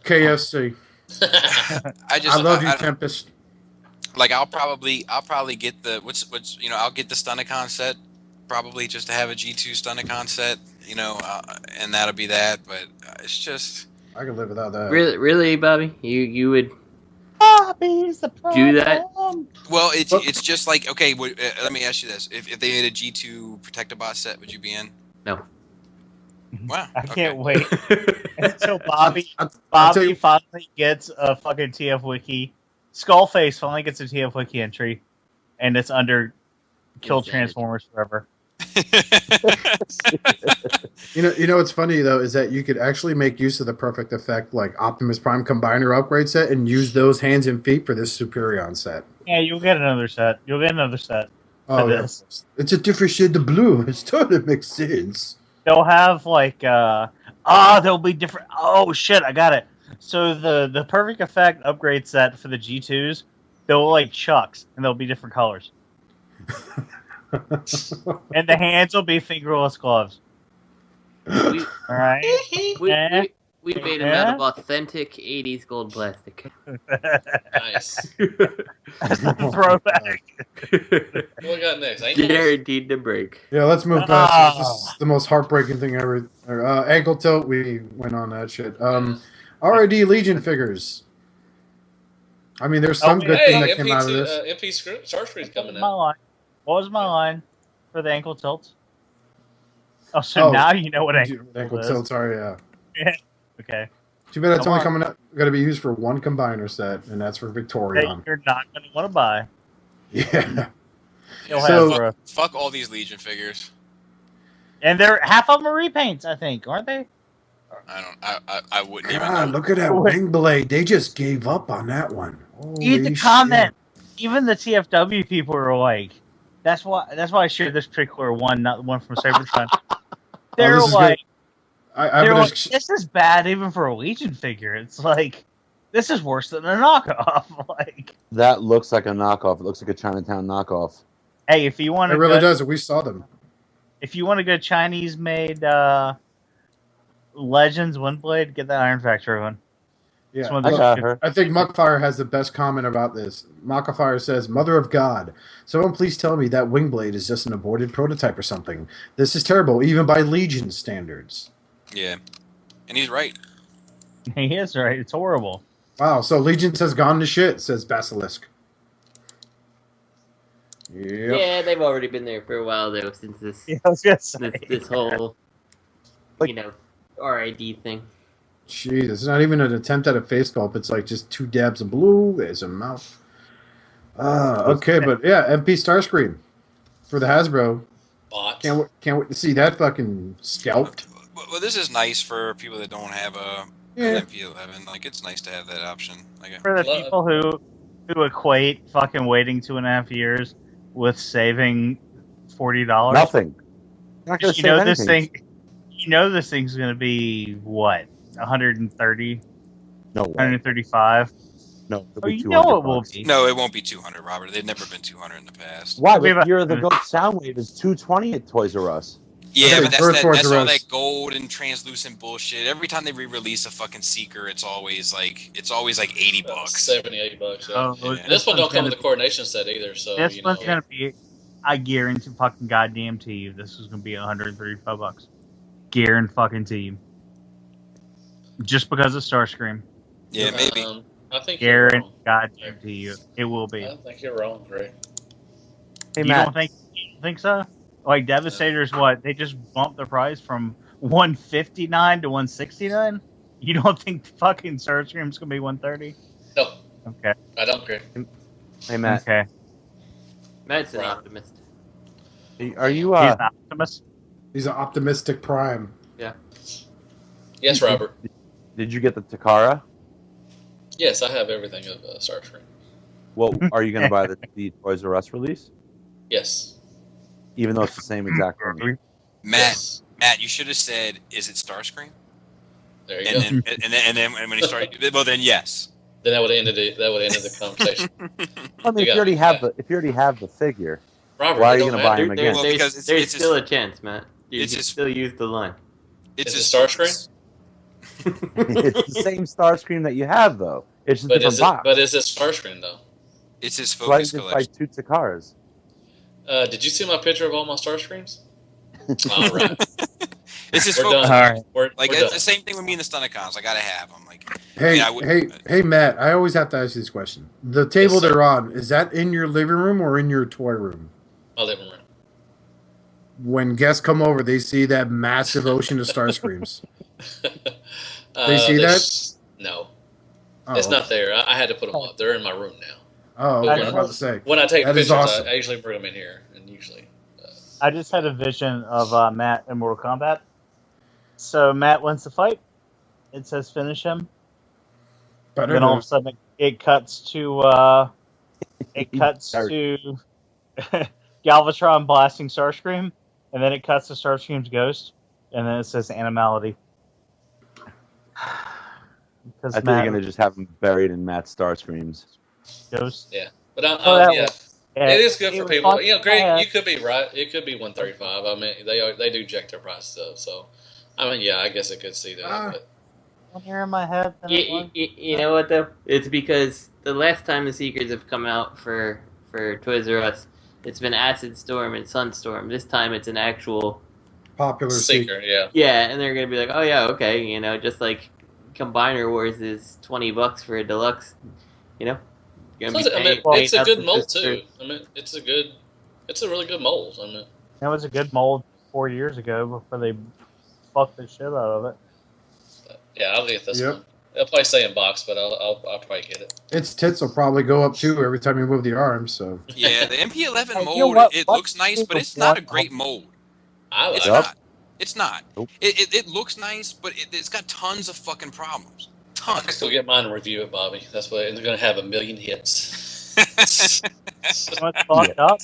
KFC. I love you, Tempest. Like I'll probably get the I'll get the Stunticon set probably just to have a G2 Stunticon set, and that'll be that. But it's just I can live without that. Really, Bobby? You would Bobby's the do that? well, it's just like okay. Let me ask you this: if they made a G2 Protectobot set, would you be in? No. Wow, I can't okay. wait until Bobby you- finally gets a fucking TF Wiki. Skullface finally gets a TF Wiki entry, and it's under Kill Transformers Forever. You know what's funny though is that you could actually make use of the perfect effect like Optimus Prime Combiner upgrade set and use those hands and feet for this Superion set. Yeah, you'll get another set. Oh, this. yes. It's a different shade of blue. It's totally makes sense. They'll have like they'll be different. Oh shit, I got it. So the perfect effect upgrade set for the G2s, they'll like Chucks and they'll be different colors. And the hands will be fingerless gloves. All right. We made them out of authentic 80s gold plastic. Nice. Throwback. What we got next? Guaranteed to break. Yeah, let's move past. This is the most heartbreaking thing ever. Ankle tilt. We went on that shit. RID Legion figures. I mean, there's some good thing that came out of this. MP Starscream's coming out. What was my line for the ankle tilts? Oh, so now you know what ankle tilts are. Yeah. Okay. Too bad it's only coming up. Going to be used for one combiner set, and that's for Victorion. You're not going to want to buy. Yeah. So fuck all these Legion figures. And half of them are repaints, I think, aren't they? I wouldn't even God, know. look at that wing blade. They just gave up on that one. Read the comment. Even the TFW people are like, that's why I shared this particular one, not the one from Cybertron. They're like, this is bad even for a Legion figure. It's like, this is worse than a knockoff. Like that looks like a knockoff. It looks like a Chinatown knockoff. Hey, if you want it really does. We saw them. If you want a good Chinese-made Legends Windblade, get that Iron Factory one. Yeah, I think Muckfire has the best comment about this. Muckfire says, "Mother of God, someone please tell me that Wingblade is just an aborted prototype or something. This is terrible, even by Legion standards." Yeah, and he's right. He is right. It's horrible. Wow, so Legion says gone to shit, says Basilisk. Yep. Yeah, they've already been there for a while though, since this this whole RID thing. Jeez, it's not even an attempt at a face sculpt. It's like just 2 dabs of blue. There's a mouth. Okay, but yeah, MP Starscream for the Hasbro. Can't wait to see that fucking scalped. Well, this is nice for people that don't have an MP11. Like, it's nice to have that option. Like, for the people who equate fucking waiting 2.5 years with saving $40. Nothing. Not gonna save anything. This thing. You know this thing's going to be what? 130? No. 135? No. You know it will be. No, it won't be 200, Robert. They've never been 200 in the past. Why? But Year of the Goat Soundwave is 220 at Toys R Us. Yeah, but that's all that gold and translucent bullshit. Every time they re-release a fucking Seeker, it's always like $80. $70, $80. Yeah. Yeah. This one don't come with the coordination set either. So this one's gonna be. I guarantee fucking goddamn to you, this is gonna be $135. Guarantee fucking to you. Just because of Starscream. Yeah, maybe. I think Guarantee goddamn to you, it will be. I think you're wrong, Greg. Hey, you Matt. don't think so? Like Devastator's what? They just bumped the price from $159 to $169. You don't think fucking Starscream's gonna be $130? No, Okay. I don't agree. Hey Matt, Okay. Matt's an Right. optimist. are you He's an Optimus. He's an optimistic prime. Yes, Robert. did you get the Takara? Yes, I have everything of Starscream. Well, are you going to buy the Toys R Us release? Yes. Even though it's the same exact thing. Yes. Matt, you should have said, "Is it Starscream?" There you go. And then when he started, well, then yes. Then that would have ended it. That would have ended the conversation. I mean, if you already have the figure, Robert, why are it you don't going to buy matter. him again? Well, because There's it's still his- a chance, Matt. You it's can his- still use the line. Is it his Starscream? It's the same Starscream that you have, though. It's just a But different is it? box. But is it Starscream though? It's his Why focus did you buy collection. 2 Takaras? Did you see my picture of all my Starscreams? All right. It's his We're focus. done. All right. We're Like done. it's the same thing with me and the Stunticons. I gotta have them. Like, Hey, I mean, hey, Matt! I always have to ask you this question. The table Yes, sir. they're on, is that in your living room or in your toy room? My living room. When guests come over, they see that massive ocean of Starscreams. They see that? No, Oh, it's not there. I had to put them up. They're in my room now. Oh, okay. But I was about to say. When I take That is pictures, awesome. I usually bring them in here, and usually. I just had a vision of Matt in Mortal Kombat. So Matt wins the fight. It says finish him. Better Then all of a than- sudden it cuts to Galvatron blasting Starscream, and then it cuts to Starscream's ghost, and then it says animality. Because I think Matt you're going to just have them buried in Matt Starscreams. ghost. But Oh, that yeah, was- it is good it for was people. fun. You know, Greg, Yeah. you could be right. It could be 135. I mean, they do jack their price stuff. So, I mean, yeah, I guess I could see that. But One here in my head. then it was. You know what though? It's because the last time the Seekers have come out for Toys R Us, it's been Acid Storm and Sunstorm. This time it's an actual popular Seeker, yeah. yeah, and they're gonna be like, oh yeah, okay, you know, just like Combiner Wars is $20 for a deluxe, you know. You're gonna Plus, be I mean, paying it's a good nothing mold just for- too. I mean, it's a really good mold. I mean, That was a good mold 4 years ago before they fucked the shit out of it. yeah, I'll get this Yep. one. I'll probably stay in box, but I'll probably get it. Its tits will probably go up too every time you move the arms. So yeah, the MP11 Hey, mold, you know what? it What looks nice, but people it's not a want- great mold. I like It's it. not. It's not. Nope. It looks nice, but it's got tons of fucking problems. I Tons. still get mine and review it, Bobby. That's what, and they're gonna have 1 million hits. You know what's fucked up?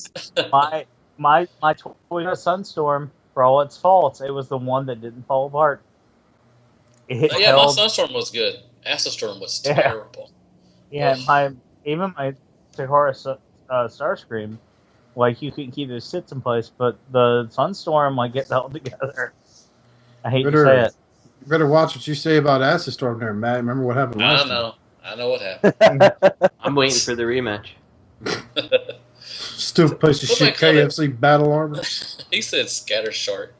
My Toyota Sunstorm, for all its faults, it was the one that didn't fall apart. It yeah, my held, Sunstorm was good. Acid Storm was Yeah. terrible. yeah, Ugh. my Takara Starscream, like you couldn't keep those sits in place, but the Sunstorm like it held together. I hate to Better- say it. you better watch what you say about Acid Storm there, Matt. Remember what happened last I know what happened. I'm waiting for the rematch. time? Stupid piece of What shit they call it? KFC battle armor. He said scatter short.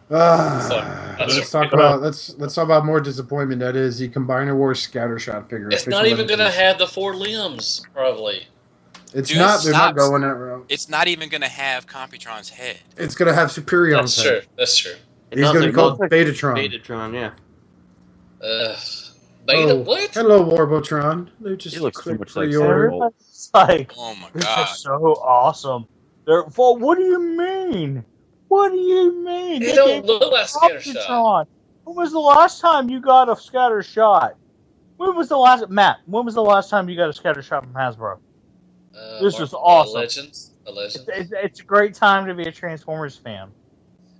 Let's talk about more disappointment. That is the Combiner Wars Scattershot figure. It's not even gonna have the 4 limbs, probably. It's Dude, not. They're not stop. going that route. It's not even gonna have Computron's head. It's gonna have Superior. That's true. That's true. It's He's also gonna be called called Betatron. Betatron, yeah. Beta, Oh, what? hello, Warbotron. They just He looks too clicked much like pre-order. Swindle. Everybody's like, Oh my this god. is so awesome. Well, what do you mean? What do you mean? They They don't gave look like Scattershot. Optimus. When was the last time you got a scatter shot? When was the last time you got a scatter shot from Hasbro? This is awesome. Legends. A legend. It's a great time to be a Transformers fan.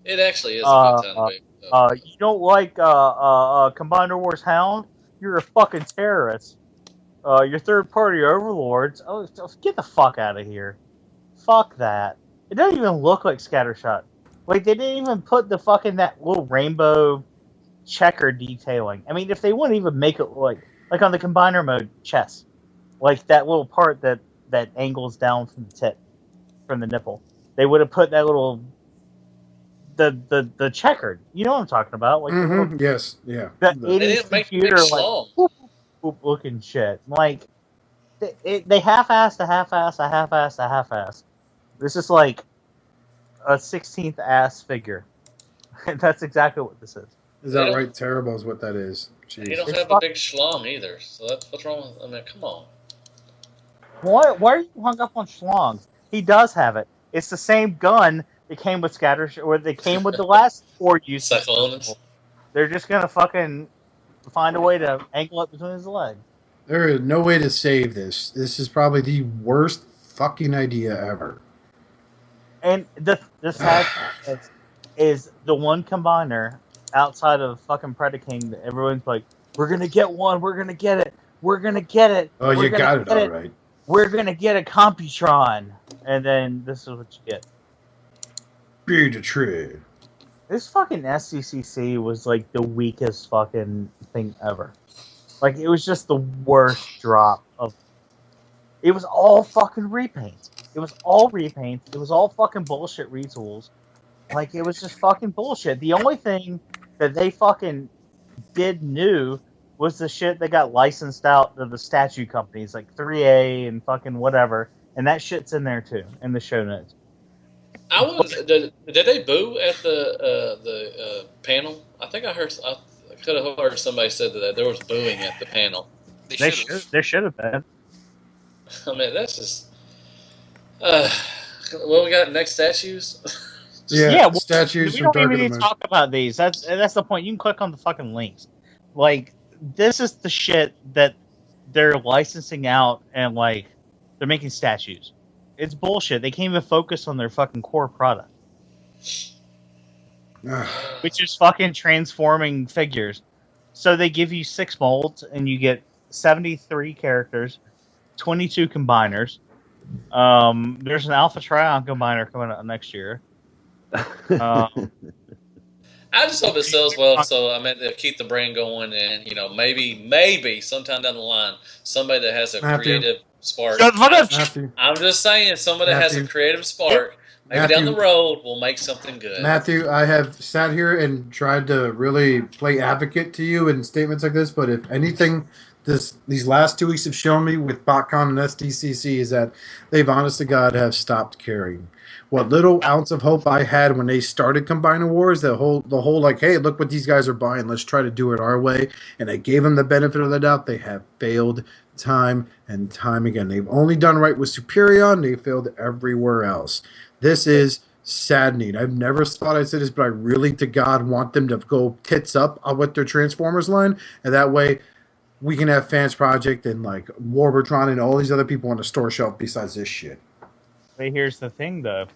It actually is a good time to be. You don't like Combiner Wars Hound? You're a fucking terrorist. Your third party overlords. Oh, get the fuck out of here. Fuck that. It doesn't even look like Scattershot. Like, they didn't even put the fucking that little rainbow checker detailing. I mean, if they wouldn't even make it like on the Combiner mode chest, like that little part that angles down from the tip, from the nipple, they would have put that little the checkered. You know what I'm talking about? Like Mhm, yes, yeah. that They 80s didn't make computer big like schlong. whoop, whoop looking shit. Like they half-assed a half-ass. This is like a 16th ass figure. That's exactly what this is. Is that right? Terrible is what that is. Jeez. He don't have a big schlong either. So that's what's wrong with. I mean, come on. Why are you hung up on schlongs? He does have it. It's the same gun that came with or they came with the last 4 uses. Cyclones. They're just gonna fucking find a way to angle it between his legs. There is no way to save this. This is probably the worst fucking idea ever. And the sad thing is the one combiner outside of fucking Predaking that everyone's like, we're gonna get one, we're gonna get it, we're gonna get it. Oh, you got it all right. We're gonna get a Computron, and then this is what you get. Be the tree. This fucking SDCC was like the weakest fucking thing ever. Like, it was just the worst drop of. It was all fucking repaints. It was all repaints. It was all fucking bullshit retools. Like, it was just fucking bullshit. The only thing that they fucking did new was the shit that got licensed out to the statue companies, like 3A and fucking whatever. And that shit's in there too, in the show notes. I was. Did they boo at the panel? I think I heard. I could have heard somebody said that there was booing at the panel. There should have been. I mean, that's just. What we got next? Statues. Yeah, statues. We don't even need to talk about these. That's the point. You can click on the fucking links. Like, this is the shit that they're licensing out, and like they're making statues. It's bullshit. They can't even focus on their fucking core product, which is fucking transforming figures. So they give you 6 molds, and you get 73 characters, 22 combiners. There's an Alpha Trion combiner coming out next year. I just hope it sells well, so I mean, they'll keep the brand going, and maybe sometime down the line, somebody that has a creative spark. I'm just saying, somebody that has a creative spark, maybe down the road, will make something good. Matthew, I have sat here and tried to really play advocate to you in statements like this, but if anything, these last 2 weeks have shown me with BotCon and SDCC is that they've, honest to God, have stopped caring. What little ounce of hope I had when they started Combiner Wars, the whole like, hey, look what these guys are buying, let's try to do it our way, and I gave them the benefit of the doubt, they have failed time and time again. They've only done right with Superion, they failed everywhere else. This is saddening. I've never thought I'd say this, but I really, to God, want them to go tits up with their Transformers line, and that way we can have Fans Project and like Warbotron and all these other people on the store shelf besides this shit. But here's the thing, though.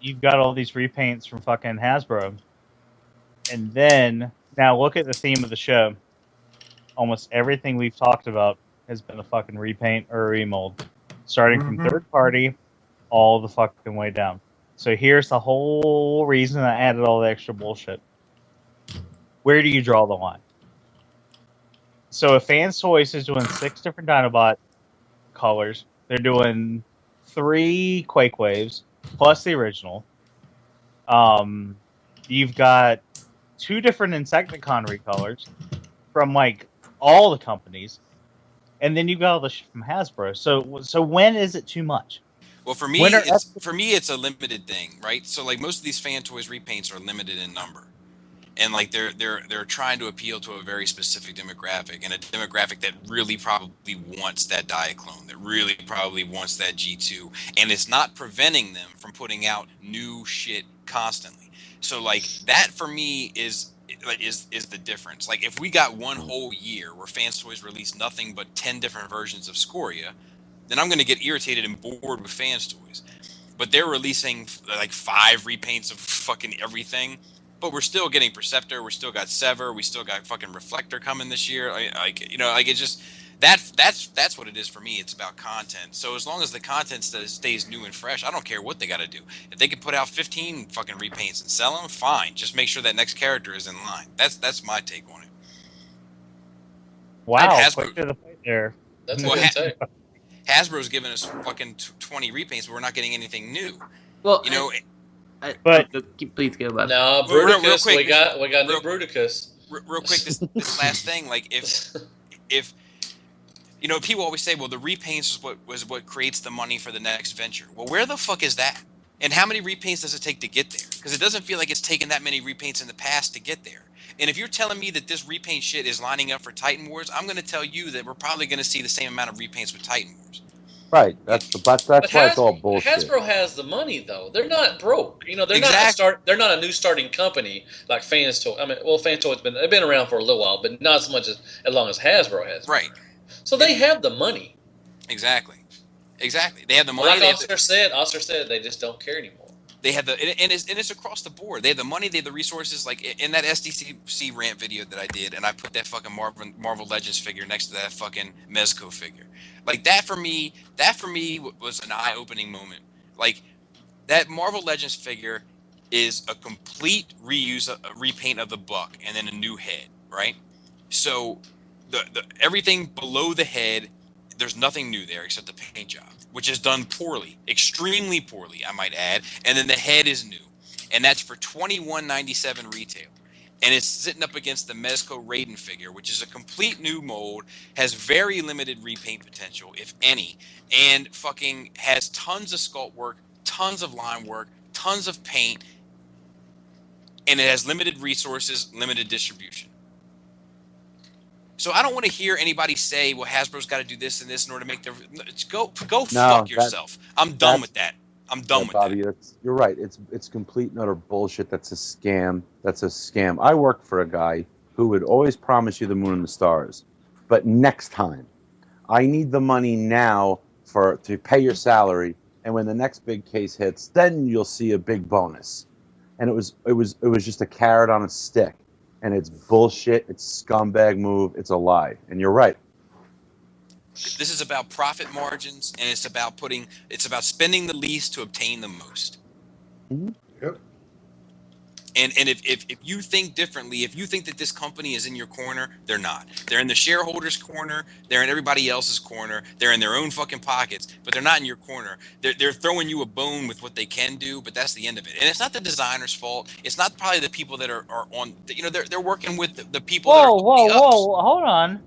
You've got all these repaints from fucking Hasbro. And then, now look at the theme of the show. Almost everything we've talked about has been a fucking repaint or a remold. Starting from third party, all the fucking way down. So here's the whole reason I added all the extra bullshit. Where do you draw the line? So if Fanstoys is doing 6 different Dinobot colors, they're doing 3 Quakewaves plus the original. You've got 2 different Insecticon recolors from like all the companies, and then you've got all the shit from Hasbro. So when is it too much? Well, for me, it's a limited thing, right? So like most of these Fantoys repaints are limited in number. And like they're trying to appeal to a very specific demographic, and a demographic that really probably wants that Diaclone, that really probably wants that G2, and it's not preventing them from putting out new shit constantly. So like that for me is the difference. Like if we got one whole year where Fanstoys released nothing but 10 different versions of Scoria, then I'm going to get irritated and bored with Fanstoys. But they're releasing like 5 repaints of fucking everything. But we're still getting Perceptor, we still got Sever, we still got fucking Reflector coming this year. It's just that's what it is for me. It's about content. So as long as the content stays new and fresh, I don't care what they got to do. If they can put out 15 fucking repaints and sell them, fine. Just make sure that next character is in line. That's my take on it. Wow, quick to the point there. That's what I say. Hasbro's giving us fucking 20 repaints, but we're not getting anything new. Well, please go about it. No, Bruticus. Real quick, we got new Bruticus. Real quick, this last thing, like if people always say, well, the repaints was what creates the money for the next venture. Well, where the fuck is that? And how many repaints does it take to get there? Because it doesn't feel like it's taken that many repaints in the past to get there. And if you're telling me that this repaint shit is lining up for Titan Wars, I'm going to tell you that we're probably going to see the same amount of repaints with Titan Wars. Right. That's why it's all bullshit. Hasbro has the money though. They're not broke. You know, they're Exactly. They're not a new starting company like Fanstoys. I mean, well, Fanstoys they've been around for a little while, but not as much as long as Hasbro has. Right. So they have the money. Exactly. They have the money. Like Oscar said they just don't care anymore. They have and it's across the board. They have the money, they have the resources. Like in that SDCC rant video that I did, and I put that fucking Marvel Legends figure next to that fucking Mezco figure. Like that for me was an eye-opening moment. Like that Marvel Legends figure is a complete repaint of the Buck, and then a new head, right? So the everything below the head, there's nothing new there except the paint job, which is done poorly, extremely poorly, I might add. And then the head is new, and that's for $21.97 retail. And it's sitting up against the Mezco Raiden figure, which is a complete new mold, has very limited repaint potential, if any, and fucking has tons of sculpt work, tons of line work, tons of paint, and it has limited resources, limited distribution. So I don't want to hear anybody say, well, Hasbro's got to do this and this in order to make their... Go fuck yourself. I'm done with that. I'm done with Bobby, that. You're right. It's complete and utter bullshit. That's a scam. I worked for a guy who would always promise you the moon and the stars. But next time, I need the money now to pay your salary. And when the next big case hits, then you'll see a big bonus. And it was just a carrot on a stick. And it's bullshit. It's scumbag move. It's a lie. And you're right. This is about profit margins, and it's about spending the least to obtain the most. Mm-hmm. Yep. And if you think differently, if you think that this company is in your corner, they're not. They're in the shareholders' corner. They're in everybody else's corner. They're in their own fucking pockets, but they're not in your corner. They're throwing you a bone with what they can do, but that's the end of it. And it's not the designer's fault. It's not probably the people that are on. You know, they're working with the people. Whoa, hold on.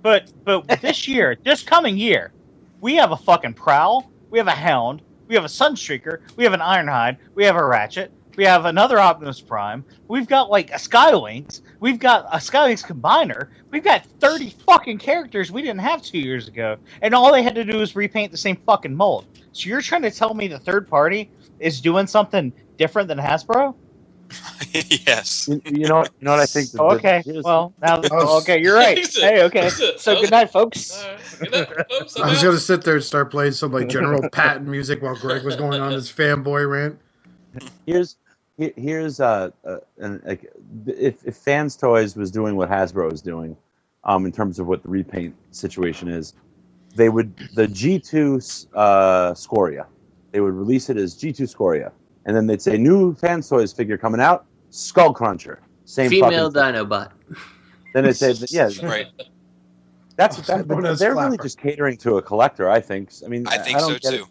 But this coming year, we have a fucking Prowl, we have a Hound, we have a Sunstreaker, we have an Ironhide, we have a Ratchet, we have another Optimus Prime, we've got like a Skylynx, we've got a Skylynx Combiner, we've got 30 fucking characters we didn't have 2 years ago, and all they had to do was repaint the same fucking mold. So you're trying to tell me the third party is doing something different than Hasbro? Yes. You know what I think? Okay. Well, now okay, you're right. Hey, okay. So good night, folks. Good night, folks. I was going to sit there and start playing some like General Patton music while Greg was going on his fanboy rant. Here's if Fanstoys was doing what Hasbro is doing, in terms of what the repaint situation is, the G2 Scoria, they would release it as G2 Scoria. And then they'd say, new Fanstoys figure coming out, Skull Cruncher. Same female Dinobot. Then they'd say, yeah. Right. They're really just catering to a collector, I think. I mean, I think so, too.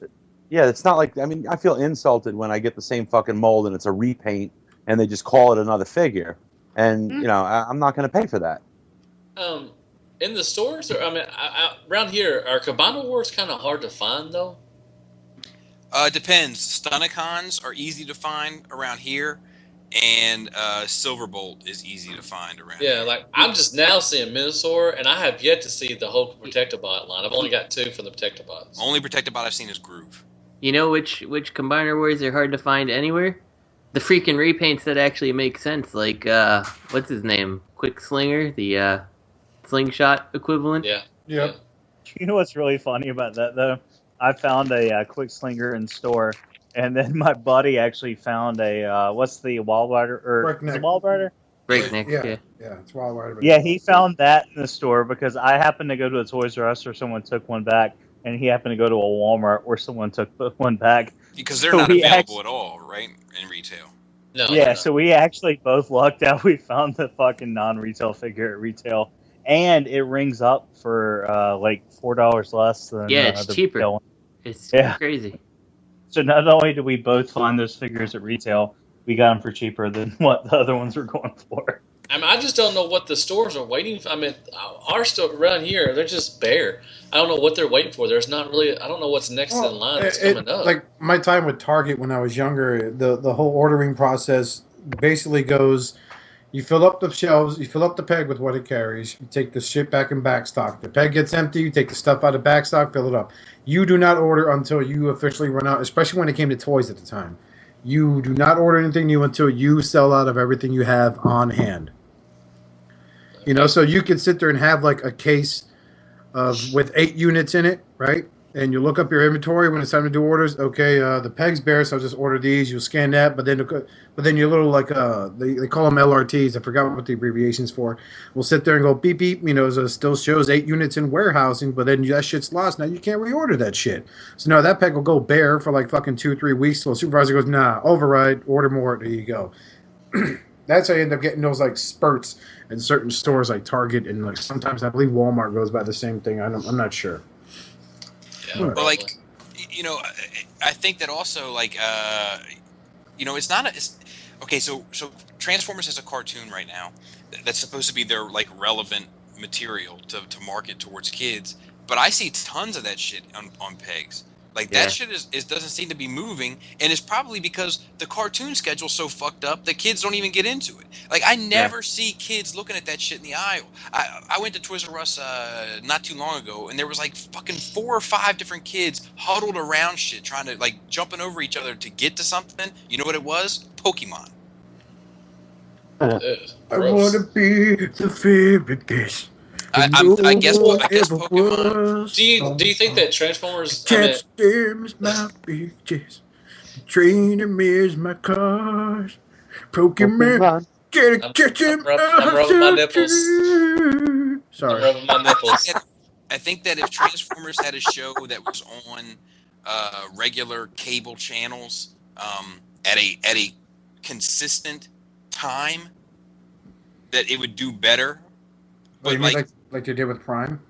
Yeah, it's not like, I mean, I feel insulted when I get the same fucking mold and it's a repaint and they just call it another figure. And, you know, I'm not going to pay for that. In the stores, I mean, around here, are Cabana Wars kind of hard to find, though? Depends. Stunicons are easy to find around here, and Silverbolt is easy to find around here. Yeah, like, I'm just now seeing Minosaur, and I have yet to see the whole Protectobot line. I've only got 2 from the Protectobots. Only Protectobot I've seen is Groove. You know which Combiner Wars are hard to find anywhere? The freaking repaints that actually make sense, like, what's his name? Quick Slinger, the slingshot equivalent? Yeah. Yep. You know what's really funny about that, though? I found a Quick Slinger in store, and then my buddy actually found a, what's the Wild Rider? Breakneck. Wild Rider? Breakneck, Yeah, it's Wild Rider. Yeah, he found that in the store because I happened to go to a Toys R Us where someone took one back, and he happened to go to a Walmart where someone took one back. Because they're not available at all, right, in retail. No. Yeah, so we actually both lucked out. We found the fucking non-retail figure at retail, and it rings up for like $4 less than it's the cheaper. retail one. It's Yeah. crazy. So not only did we both find those figures at retail, we got them for cheaper than what the other ones were going for. I mean, I just don't know what the stores are waiting for. I mean, our store around here, they're just bare. I don't know what they're waiting for. There's not really. I don't know what's next in line that's coming up. Like my time with Target when I was younger, the whole ordering process basically goes: you fill up the shelves, you fill up the peg with what it carries, you take the shit back in back stock. The peg gets empty, you take the stuff out of back stock, fill it up. You do not order until you officially run out, especially when it came to toys at the time. You do not order anything new until you sell out of everything you have on hand. You know, so you can sit there and have like a case with 8 units in it, right? And you look up your inventory when it's time to do orders. Okay, the peg's bare, so I'll just order these. You'll scan that, but then your little like they call them LRTs. I forgot what the abbreviation's for. We'll sit there and go beep beep. You know, so it still shows 8 units in warehousing, but then that shit's lost. Now you can't reorder that shit. So now that peg will go bare for like fucking 2-3 weeks. So the supervisor goes, nah, override, order more. There you go. That's how you end up getting those like spurts in certain stores like Target and like sometimes I believe Walmart goes by the same thing. I'm not sure. Yeah, but like, you know, I think that also like, you know, it's not okay. So Transformers has a cartoon right now that's supposed to be their like relevant material to market towards kids. But I see tons of that shit on pegs. Like that shit doesn't seem to be moving, and it's probably because the cartoon schedule's so fucked up that kids don't even get into it. Like I never see kids looking at that shit in the aisle. I went to Toys R Us not too long ago, and there was like fucking 4 or 5 different kids huddled around shit, trying to like jumping over each other to get to something. You know what it was? Pokemon. I want to be the favorite guest. I guess Pokemon. Do you think that Transformers? Catch them is my bitches. Training me is my cars. Pokemon. Catch them. I'm rubbing my nipples. Sorry. I'm rubbing my nipples. I think that if Transformers had a show that was on regular cable channels at a consistent time, that it would do better. But like they did with Prime?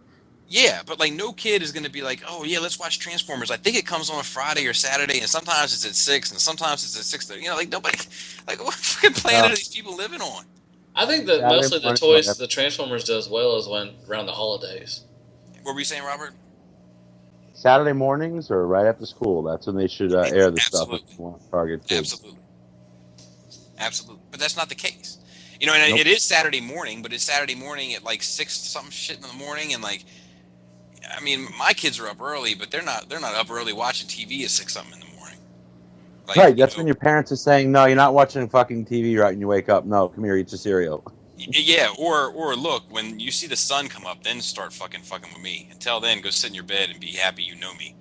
Yeah, but like no kid is going to be like, oh yeah, let's watch Transformers. I think it comes on a Friday or Saturday, and sometimes it's at 6, and sometimes it's at 6:30. You know, like nobody, like what fucking planet are these people living on? I think that mostly the toys, the Transformers does well is when around the holidays. What were you saying, Robert? Saturday mornings or right after school. That's when they should air the stuff. Target kids. Absolutely. But that's not the case. You know, and it is Saturday morning, but it's Saturday morning at like 6 something shit in the morning, and like, I mean, my kids are up early, but they're not up early watching TV at 6 something in the morning. Like, right, that's when your parents are saying, "No, you're not watching fucking TV right when you wake up. No, come here, eat your cereal." Yeah, or look, when you see the sun come up, then start fucking with me. Until then, go sit in your bed and be happy you know me.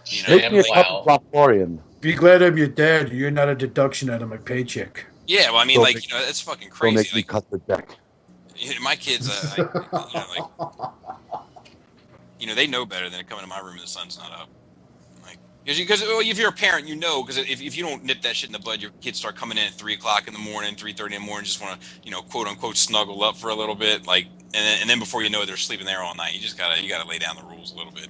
You know, make me a cup of Florian. Be glad I'm your dad. You're not a deduction out of my paycheck. Yeah, well, I mean, like, you know, that's fucking crazy. Don't make me like, cut the deck. My kids, you know, like, you know, they know better than to come into my room and the sun's not up. Like, because if you're a parent, you know, because if you don't nip that shit in the bud, your kids start coming in at 3 o'clock in the morning, 3:30 in the morning, just want to, you know, quote unquote snuggle up for a little bit, like, and then before you know it, they're sleeping there all night. You gotta lay down the rules a little bit.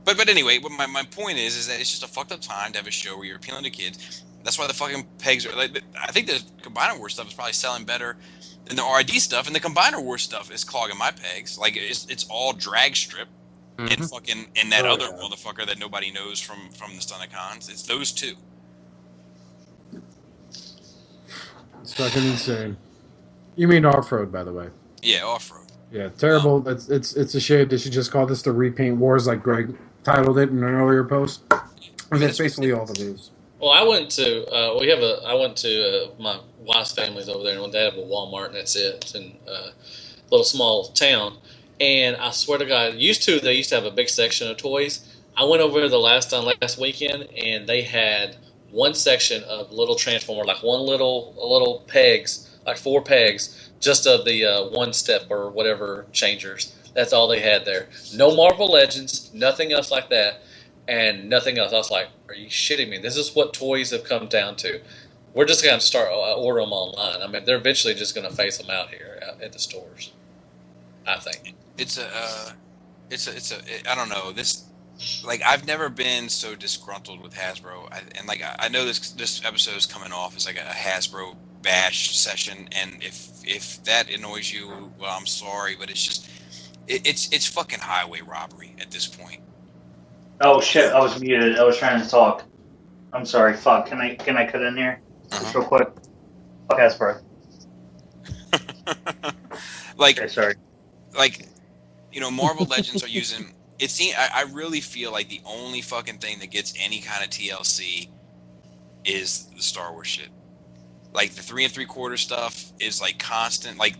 But anyway, what my point is that it's just a fucked up time to have a show where you're appealing to kids. That's why the fucking pegs are like. I think the Combiner Wars stuff is probably selling better than the RID stuff, and the Combiner Wars stuff is clogging my pegs. Like it's all drag strip and fucking and that other motherfucker that nobody knows from the Stunticons. It's those two. It's fucking insane. You mean off-road, by the way? Yeah, off-road. Yeah, terrible. It's a shame they should just call this the Repaint Wars, like Greg titled it in an earlier post. And that's basically all it is. Well, I went to I went to my wife's family's over there, and they have a Walmart, and that's it. It's in a little small town, and I swear to God, they used to have a big section of toys. I went over there last weekend, and they had one section of little Transformer, like one little pegs, like 4 pegs, just of the one step or whatever changers. That's all they had there. No Marvel Legends, nothing else like that, and nothing else. I was like, are you shitting me? This is what toys have come down to. We're just going to start order them online. I mean, they're eventually just going to phase them out here at the stores, I think. I don't know. This, like, I've never been so disgruntled with Hasbro. I know this episode is coming off as like a Hasbro bash session, and if that annoys you, well, I'm sorry, but it's just it's fucking highway robbery at this point. Oh shit! I was muted. I was trying to talk. I'm sorry. Fuck. Can I cut in here just real quick? Fuck Hasbro. Like, okay, sorry. Like, Marvel Legends are using. It seems I really feel like the only fucking thing that gets any kind of TLC is the Star Wars shit. Like the 3 3/4 stuff is like constant. Like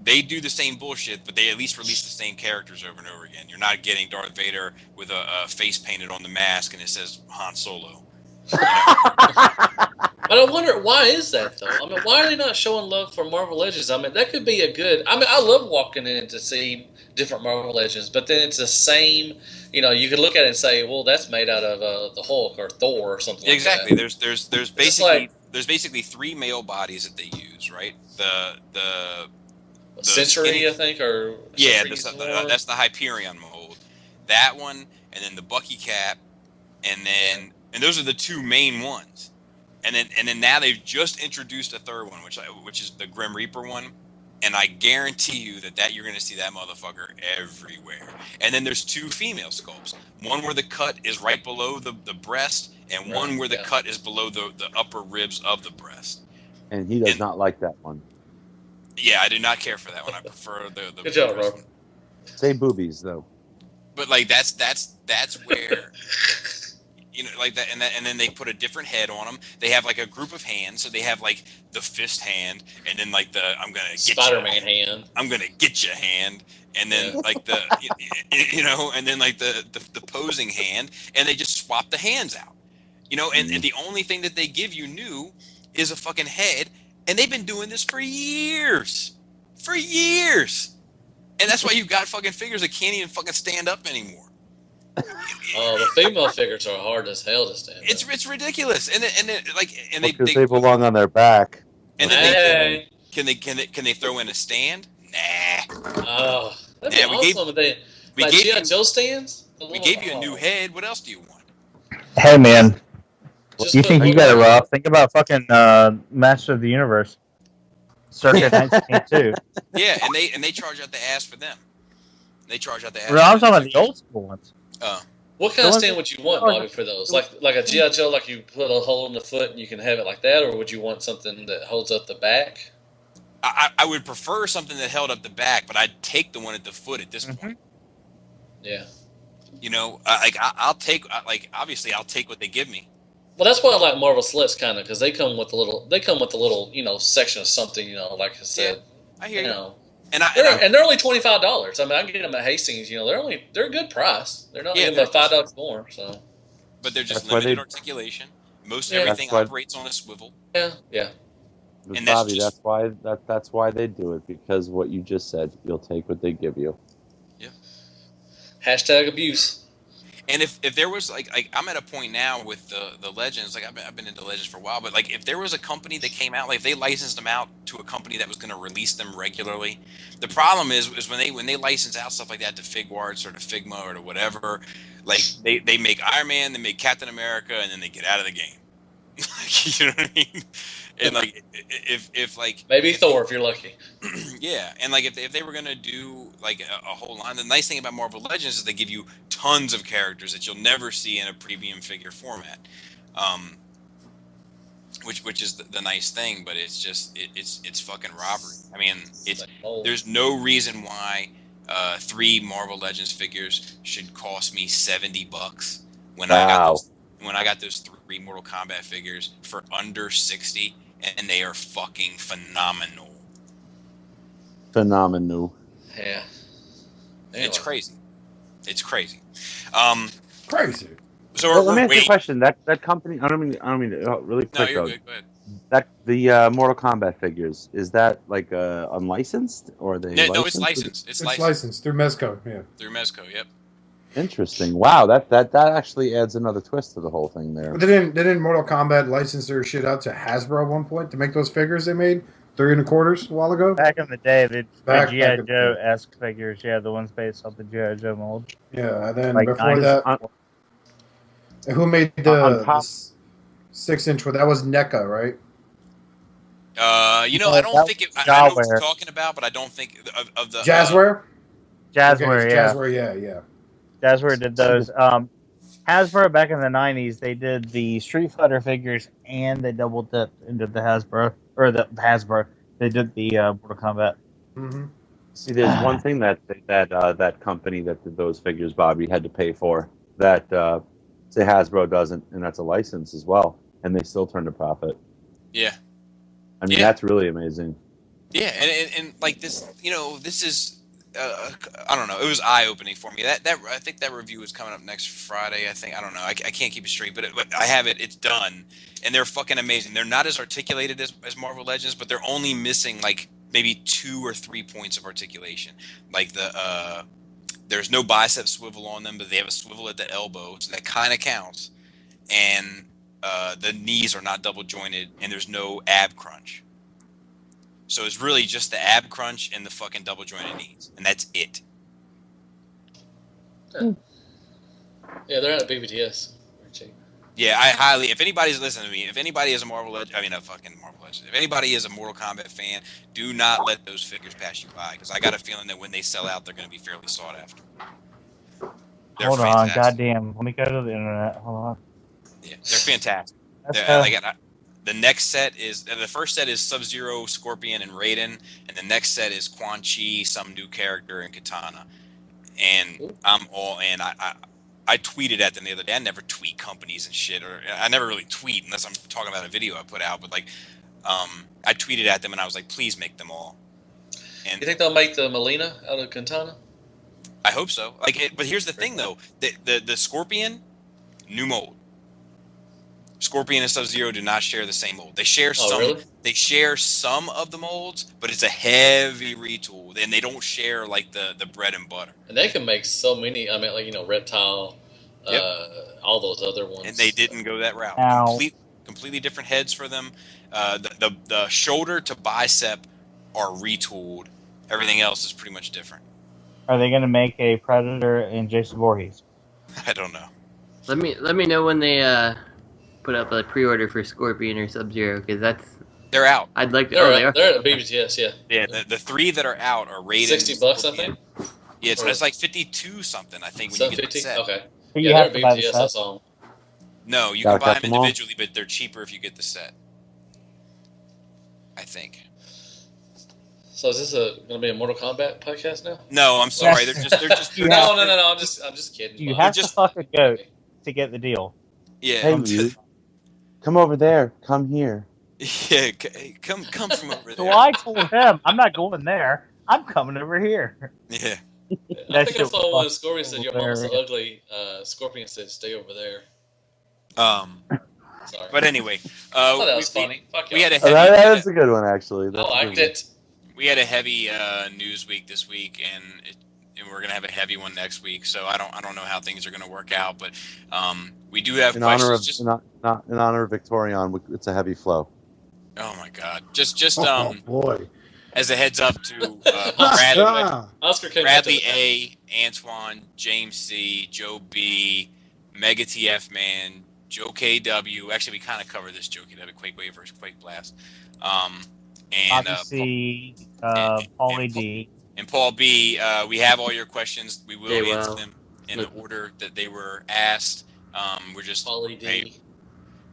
they do the same bullshit, but they at least release the same characters over and over again. You're not getting Darth Vader with a face painted on the mask and it says Han Solo. But I wonder, why is that though? I mean, why are they not showing love for Marvel Legends? I mean, that could be a good. I mean, I love walking in to see different Marvel Legends, but then it's the same. You could look at it and say, well, that's made out of the Hulk or Thor or something. Exactly. Like that. There's basically 3 male bodies that they use, right? The Century, skinny, I think, or yeah, that's the Hyperion mold. That one, and then the Bucky Cap, and those are the 2 main ones. And then now they've just introduced a third one, which is the Grim Reaper one, and I guarantee you that you're going to see that motherfucker everywhere. And then there's 2 female sculpts, one where the cut is right below the breast, and one where the cut is below the upper ribs of the breast. And he does not like that one. Yeah, I do not care for that one. I prefer the Good job, Rob. Say boobies though. But like that's where. Like that, and then they put a different head on them. They have like a group of hands, so they have like the fist hand, and then like the I'm gonna get Spider-Man hand. I'm gonna get you hand, and then like the and then like the posing hand, and they just swap the hands out, and the only thing that they give you new is a fucking head, and they've been doing this for years, and that's why you've got fucking figures that can't even fucking stand up anymore. Oh, the female figures are hard as hell to stand. It's ridiculous, and they belong on their back. And then can they throw in a stand? Nah. Oh, that'd be awesome. We gave you Joe stands. We gave you a new head. What else do you want? Hey man, you think you got it rough? Think about fucking Master of the Universe, circa 1992. Yeah, and they charge out the ass for them. They charge out the ass. Well, I'm talking about the old school ones. What kind of stand would you want, Bobby, for those? Like a G.I. Joe, like you put a hole in the foot and you can have it like that, or would you want something that holds up the back? I would prefer something that held up the back, but I'd take the one at the foot at this point. Yeah. I'll take obviously I'll take what they give me. Well, that's why I like Marvel Selects kind of, because they come with a little section of something, like I said. Yeah, I hear you. And they're only $25. I mean, I can get them at Hastings. They're a good price. They're not even about $5 more. So, but they're just limited articulation. Most everything operates on a swivel. Yeah. And Bobby, that's why they do it, because what you just said. You'll take what they give you. Yeah. Hashtag abuse. And if there was like I'm at a point now with the Legends, like I've been into Legends for a while, but like if there was a company that came out, like if they licensed them out to a company that was going to release them regularly, the problem is when they license out stuff like that to Figuarts or to Figma or to whatever, like they make Iron Man, they make Captain America, and then they get out of the game. You know what I mean? And like if like maybe Thor if you're lucky. Yeah, and like if they were gonna do like a whole line, the nice thing about Marvel Legends is they give you tons of characters that you'll never see in a premium figure format, which is the nice thing. But it's just it's fucking robbery. I mean, there's no reason why 3 Marvel Legends figures should cost me $70 when I got those 3 Mortal Kombat figures for under $60, and they are fucking phenomenal. Yeah. Anyway. It's crazy. Crazy. So let me ask you a question. That company. I don't mean really quick. No, you're good. Go ahead. That the Mortal Kombat figures, is that like unlicensed, or are they? No, it's licensed. It's licensed through Mezco. Yeah. Through Mezco. Yep. Interesting. Wow, that actually adds another twist to the whole thing there. But didn't Mortal Kombat license their shit out to Hasbro at one point to make those figures they made 3 1/4 a while ago? Back in the day, the G.I. Joe-esque figures, the ones based off the G.I. Joe mold. Yeah, and then before that, who made the 6-inch one? That was NECA, right? I don't think I know what you're talking about, but I don't think of the Jazzware. Jazzware, Okay, yeah. Jazzware, yeah. Jazzware did those. Hasbro back in the 90s, they did the Street Fighter figures and they double dipped into the Hasbro They did the Mortal Kombat. Mm-hmm. See, there's one thing that company that did those figures, Bobby, had to pay for that say Hasbro doesn't, and that's a license as well, and they still turn a profit. Yeah. I mean, that's really amazing. Yeah, and like this, this is, I don't know, it was eye-opening for me. That I think that review is coming up next Friday. I don't know. I can't keep it straight, but I have it. It's done, and they're fucking amazing. They're not as articulated as Marvel Legends, but they're only missing like maybe 2 or 3 points of articulation. Like there's no bicep swivel on them, but they have a swivel at the elbow, so that kind of counts. And the knees are not double jointed, and there's no ab crunch. So it's really just the ab crunch and the fucking double jointed knees, and that's it. Yeah, they're at BBTS. Yeah, I highly. If anybody's listening to me, if anybody is a if anybody is a Mortal Kombat fan, do not let those figures pass you by, because I got a feeling that when they sell out, they're going to be fairly sought after. Hold on, goddamn! Let me go to the internet. Hold on. Yeah, they're fantastic. The next set is the first set is Sub-Zero, Scorpion, and Raiden, and the next set is Quan Chi, some new character, and Katana. And I'm all in. I tweeted at them the other day. I never tweet companies and shit, or I never really tweet unless I'm talking about a video I put out. But like, I tweeted at them and I was like, please make them all. And you think they'll make the Melina out of Katana? I hope so. But here's the thing though: the Scorpion, new mold. Scorpion and Sub-Zero do not share the same mold. They share some. Really? They share some of the molds, but it's a heavy retool, and they don't share like the bread and butter. And they can make so many. I mean, like Reptile, all those other ones. And they didn't go that route. Completely different heads for them. The shoulder to bicep are retooled. Everything else is pretty much different. Are they going to make a Predator and Jason Voorhees? I don't know. Let me know when they put up a pre-order for Scorpion or Sub-Zero, because they're out. I'd like to. They're at BBTS, yeah. Yeah, the 3 that are out are rated $60, I think. Yeah, it's like 52 something, I think, when you get the set. Okay. Yeah, they're at BBTS. I saw them. No, you can buy them individually, but they're cheaper if you get the set. I think. So is this going to be a Mortal Kombat podcast now? No, I'm sorry. They're just. No. I'm just kidding. You have to fuck a goat to get the deal. Yeah. Hey, come over there. Come here. Yeah, come from over there. So I told him, I'm not going there. I'm coming over here. Yeah. I think I saw one. Scorpion said, "Your mom's so ugly." Scorpion said, "Stay over there." Sorry. But anyway, I thought that was funny. We had a heavy, that's a good one, actually. I liked it. We had a heavy news week this week, and we're gonna have a heavy one next week. So I don't know how things are gonna work out, but we do have questions. In honor of Victorion, it's a heavy flow. Oh my God! Just oh boy. As a heads up to Bradley A, Antoine, James C, Joe B, Mega TF Man, Joe KW. Actually, we kind of covered this Joe KW, Quakewave versus Quake Blast. And Paulie D. And Paul B. We have all your questions. We will answer them in the order that they were asked. We're just Paulie D. Hey,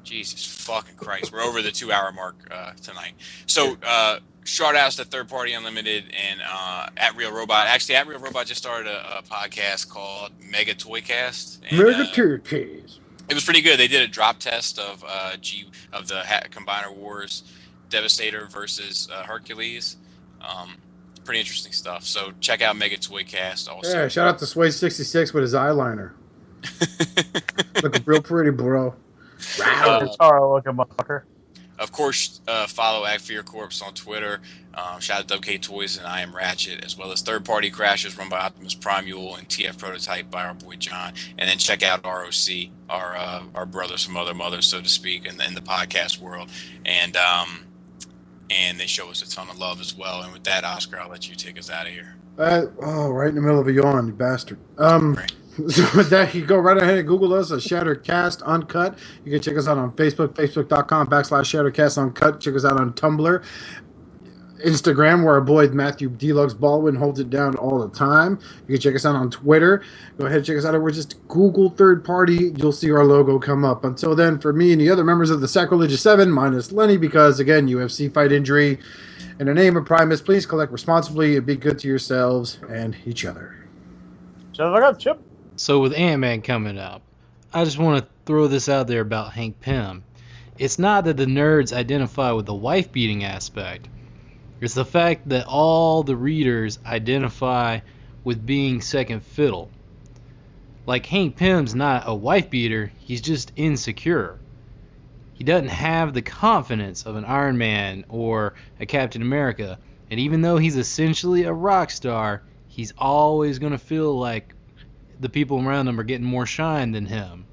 Jesus fucking Christ. We're over the 2-hour mark tonight. So shout outs to Third Party Unlimited and At Real Robot. Actually, At Real Robot just started a podcast called Mega Toycast. Mega Toycast. It was pretty good. They did a drop test of the Combiner Wars Devastator versus Hercules. Pretty interesting stuff. So check out Mega Toycast also. Yeah, shout out to Sway66 with his eyeliner. Looking real pretty, bro. Looking motherfucker. Of course, follow Act for Your Corpse on Twitter. Shout out to WK Toys and I Am Ratchet, as well as Third Party Crashes run by Optimus Primule and TF Prototype by our boy John. And then check out ROC, our brothers from other mothers, so to speak, in the podcast world. And they show us a ton of love as well. And with that, Oscar, I'll let you take us out of here. Right in the middle of a yawn, you bastard. Right. So with that, you go right ahead and Google us at Shattercast Uncut. You can check us out on Facebook, facebook.com/Shattercast Uncut. Check us out on Tumblr, Instagram, where our boy Matthew Deluxe Baldwin holds it down all the time. You can check us out on Twitter. Go ahead and check us out. We're just Google third party. You'll see our logo come up. Until then, for me and the other members of the Sacrilegious 7, minus Lenny, because, again, UFC fight injury. In the name of Primus, please collect responsibly and be good to yourselves and each other. So with Ant-Man coming up, I just want to throw this out there about Hank Pym. It's not that the nerds identify with the wife-beating aspect. It's the fact that all the readers identify with being second fiddle. Like, Hank Pym's not a wife-beater, he's just insecure. He doesn't have the confidence of an Iron Man or a Captain America, and even though he's essentially a rock star, he's always going to feel like the people around him are getting more shine than him.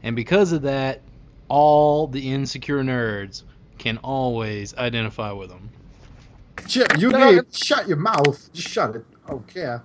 And because of that, all the insecure nerds can always identify with him. Chip, you need shut your mouth. Just shut it. I don't care.